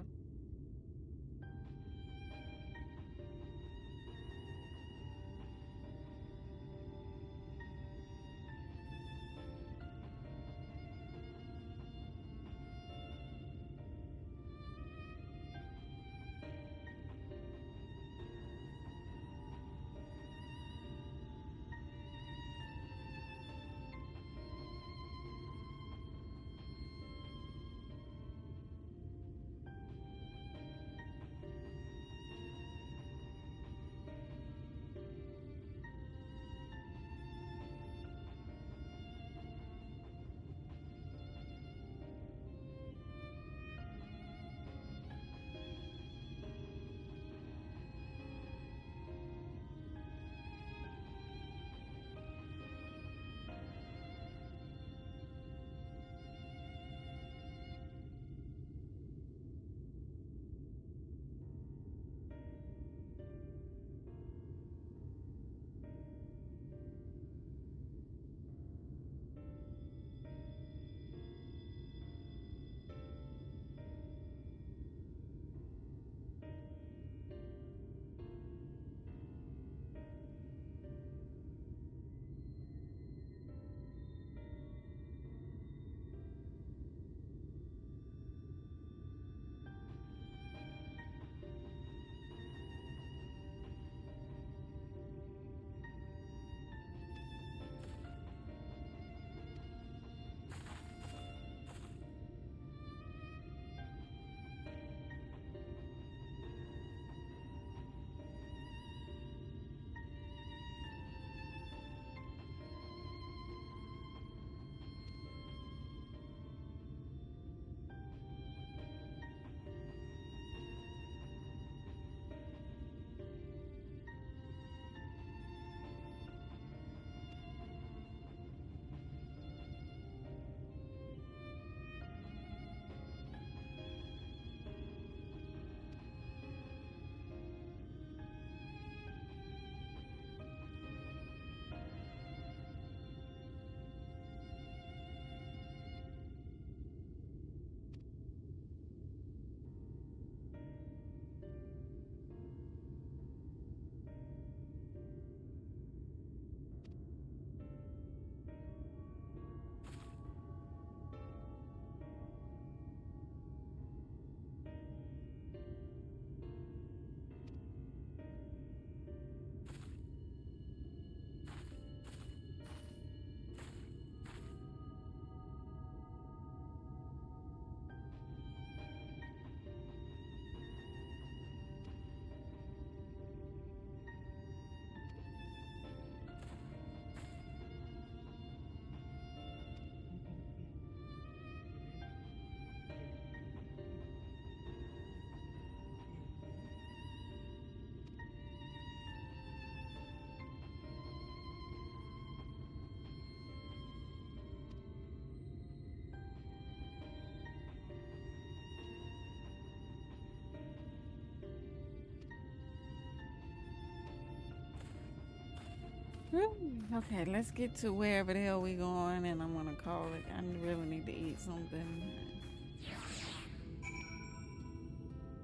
Okay, let's get to wherever the hell we going, and I'm gonna call it. I really need to eat something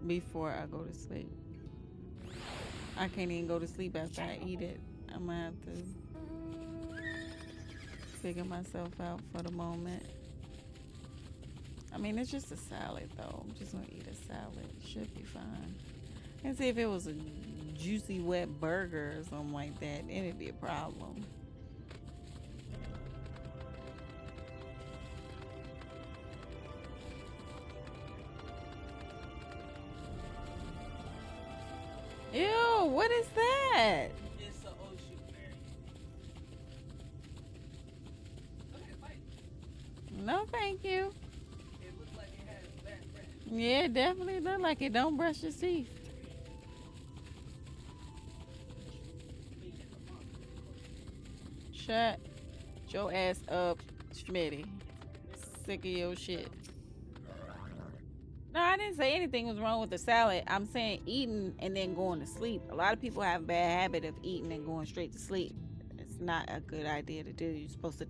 before I go to sleep. I can't even go to sleep after I eat it. I'm gonna have to figure myself out for the moment. I mean, it's just a salad, though. I'm just gonna eat a salad. Should be fine. And see if it was a juicy, wet burger or something like that, then it'd be a problem. Ew, what is that? It's an ocean berry. No, thank you. It looks like it has bad breath. Yeah, it definitely look like it. Don't brush your teeth. Shut your ass up, Schmitty. Sick of your shit. No, I didn't say anything was wrong with the salad. I'm saying eating and then going to sleep. A lot of people have a bad habit of eating and going straight to sleep. It's not a good idea to do. You're supposed to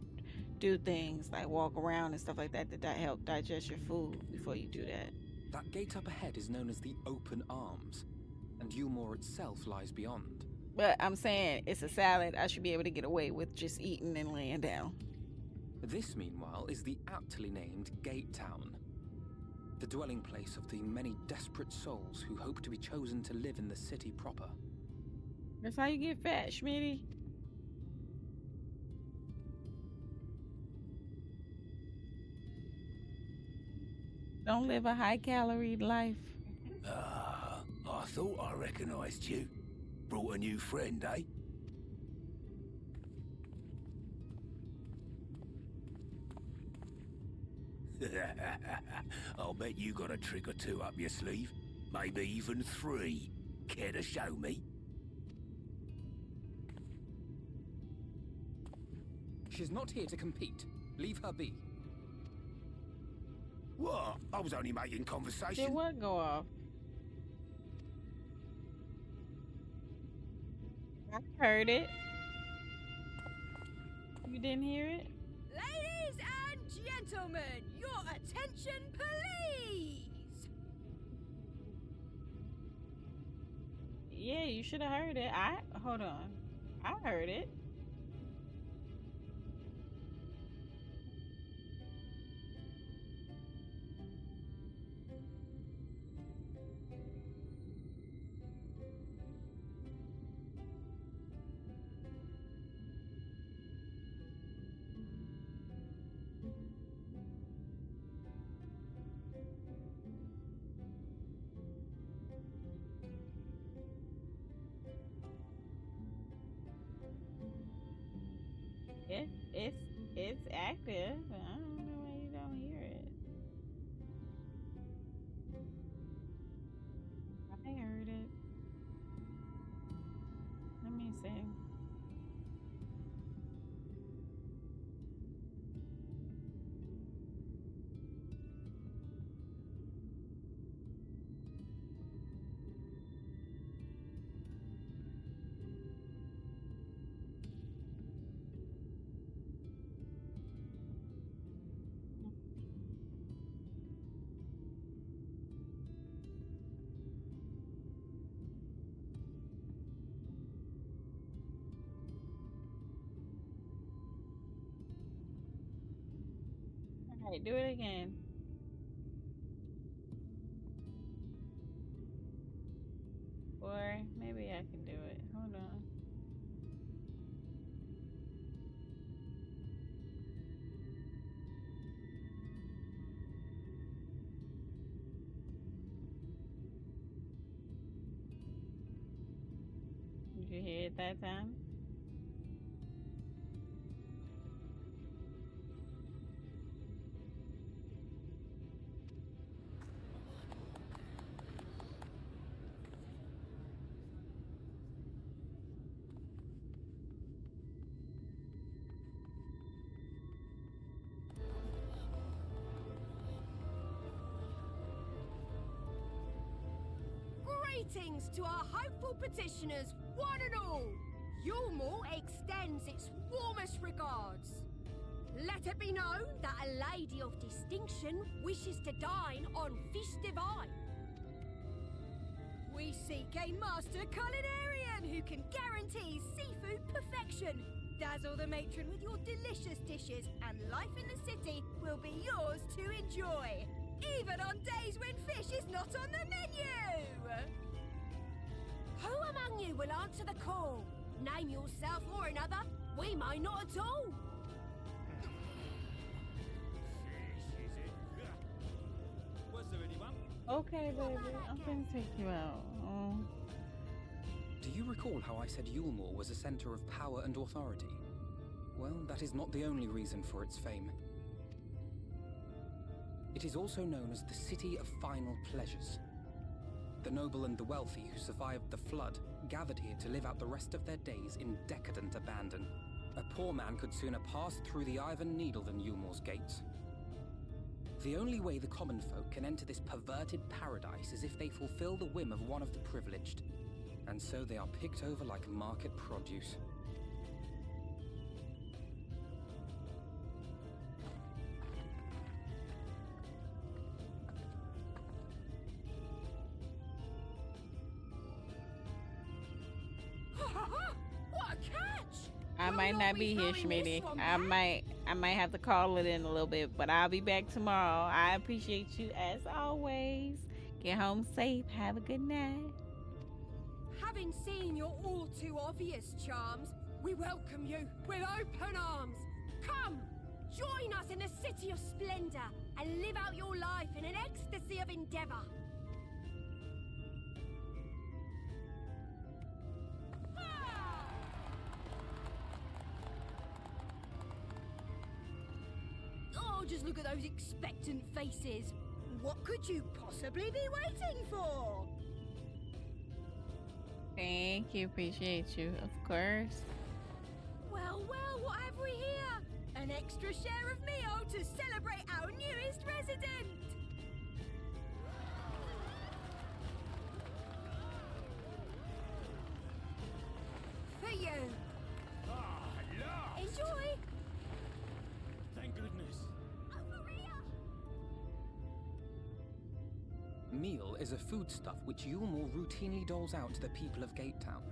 do things like walk around and stuff like that that help digest your food before you do that. That gate up ahead is known as the Open Arms, and Yulmore itself lies beyond. But I'm saying it's a salad. I should be able to get away with just eating and laying down. This, meanwhile, is the aptly named Gate Town, the dwelling place of the many desperate souls who hope to be chosen to live in the city proper. That's how you get fat, Schmitty. Don't live a high-calorie life. I thought I recognized you. Brought a new friend, eh? I'll bet you got a trick or two up your sleeve. Maybe even 3. Care to show me? She's not here to compete. Leave her be. What? I was only making conversation. Did what go off? I heard it. You didn't hear it? Ladies and gentlemen, your attention, please! Yeah, you should have heard it. Hold on. I heard it. It's active. I don't know why you don't hear it. I heard it. Let me see. Alright, do it again. Or maybe I can do it. Hold on. Did you hear it that time? Greetings to our hopeful petitioners, one and all! Yulmore extends its warmest regards. Let it be known that a lady of distinction wishes to dine on fish divine. We seek a master culinarian who can guarantee seafood perfection. Dazzle the matron with your delicious dishes, and life in the city will be yours to enjoy, even on days when fish is not on the menu! Who among you will answer the call? Name yourself or another. We may not at all. Was there anyone? Okay, baby. I'm gonna take you out. Oh. Do you recall how I said Yulmore was a center of power and authority? Well, that is not the only reason for its fame. It is also known as the City of Final Pleasures. The noble and the wealthy who survived the flood gathered here to live out the rest of their days in decadent abandon. A poor man could sooner pass through the Iron Needle than Yulmore's gates. The only way the common folk can enter this perverted paradise is if they fulfill the whim of one of the privileged. And so they are picked over like market produce. What a catch! I might not be here, Schmitty. I might have to call it in a little bit, but I'll be back tomorrow. I appreciate you as always. Get home safe. Have a good night. Having seen your all too obvious charms, we welcome you with open arms. Come, join us in the City of Splendor and live out your life in an ecstasy of endeavor. Oh, just look at those expectant faces. What could you possibly be waiting for? Thank you. Appreciate you. Of course. Well, what have we here? An extra share of meal to celebrate our newest resident! For you! Ah, look! Enjoy! Thank goodness. Meal is a foodstuff which Yulmore routinely doles out to the people of Gatetown,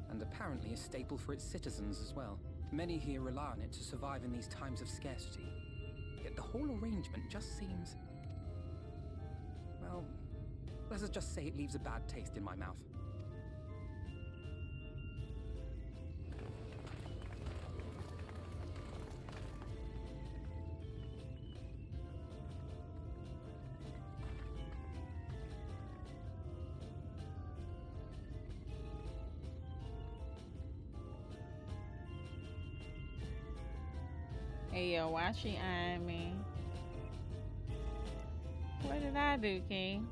and apparently a staple for its citizens as well. Many here rely on it to survive in these times of scarcity. Yet the whole arrangement just seems... well, let's just say it leaves a bad taste in my mouth. Hey, yo, why she eyeing me? What did I do, King?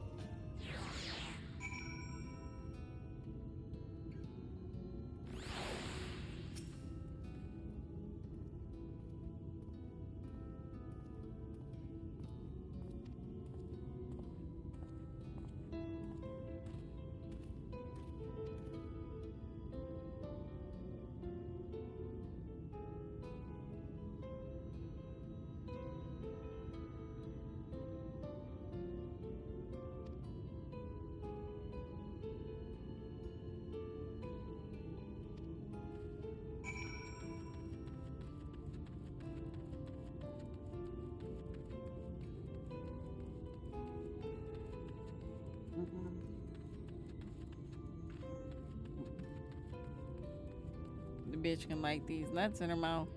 The bitch can like these nuts in her mouth.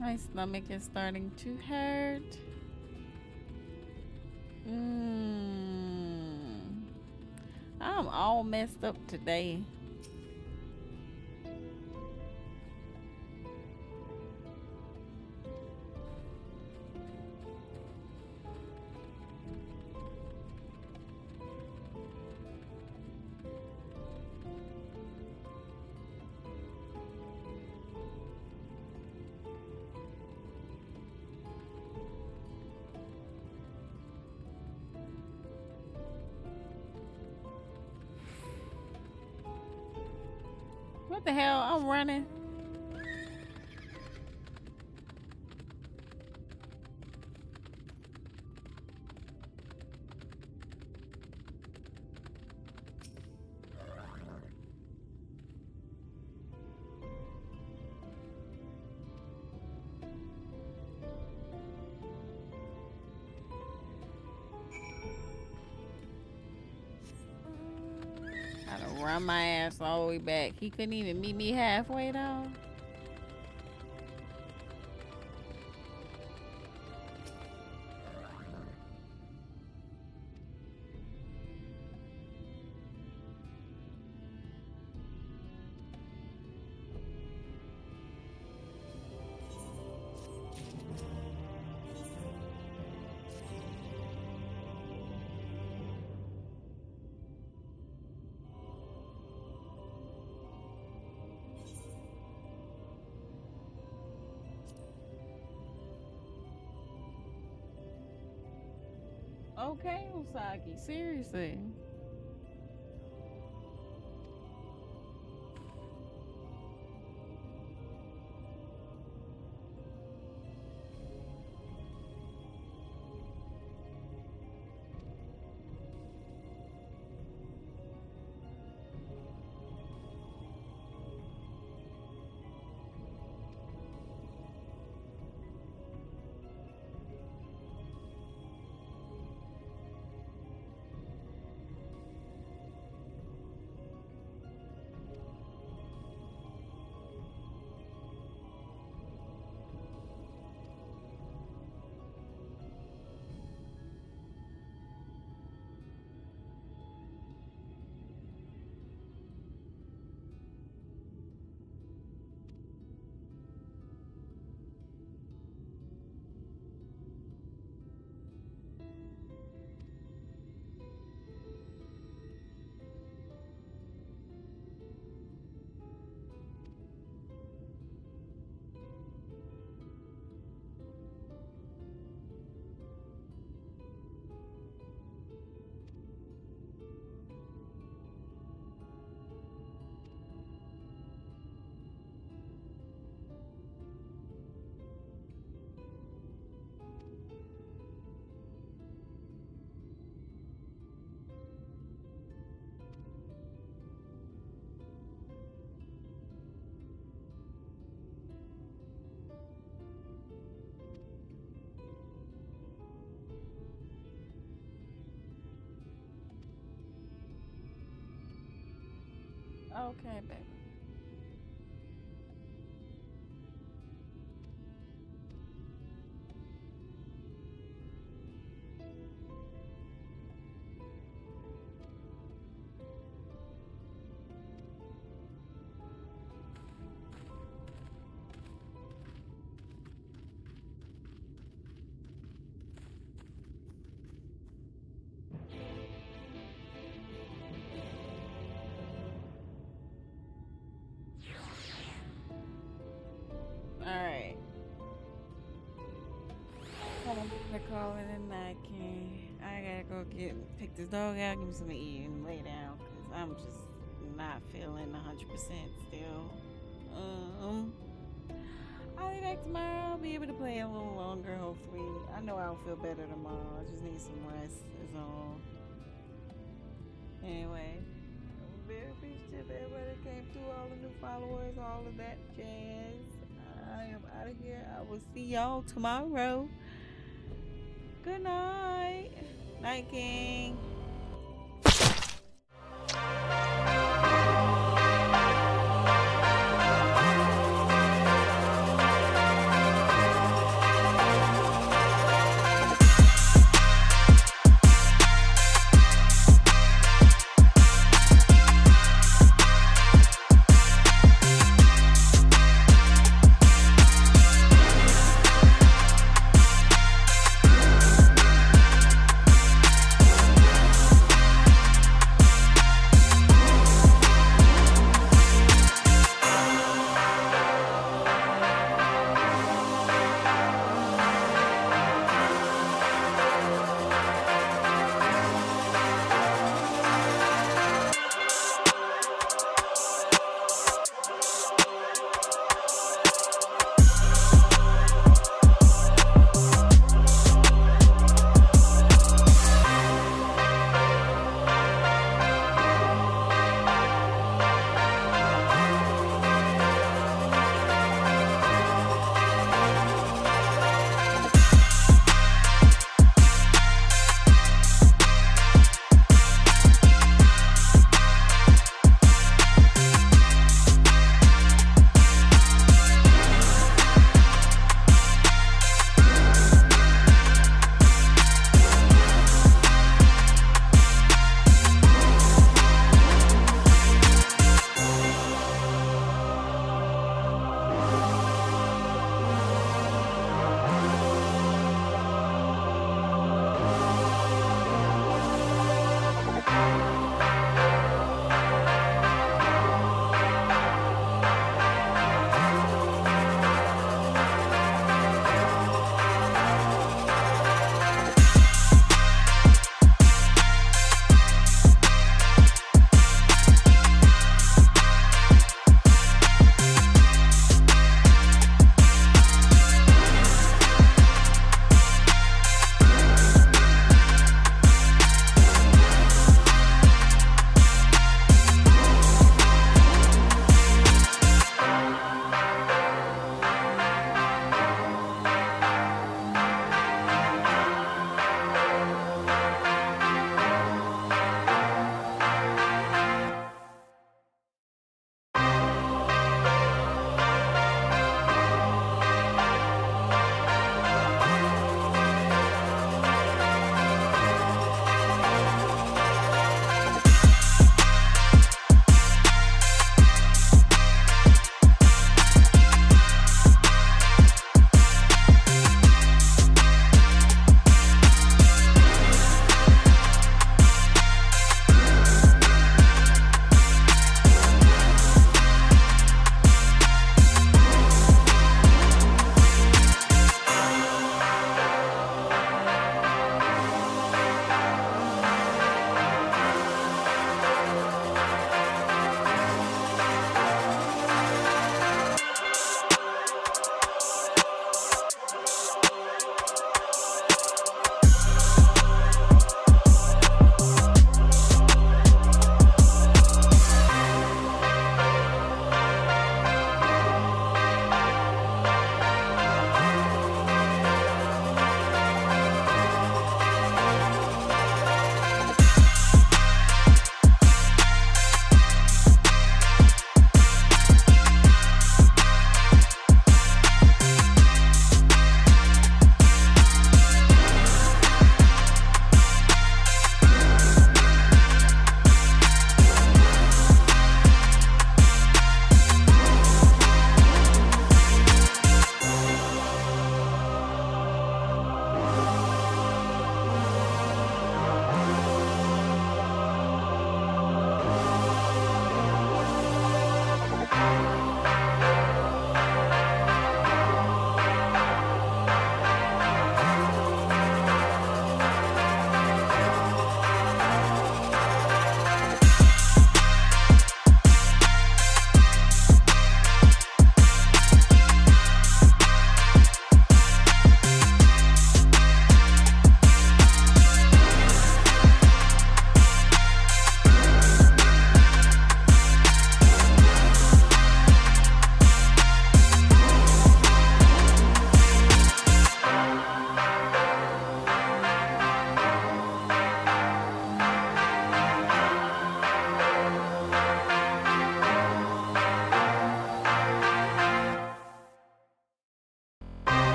My stomach is starting to hurt. I'm all messed up today. What the hell? I'm running. Gotta run my ass all the way back. He couldn't even meet me halfway though. Okay, Usagi, seriously. Okay, baby. Alright. They're calling it night, King. I gotta go pick this dog out, give me something to eat, and lay down, because I'm just not feeling 100% still. I'll be back tomorrow. I'll be able to play a little longer, hopefully. I know I'll feel better tomorrow. I just need some rest, is all. Anyway, I'm very appreciative of everybody that came through, all the new followers, all of that jazz. I am out of here. I will see y'all tomorrow. Good night. Night, King.